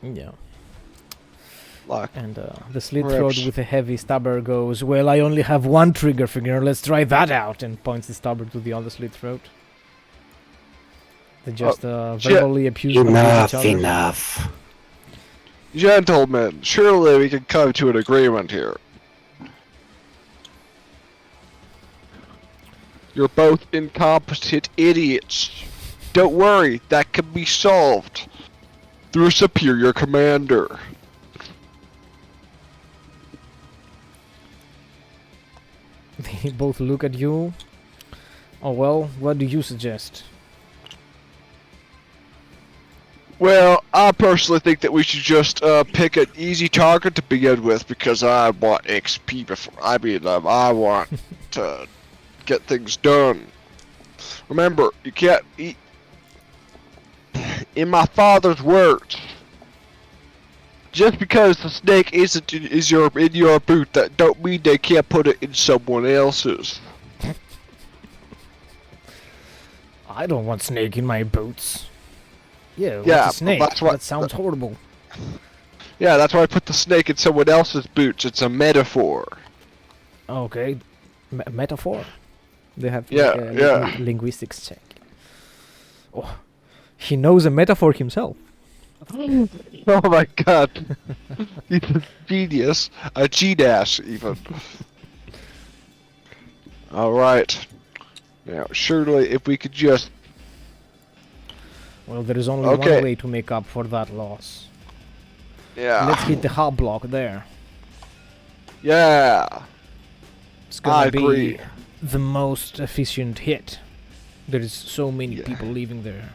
Yeah. Like, And the slit Perhaps. throat with a heavy stabber goes, well, I only have one trigger finger, let's try that out, and points the stabber to the other slit throat. They just verbally abuse Enough, each other. enough. gentlemen, surely we can come to an agreement here. You're both incompetent idiots. Don't worry, that can be solved through a superior commander. They both look at you. Oh well, what do you suggest? Well, I personally think that we should just pick an easy target to begin with because I want XP before. I want to get things done. Remember, you can't eat. In my father's words, just because the snake is in your boot, that don't mean they can't put it in someone else's. I don't want snake in my boots. Yeah, Yeah, what's a snake? that's what- That sounds horrible. Yeah, that's why I put the snake in someone else's boots. It's a metaphor. Okay, metaphor. They have to Yeah, make a yeah. linguistics check. Oh, he knows a metaphor himself. Oh my god. He's a genius. A G-dash, even. Alright. Now, surely if we could just... Well, there is only Okay. one way to make up for that loss. Yeah. Let's hit the hot block there. Yeah. It's gonna I be agree. the most efficient hit. There is so many Yeah. people living there.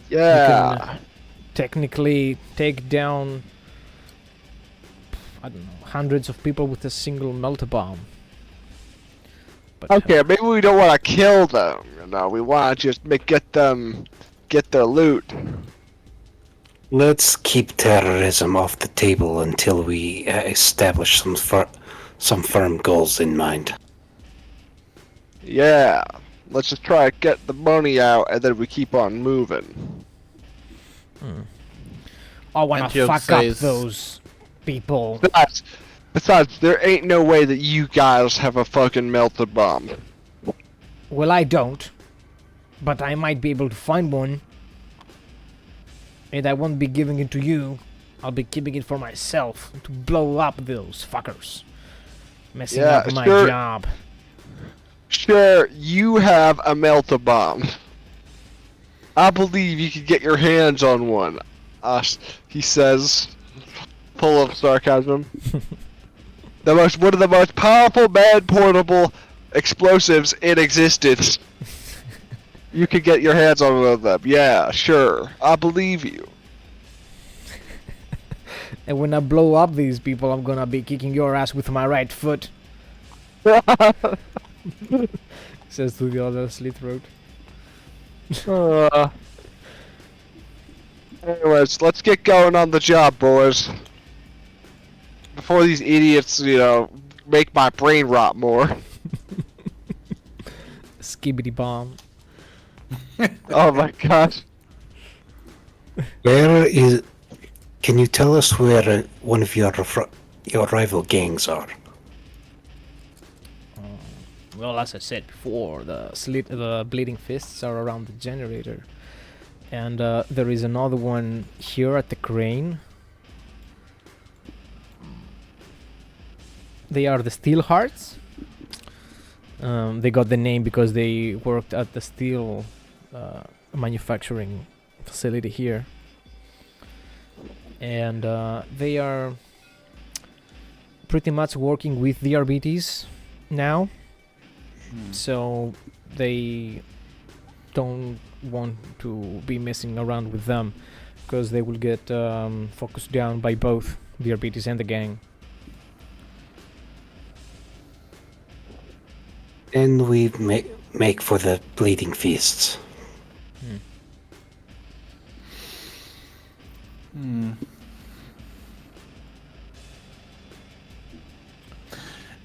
Yeah. Technically take down, I don't know, hundreds of people with a single melter bomb. But Okay, maybe we don't want to kill them, you know. We want to just get their loot. Let's keep terrorism off the table until we establish some firm goals in mind. Yeah. Let's just try to get the money out, and then we keep on moving. I wanna Antioch fuck up says- those people. Besides, there ain't no way that you guys have a fucking melted bomb. Well, I don't, but I might be able to find one. And I won't be giving it to you. I'll be keeping it for myself to blow up those fuckers. Messing Yeah, up my sure. job. Sure, you have a melted bomb. I believe you could get your hands on one. He says, full of sarcasm. One of the most powerful man-portable explosives in existence. You could get your hands on one of them. Yeah, sure. I believe you. And when I blow up these people, I'm gonna be kicking your ass with my right foot. Says to the other slit throat. Anyways, let's get going on the job, boys. Before these idiots, you know, make my brain rot more. Skibbity bomb. Oh my gosh. Where is? Can you tell us where one of your rival gangs are? Well, as I said before, the bleeding fists are around the generator, and there is another one here at the crane. They are the Steel Hearts. They got the name because they worked at the steel manufacturing facility here, and they are pretty much working with the RBTs now. So they don't want to be messing around with them because they will get focused down by both the RBTs and the gang. And we make for the bleeding feasts.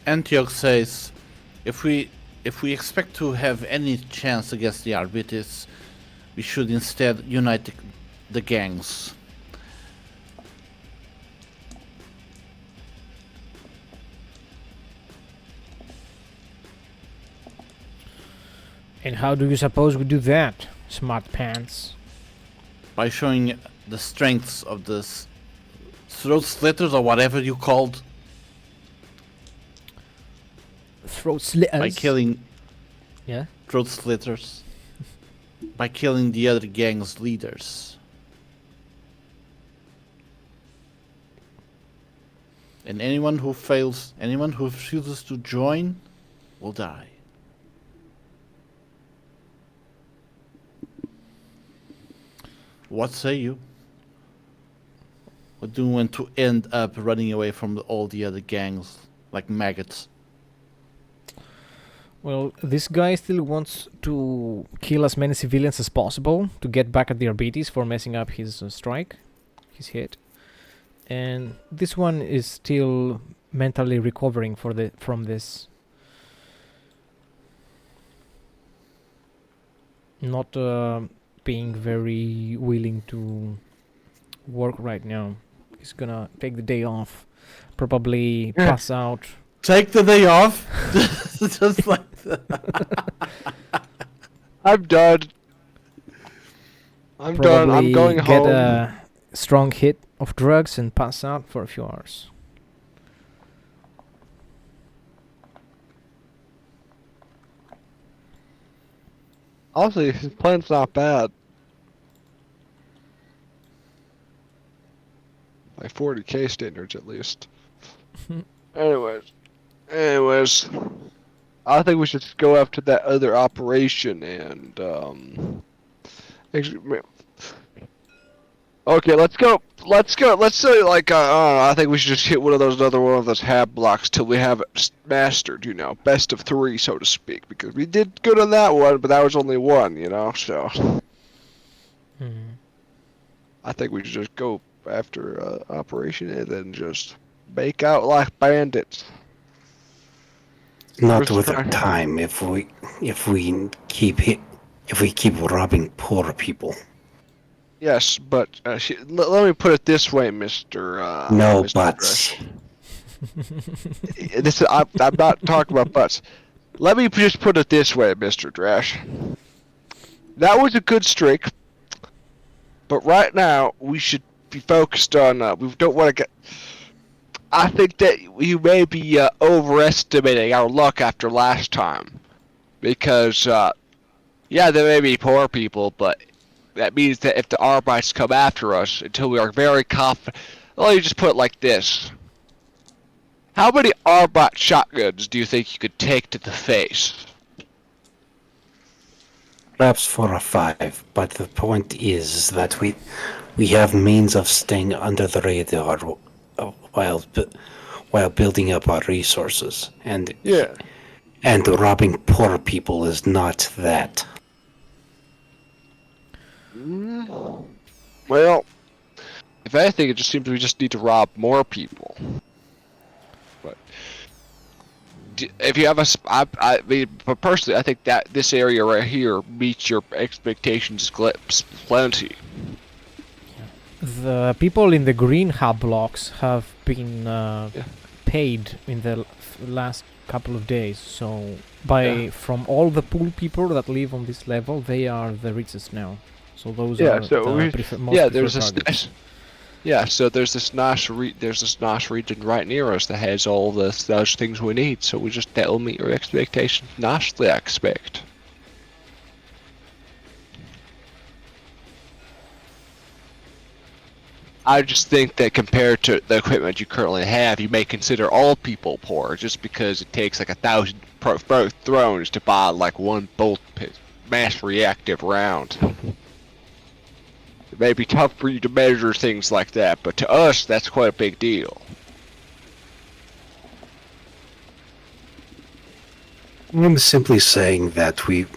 Antioch says, if we expect to have any chance against the Arbites, we should instead unite the gangs. And how do you suppose we do that, smart pants? By showing the strengths of the throat slitters or whatever you called, Throat slitters. by killing Yeah. throat slitters, by killing the other gang's leaders. And anyone who refuses to join will die. What say you? Or do you want to end up running away from all the other gangs like maggots? Well, this guy still wants to kill as many civilians as possible to get back at the Arbites for messing up his strike, his hit. And this one is still mentally recovering from this. Not being very willing to work right now. He's gonna take the day off, probably pass out. Take the day off. Just like that. I'm done. I'm done. I'm going get home. a strong hit of drugs and pass out for a few hours. Honestly, his plan's not bad. By 40k standards, at least. Anyways, I think we should just go after that other operation and okay, let's go. Let's say like I don't know, I think we should just hit another one of those hab blocks till we have it mastered. You know, best of 3, so to speak. Because we did good on that one, but that was only one. You know, so I think we should just go after operation and then just bake out like bandits. Not Where's with the our time if we keep robbing poor people. Yes, but let me put it this way, Mister. No Mr. buts. This I'm not talking about butts. Let me just put it this way, Mister Drash. That was a good streak, but right now we should be focused on. We don't want to get. I think that you may be overestimating our luck after last time, because yeah, there may be poor people, but that means that if the Arbites come after us until we are very confident, let me just put it like this: how many Arbite shotguns do you think you could take to the face? Perhaps 4 or 5, but the point is that we have means of staying under the radar while building up our resources, and robbing poor people is not that. Well, if anything, it just seems we just need to rob more people. But if you have I mean, but personally, I think that this area right here meets your expectations plenty. The people in the green hub blocks have been paid in the last couple of days. So from all the pool people that live on this level, they are the richest now. So those are so the most there's preferred targets. so there's this nice region right near us that has all those things we need. So that'll meet your expectations nicely, I expect. I just think that compared to the equipment you currently have, you may consider all people poor just because it takes like 1,000 thrones to buy like one bolt mass reactive round. It may be tough for you to measure things like that, but to us, that's quite a big deal. I'm simply saying that we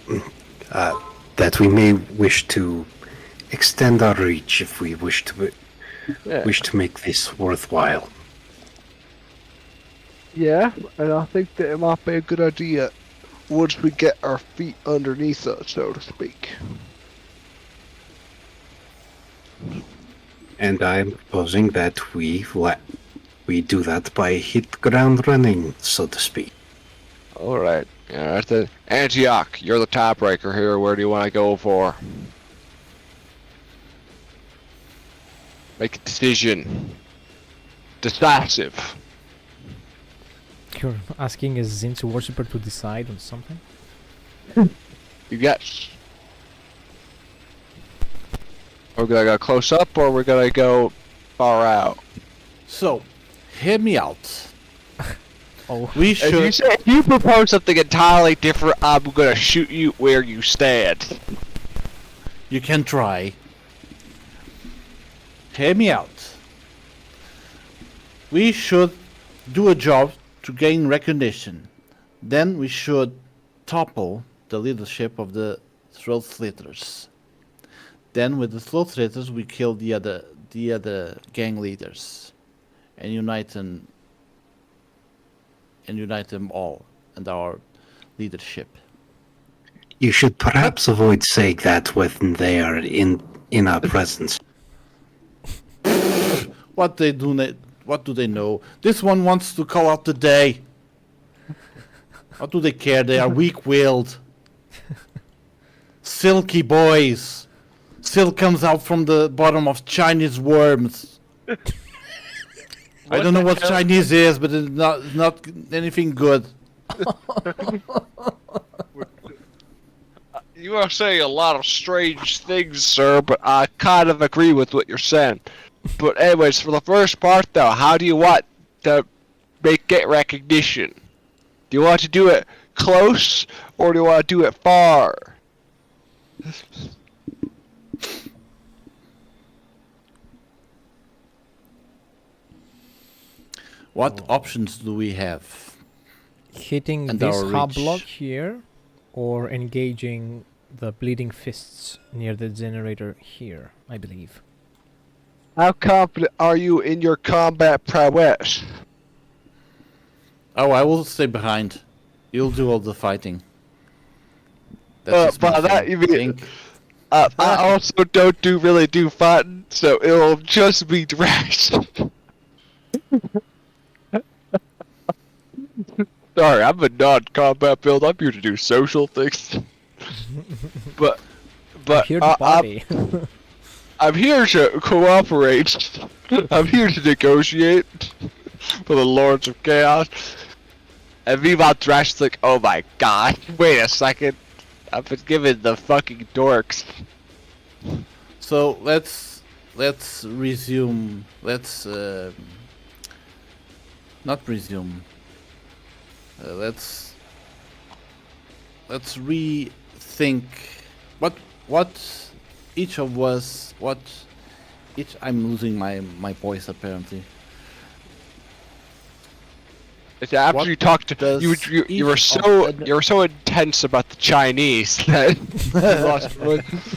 may wish to extend our reach if we wish to make this worthwhile. Yeah, and I think that it might be a good idea once we get our feet underneath us, so to speak. And I'm proposing that we do that by hit ground running, so to speak. All right. Yeah, that's Antioch, you're the tiebreaker here. Where do you want to go for? Make a decision. Decisive. You're asking a Zinsu worshipper to decide on something? You got. We're gonna go close up, or we're gonna go far out. So, hear me out. Oh, We should. If you propose something entirely different, I'm gonna shoot you where you stand. You can try. Hear me out. We should do a job to gain recognition. Then we should topple the leadership of the throat slitters. Then, with the throat slitters, we kill the other gang leaders, and unite them all and our leadership. You should perhaps avoid saying that when they are in our presence. What do they know? This one wants to call out the day. What do they care? They are weak-willed. Silky boys. Silk comes out from the bottom of Chinese worms. I don't know what Chinese is, but it's not anything good. You are saying a lot of strange things, sir, but I kind of agree with what you're saying. But anyways, for the first part, though, how do you want to get recognition? Do you want to do it close, or do you want to do it far? What options do we have? Hitting And this our hub reach. block here, or engaging the bleeding fists near the generator here, I believe. How confident are you in your combat prowess? Oh, I will stay behind. You'll do all the fighting. That's just my by that thing. you mean- Think. I also don't really do fighting, so it'll just be Drax. Sorry, I'm a non-combat build. I'm here to do social things. but Here to party. I'm here to cooperate. I'm here to negotiate for the Lords of Chaos. And meanwhile, Drax is like, oh my god, wait a second. I've been given the fucking dorks. So let's resume. Let's not resume. Let's rethink what each of us I'm losing my voice apparently. It's after What you talked to does you were each so of- you were so intense about the Chinese that you lost your voice.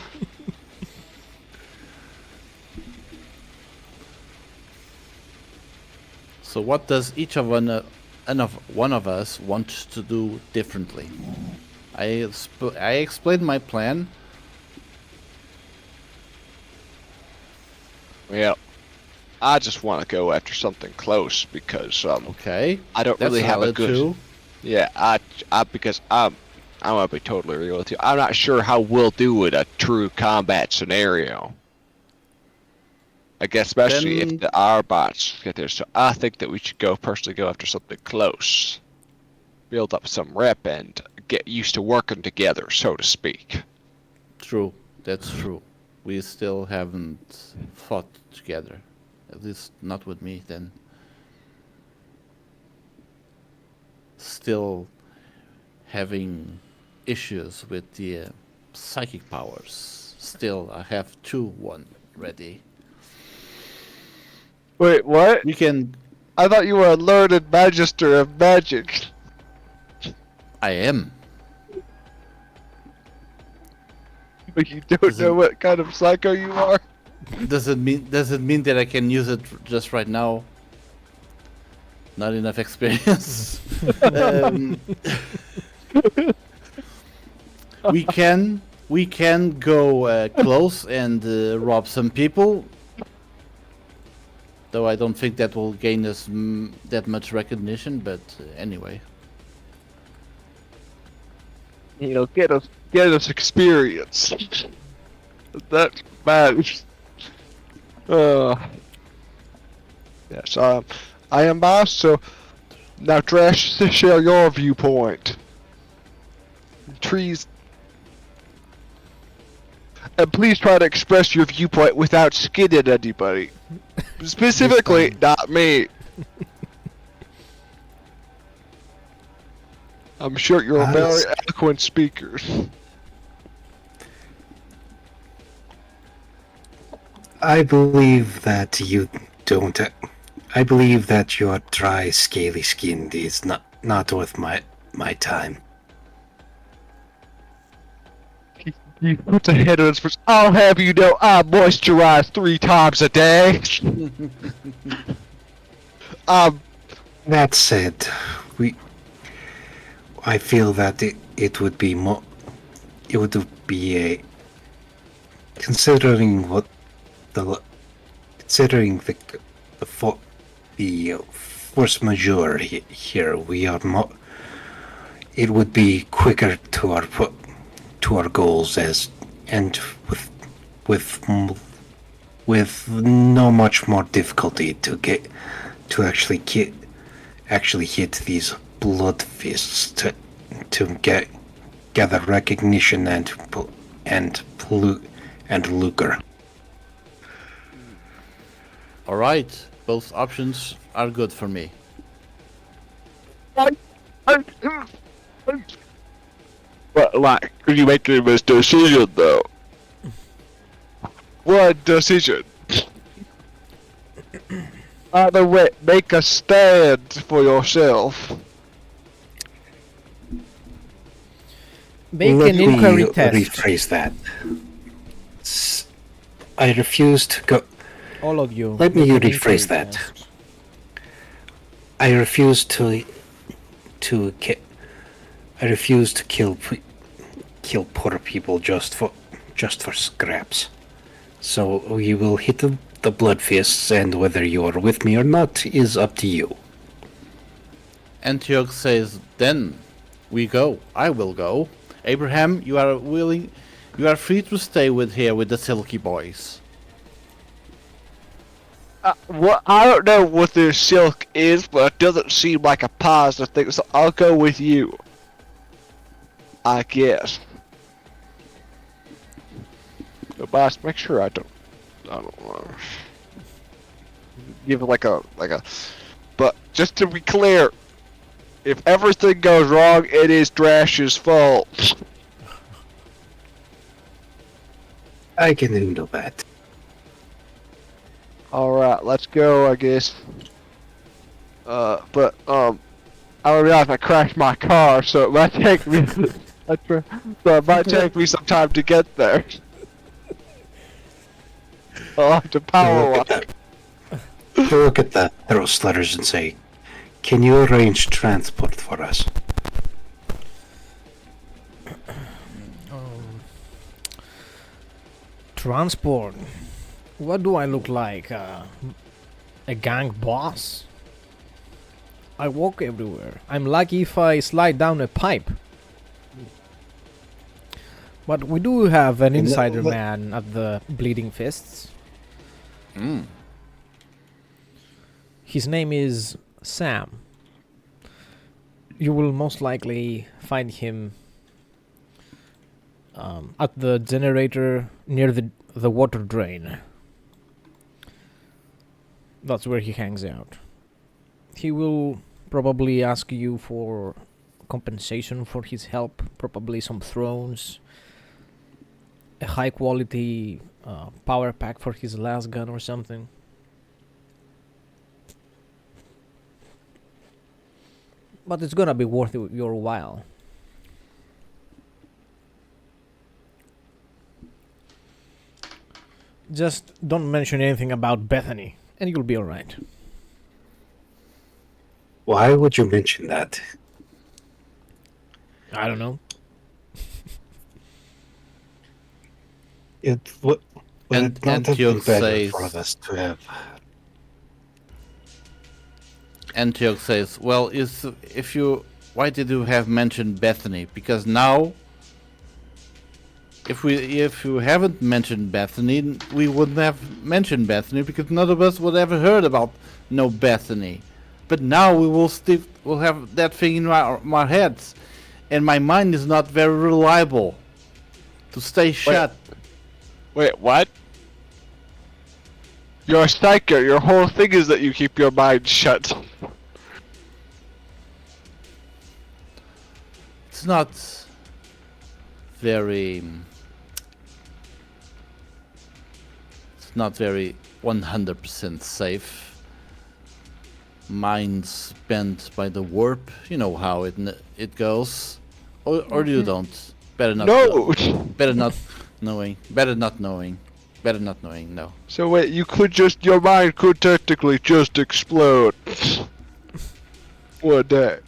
So what does each of one of us want to do differently? I explained my plan. Well, I just want to go after something close because Okay, I don't that's really have a valid good. too. Yeah, I because I'm gonna be totally real with you. I'm not sure how we'll do in a true combat scenario. I guess especially Then- if the our bots get there. So I think that we should personally go after something close, build up some rep, and get used to working together, so to speak. True, that's true. We still haven't fought together. At least not with me, then. Still having issues with the psychic powers. Still, I have one ready. Wait, what? We can. I thought you were a learned magister of magic. I am. But you don't know what kind of psycho you are? Does it mean that I can use it just right now? Not enough experience. We can go close and rob some people. Though I don't think that will gain us that much recognition. But anyway, You know, get us experience. That matters. Yes, I am boss, so now Trash, share your viewpoint. Trees. And please try to express your viewpoint without skidding anybody. Specifically, not me. I'm sure you're a very eloquent speaker. I believe that you don't. I believe that your dry, scaly skin is not worth my time. You put the head on his first. I'll have you know I moisturize 3 times a day. That said, I feel that it would be more. It would be a considering what the considering the force majeure here. We are not. It would be quicker to our goals and with no much more difficulty to actually hit these blood fists to gather recognition and lucre. All right, both options are good for me. But like, are you making this decision though? What decision? Either way, make a stand for yourself. Make Let an me inquiry test. rephrase that. I refuse to go. All of you. Let me make an rephrase inquiry that. test. I refuse to kill poor people just for scraps. So we will hit the blood fists, and whether you are with me or not is up to you. Antioch says, then we go. I will go. Abraham, you are free to stay here with the Silky Boys. Well, I don't know what their silk is, but it doesn't seem like a positive thing, so I'll go with you. I guess. But boss, make sure I don't give it like a. But just to be clear, if everything goes wrong, it is Drash's fault. I can handle that. Alright, let's go, I guess. But, I realize I crashed my car, so it might take me, some time to get there. I'll have to power walk. Look at the Heros letters and say, can you arrange transport for us? Transport. What do I look like? A gang boss? I walk everywhere. I'm lucky if I slide down a pipe. But we do have an insider man at the Bleeding Fists. His name is Sam. You will most likely find him at the generator near the water drain. That's where he hangs out. He will probably ask you for compensation for his help, probably some thrones, a high quality power pack for his last gun or something. But it's gonna be worth your while. Just don't mention anything about Bethany, and you'll be alright. Why would you mention that? I don't know. It would And it not have been Antioch better says- for us to have. Antioch says, well, why did you have mentioned Bethany? Because now, if you haven't mentioned Bethany, we wouldn't have mentioned Bethany because none of us would ever heard about no Bethany. But now we'll have that thing in our heads, and my mind is not very reliable to stay shut. Wait, what? You're a psycho. Your whole thing is that you keep your mind shut. It's not very. It's not very 100% safe. Minds bent by the warp. You know how it goes, or you don't. Better not. No. Better not. knowing. Better not knowing. Better not knowing. No. So wait, your mind could technically just explode one day.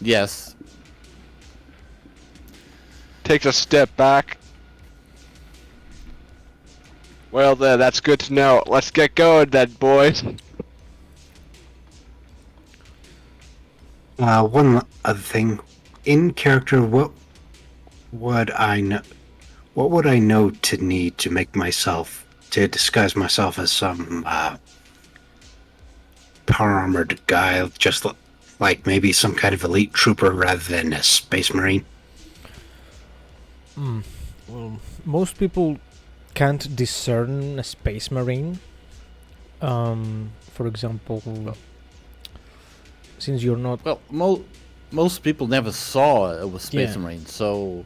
Yes. Takes a step back. Well then, that's good to know. Let's get going then, boys. One other thing, in character, what would I know? What would I know to need to make myself to disguise myself as some power armored guy, just like maybe some kind of elite trooper rather than a space marine? Well, most people can't discern a space marine. For example, since you're not... Well, most people never saw a space Yeah. marine, so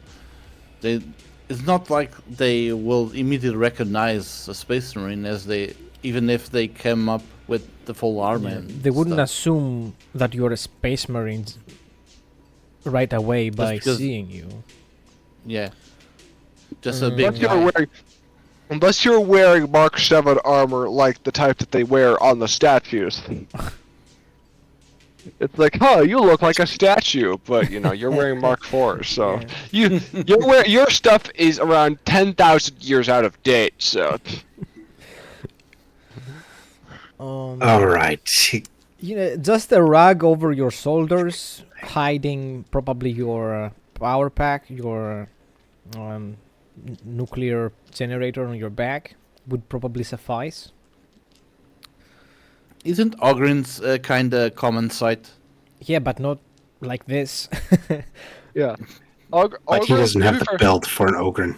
it's not like they will immediately recognize a space marine even if they came up with the full armor. Yeah, and they wouldn't stuff. assume that you're a space marine right away by because- seeing you. Yeah. Just a big Unless you're wearing Mark 7 armor like the type that they wear on the statues. It's like, huh, you look like a statue, but you know, you're wearing Mark 4, so Yeah. your stuff is around 10,000 years out of date, so All right. Just a rag over your shoulders, hiding probably your power pack, your nuclear generator on your back would probably suffice. Isn't Ogren's kind of common sight? Yeah, but not like this. yeah. But he doesn't have the build for an Ogren.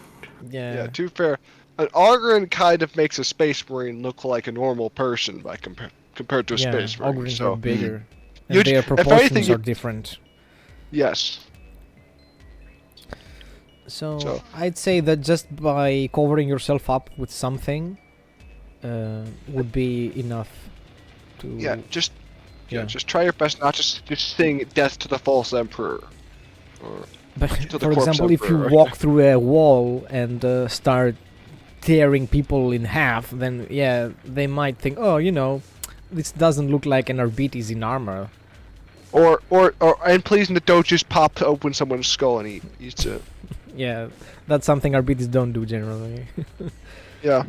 Yeah, to be fair, an Ogren kind of makes a space marine look like a normal person by compared to a space marine. Ogrins So are bigger. You And their if anything, proportions you- are different. yes. So I'd say that just by covering yourself up with something would be enough to... Yeah, just Yeah. just try your best not to just sing "Death to the False Emperor." Or, But to the for corpse example, if you emperor. walk through a wall and start tearing people in half, then yeah, they might think, oh, this doesn't look like an Arbites in armor. and please don't just pop open someone's skull and eat it. Yeah, that's something Arbites don't do generally. Yeah.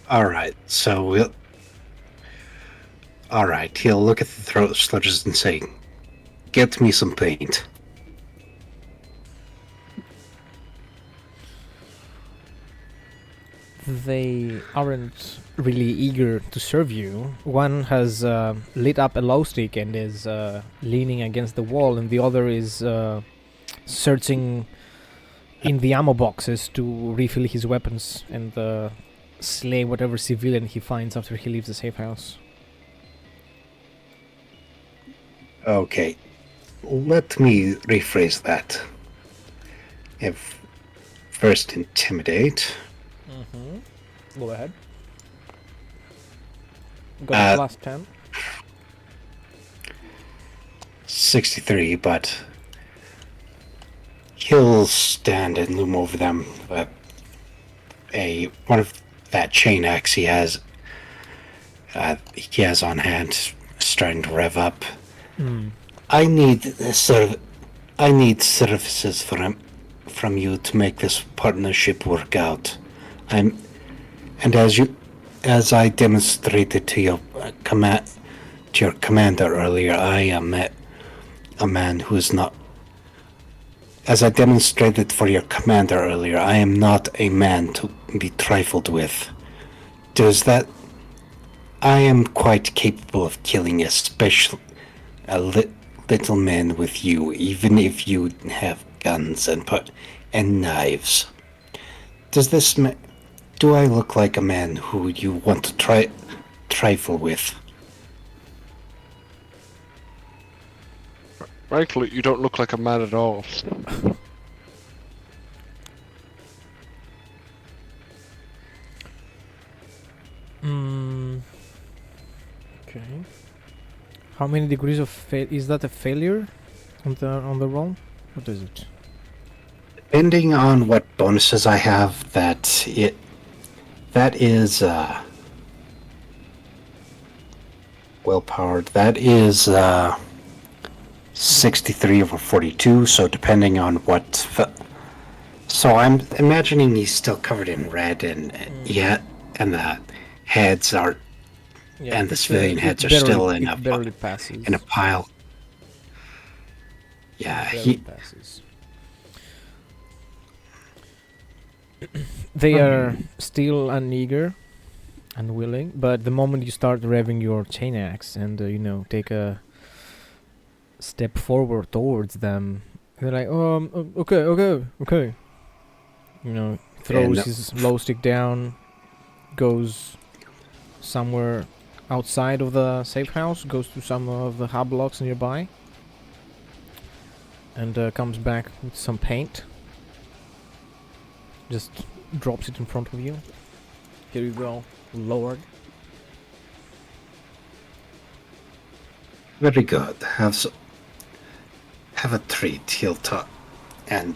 All right. So All right. He'll look at the throat sludges and say, "Get me some paint." They aren't really eager to serve you. One has lit up a glow stick and is leaning against the wall, and the other is searching in the ammo boxes to refill his weapons and slay whatever civilian he finds after he leaves the safe house. Okay. Let me rephrase that. If first intimidate. Mm-hmm. Go ahead. Got a plus 10. 63, but he'll stand and loom over them with one of that chain axe he has on hand, starting to rev up. I need services from you to make this partnership work out. And as I demonstrated to your commander earlier, I am a man who is not. As I demonstrated for your commander earlier, I am not a man to be trifled with. I am quite capable of killing a little man with you, even if you have guns and knives. Do I look like a man who you want to trifle with? Frankly, you don't look like a man at all. Okay. How many degrees of is that a failure on the roll? What is it? Depending on what bonuses I have, that is willpower. That is 63 over 42. So depending on what, so I'm imagining he's still covered in red, and and the heads are, Yeah, and the civilian heads are still in a barely passes. in a pile. Yeah, Barely passes. They are still uneager, unwilling, but the moment you start revving your chain axe and take a step forward towards them, they're like, okay. Throws his glow stick down, goes somewhere outside of the safe house, goes to some of the hub blocks nearby, and comes back with some paint. Just drops it in front of you. Here you go, Lord. Very good. Have a treat. He'll talk and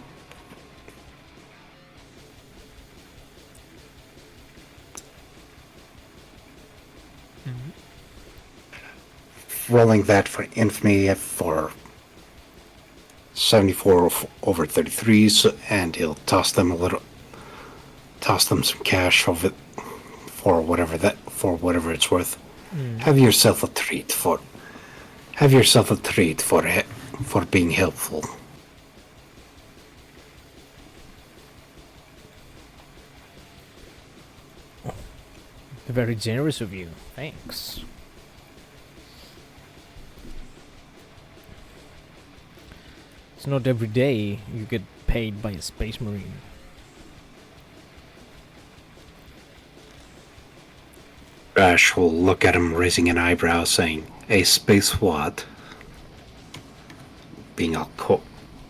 rolling that for infamy for 74 over 33, and he'll toss them some cash for whatever it's worth. Have yourself a treat for being helpful. Very generous of you. Thanks. It's not every day you get paid by a space marine. Rash will look at him, raising an eyebrow, saying, "A space what?" Being all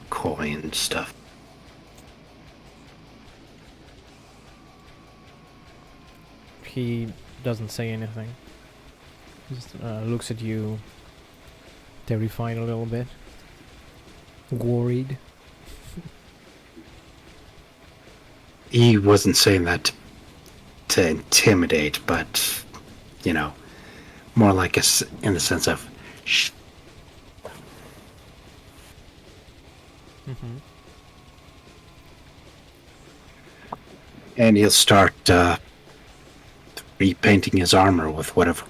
coy and stuff. He doesn't say anything. Just looks at you, terrified a little bit. Worried. He wasn't saying that to intimidate, but, more like in the sense of, shh. And he'll start repainting his armor with whatever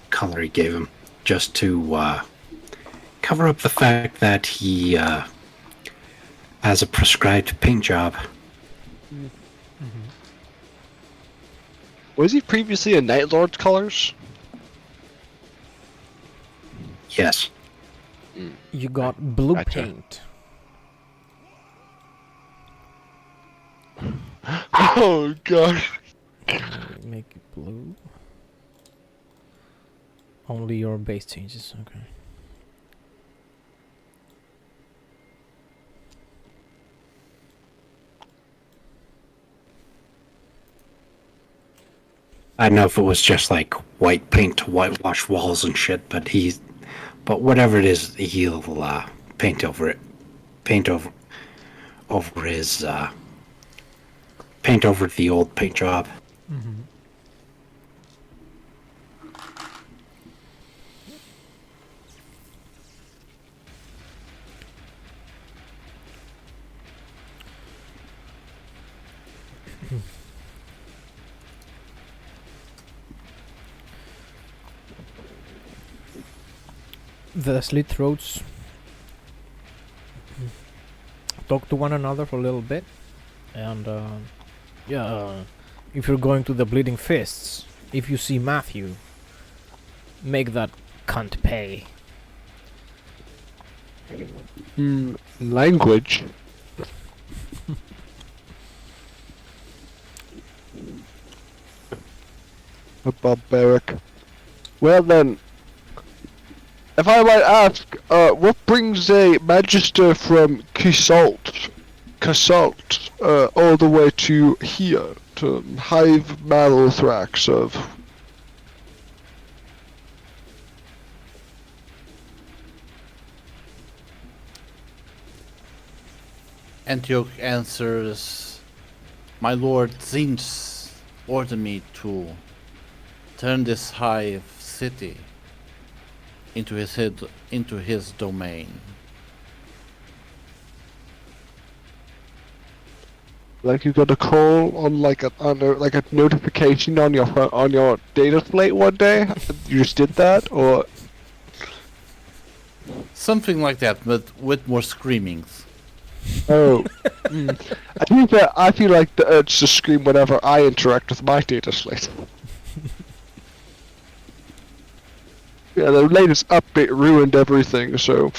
color he gave him, just to cover up the fact that he has a prescribed paint job. Was he previously a Night Lord's colors? Yes. You got blue Gotcha. paint. Oh gosh. Make it blue. Only your base changes. Okay. I don't know if it was just like white paint to whitewash walls and shit, but whatever it is, he'll paint over it. Paint over his paint over the old paint job. The slit throats talk to one another for a little bit, and if you're going to the Bleeding Fists, if you see Matthew, make that cunt pay. Language. A barbaric. Well then, if I might ask, what brings a magister from Casalt, all the way to here, to Hive Malthrax of... Antioch answers, "My lord Zinch ordered me to turn this hive city into his domain." Like you got a call on like a notification on your data slate one day. You just did that, or Something like that, but with more screamings. oh, I think that I feel like the urge to scream whenever I interact with my data slate. Yeah, the latest update ruined everything. So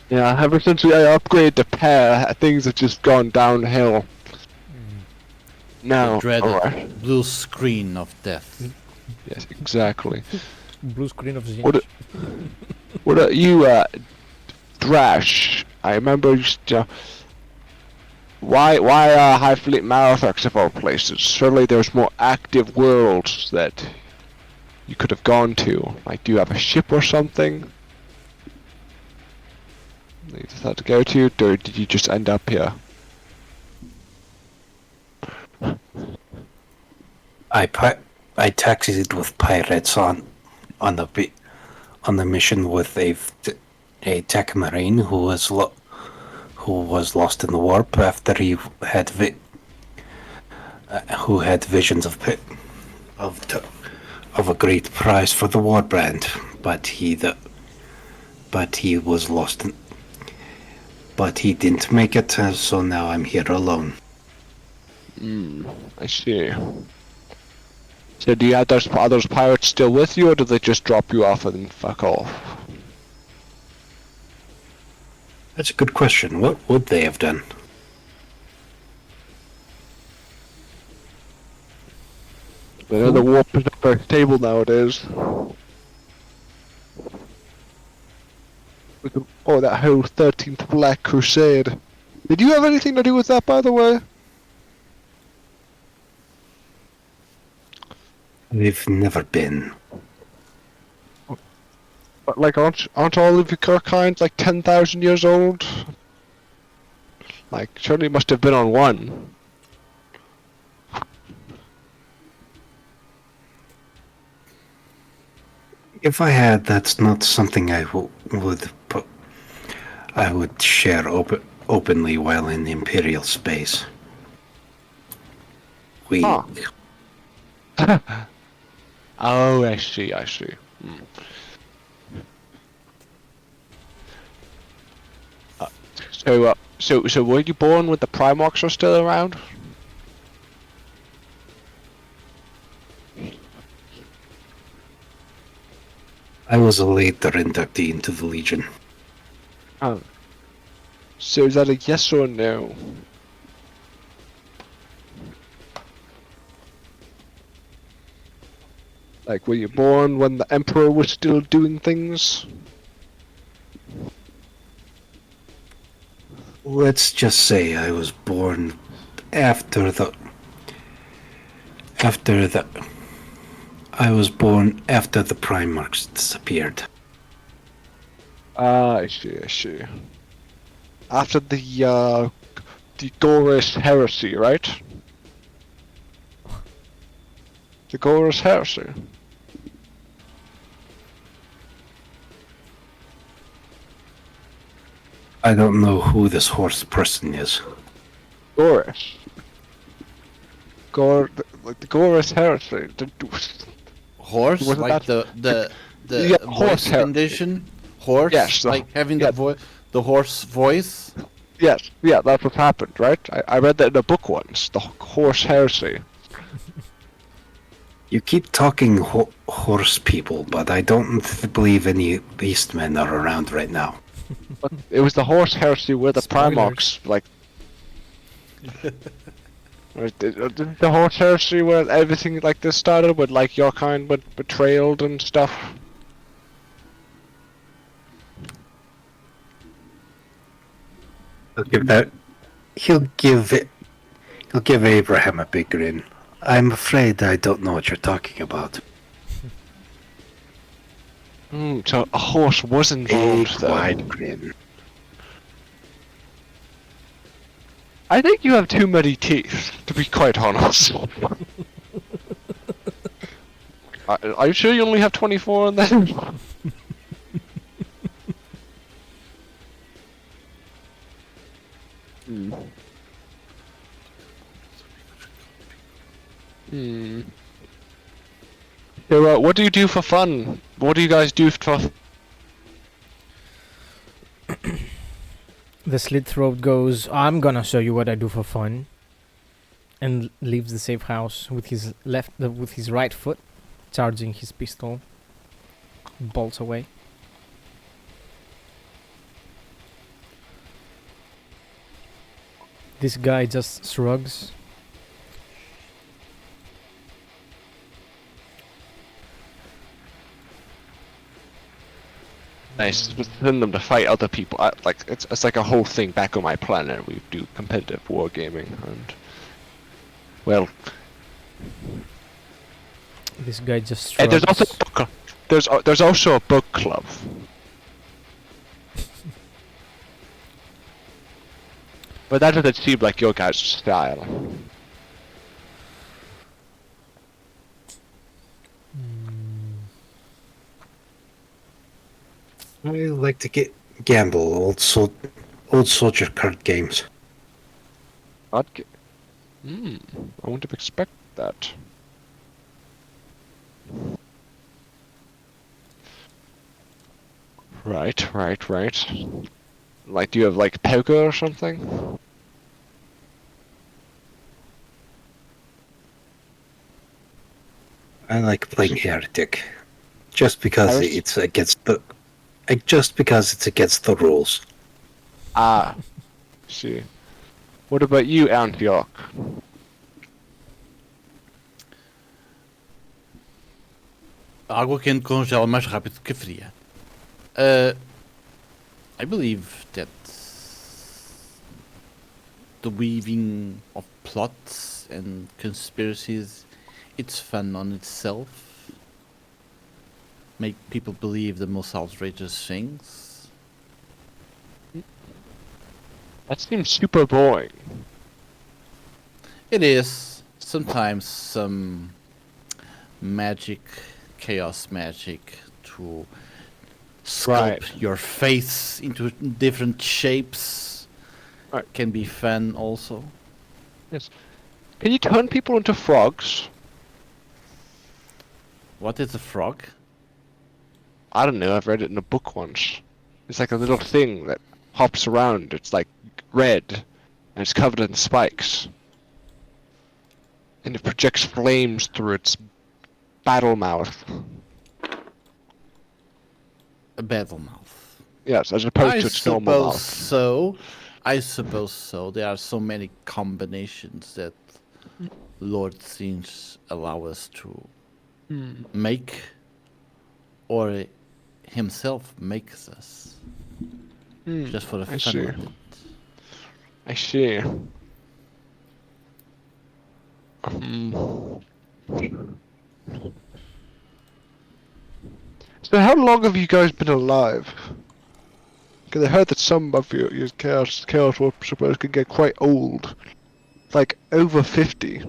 yeah, ever since I upgraded to pair, things have just gone downhill. Now, The dreaded alright. blue screen of death. Yes, exactly. Blue screen of Zinch. What are you, Drash? I remember just, why High Fleet Malathax of all places? Surely there's more active worlds that you could have gone to. Like, do you have a ship or something that you decided to go to, or did you just end up here? I taxied with pirates on the mission with a tech marine who was lost in the warp after he had who had visions of a great prize for the warbrand, but he was lost. But he didn't make it, so now I'm here alone. I see. So do you have are those pirates still with you, or do they just drop you off and fuck off? That's a good question. What would they have done? They know the warp is not very stable nowadays. Oh, that whole 13th Black Crusade. Did you have anything to do with that, by the way? They've never been. But like, aren't all of your kinds like 10,000 years old? Like, surely must have been on one. If I had, that's not something I would share openly while in Imperial space. We. Huh. Oh, I see. So were you born when the Primarchs were still around? I was a later inductee into the Legion. Oh. So is that a yes or no? Like, were you born when the Emperor was still doing things? Let's just say I was born after the. I was born after the Primarchs disappeared. Ah, I see. After the Gorys heresy, right? The Gorys heresy. I don't know who this horse person is. Gorys. Like the Gorys heresy. Horse, Wasn't like that- the Yeah, voice horse hair. condition. Horse, Yes, like having yeah. the horse voice. Yes, yeah, that's what happened, right? I read that in a book once. The horse heresy. You keep talking horse people, but I don't believe any beastmen are around right now. But it was the horse heresy where the Spoilers. Primarchs, like... Right, the horse heresy where everything like this started, with like your kind but betrayed and stuff. He'll give Abraham a big grin. I'm afraid I don't know what you're talking about. So a horse was Big involved though. wide grin. I think you have too many teeth, to be quite honest. Are you sure you only have 24 on that? Hmm. Hmm. So, what do you do for fun? What do you guys do for The slit throat goes, I'm gonna show you what I do for fun. And leaves the safe house with his with his right foot, charging his pistol. Bolts away. This guy just shrugs. Nice. Just send them to fight other people. Like it's like a whole thing back on my planet. We do competitive wargaming, and well, This guy just and shrugs. there's also a book club. But that doesn't seem like your guys' style. I like to gamble old soldier card games. I wouldn't have expected that. Right. Like, do you have like poker or something? I like playing Heretic, just because Heresy? it's against the rules. Ah, see. What about you, Antioch? Água quente congela mais rápido que a fria. I believe that the weaving of plots and conspiracies, it's fun on itself. Make people believe the most outrageous things. That seems super boring. It is sometimes some magic, chaos magic to sculpt your face into different shapes. Right. Can be fun also. Yes. Can you turn people into frogs? What is a frog? I don't know, I've read it in a book once. It's like a little thing that hops around. It's like red, and it's covered in spikes. And it projects flames through its battle mouth. A battle mouth. Yes, as opposed to its normal mouth. I suppose so. There are so many combinations that Lord Sinch allow us to make, or himself makes us, just for the I fun see. of it. I see. So how long have you guys been alive? Because I heard that some of your chaos worshippers can get quite old. Like over 50.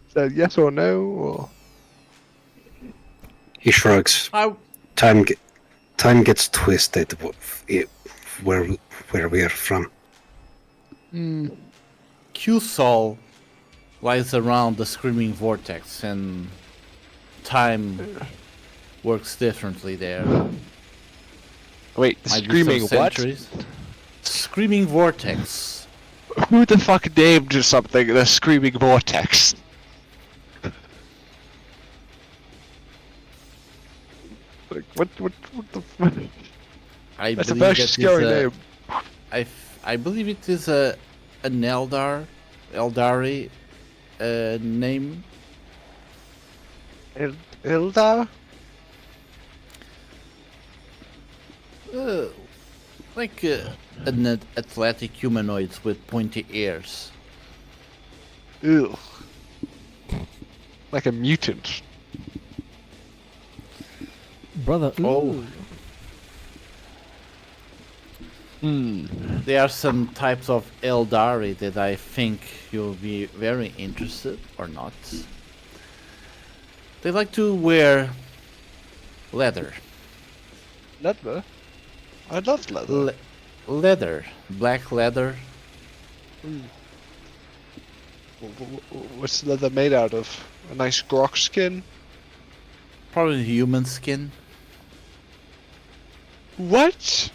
Is that yes or no? Or? He shrugs. Time gets twisted where we are from. Q-Sol lies around the screaming vortex, and time works differently there. Wait, Might be some screaming what? centuries. Screaming vortex. Who the fuck named something the screaming vortex? Like, what the fuck? That's a very scary name. I believe it is an Eldari name. Ildar? Like an athletic humanoid with pointy ears. Ew. Like a mutant. Brother, ooh. Oh. There are some types of Eldari that I think you'll be very interested or not. They like to wear leather. Leather? I love leather. Leather. Black leather. What's leather made out of? A nice grok skin? Probably human skin. What?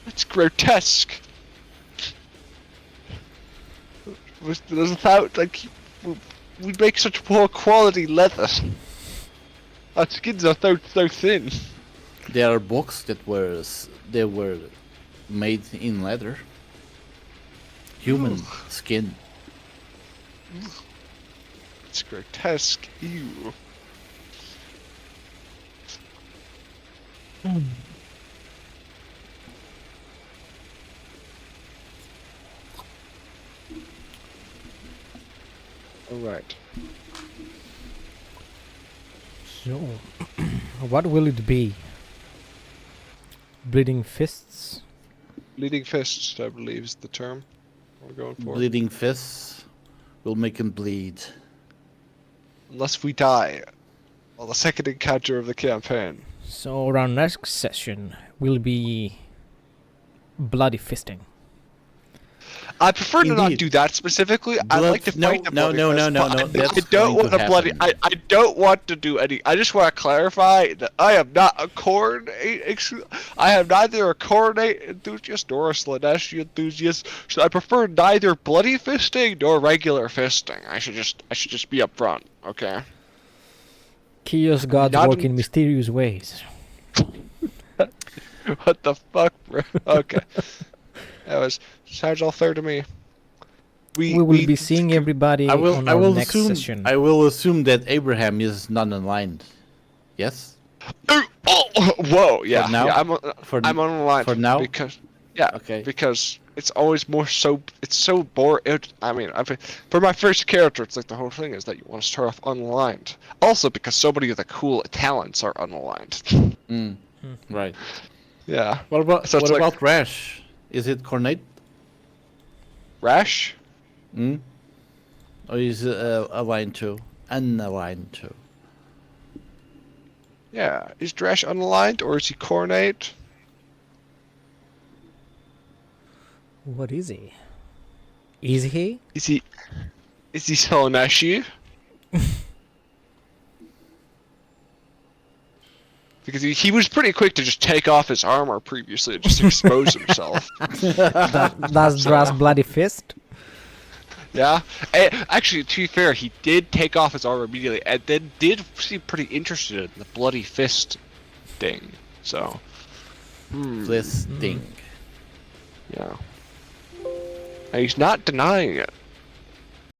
That's grotesque. Without, like, we make such poor quality leather. Our skins are so thin. There are books that were made in leather. Human skin. It's grotesque. Ew. Alright. So, what will it be? Bleeding fists? Bleeding fists, I believe, is the term we're going for. Bleeding fists will make him bleed. Unless we die on the second encounter of the campaign. So our next session will be bloody fisting. I prefer to not Indeed. do that specifically. I like to fight the bloody no, fist, but that's I don't going want to a bloody. happen. I don't want to do any. I just want to clarify that I am not a corn. I am neither a coronate enthusiast nor a Slaneshi enthusiast. So I prefer neither bloody fisting nor regular fisting. I should just be upfront. Okay. Chaos gods Not work in- in mysterious ways. What the fuck, bro? Okay. Sounds all fair to me. We will be seeing everybody on our next session. I will assume that Abraham is non-aligned. Yes. Oh, whoa, yeah. now? Yeah, I'm on the line for now? because Okay. because it's always more so. It's so boring. I mean, for my first character, it's like the whole thing is that you want to start off unaligned. Also, because so many of the cool talents are unaligned. Right. Yeah. What about So it's like- about Rash? Is it cornate? Rash? Or is it aligned to? Unaligned to? Yeah. Is Rash unaligned or is he cornate? What is he? Is he? Is he Slaneshi? Because he was pretty quick to just take off his armor previously and just expose himself. That's Dras bloody fist? Yeah. Actually, to be fair, he did take off his armor immediately and then did seem pretty interested in the bloody fist thing. So. This thing. Yeah. And he's not denying it.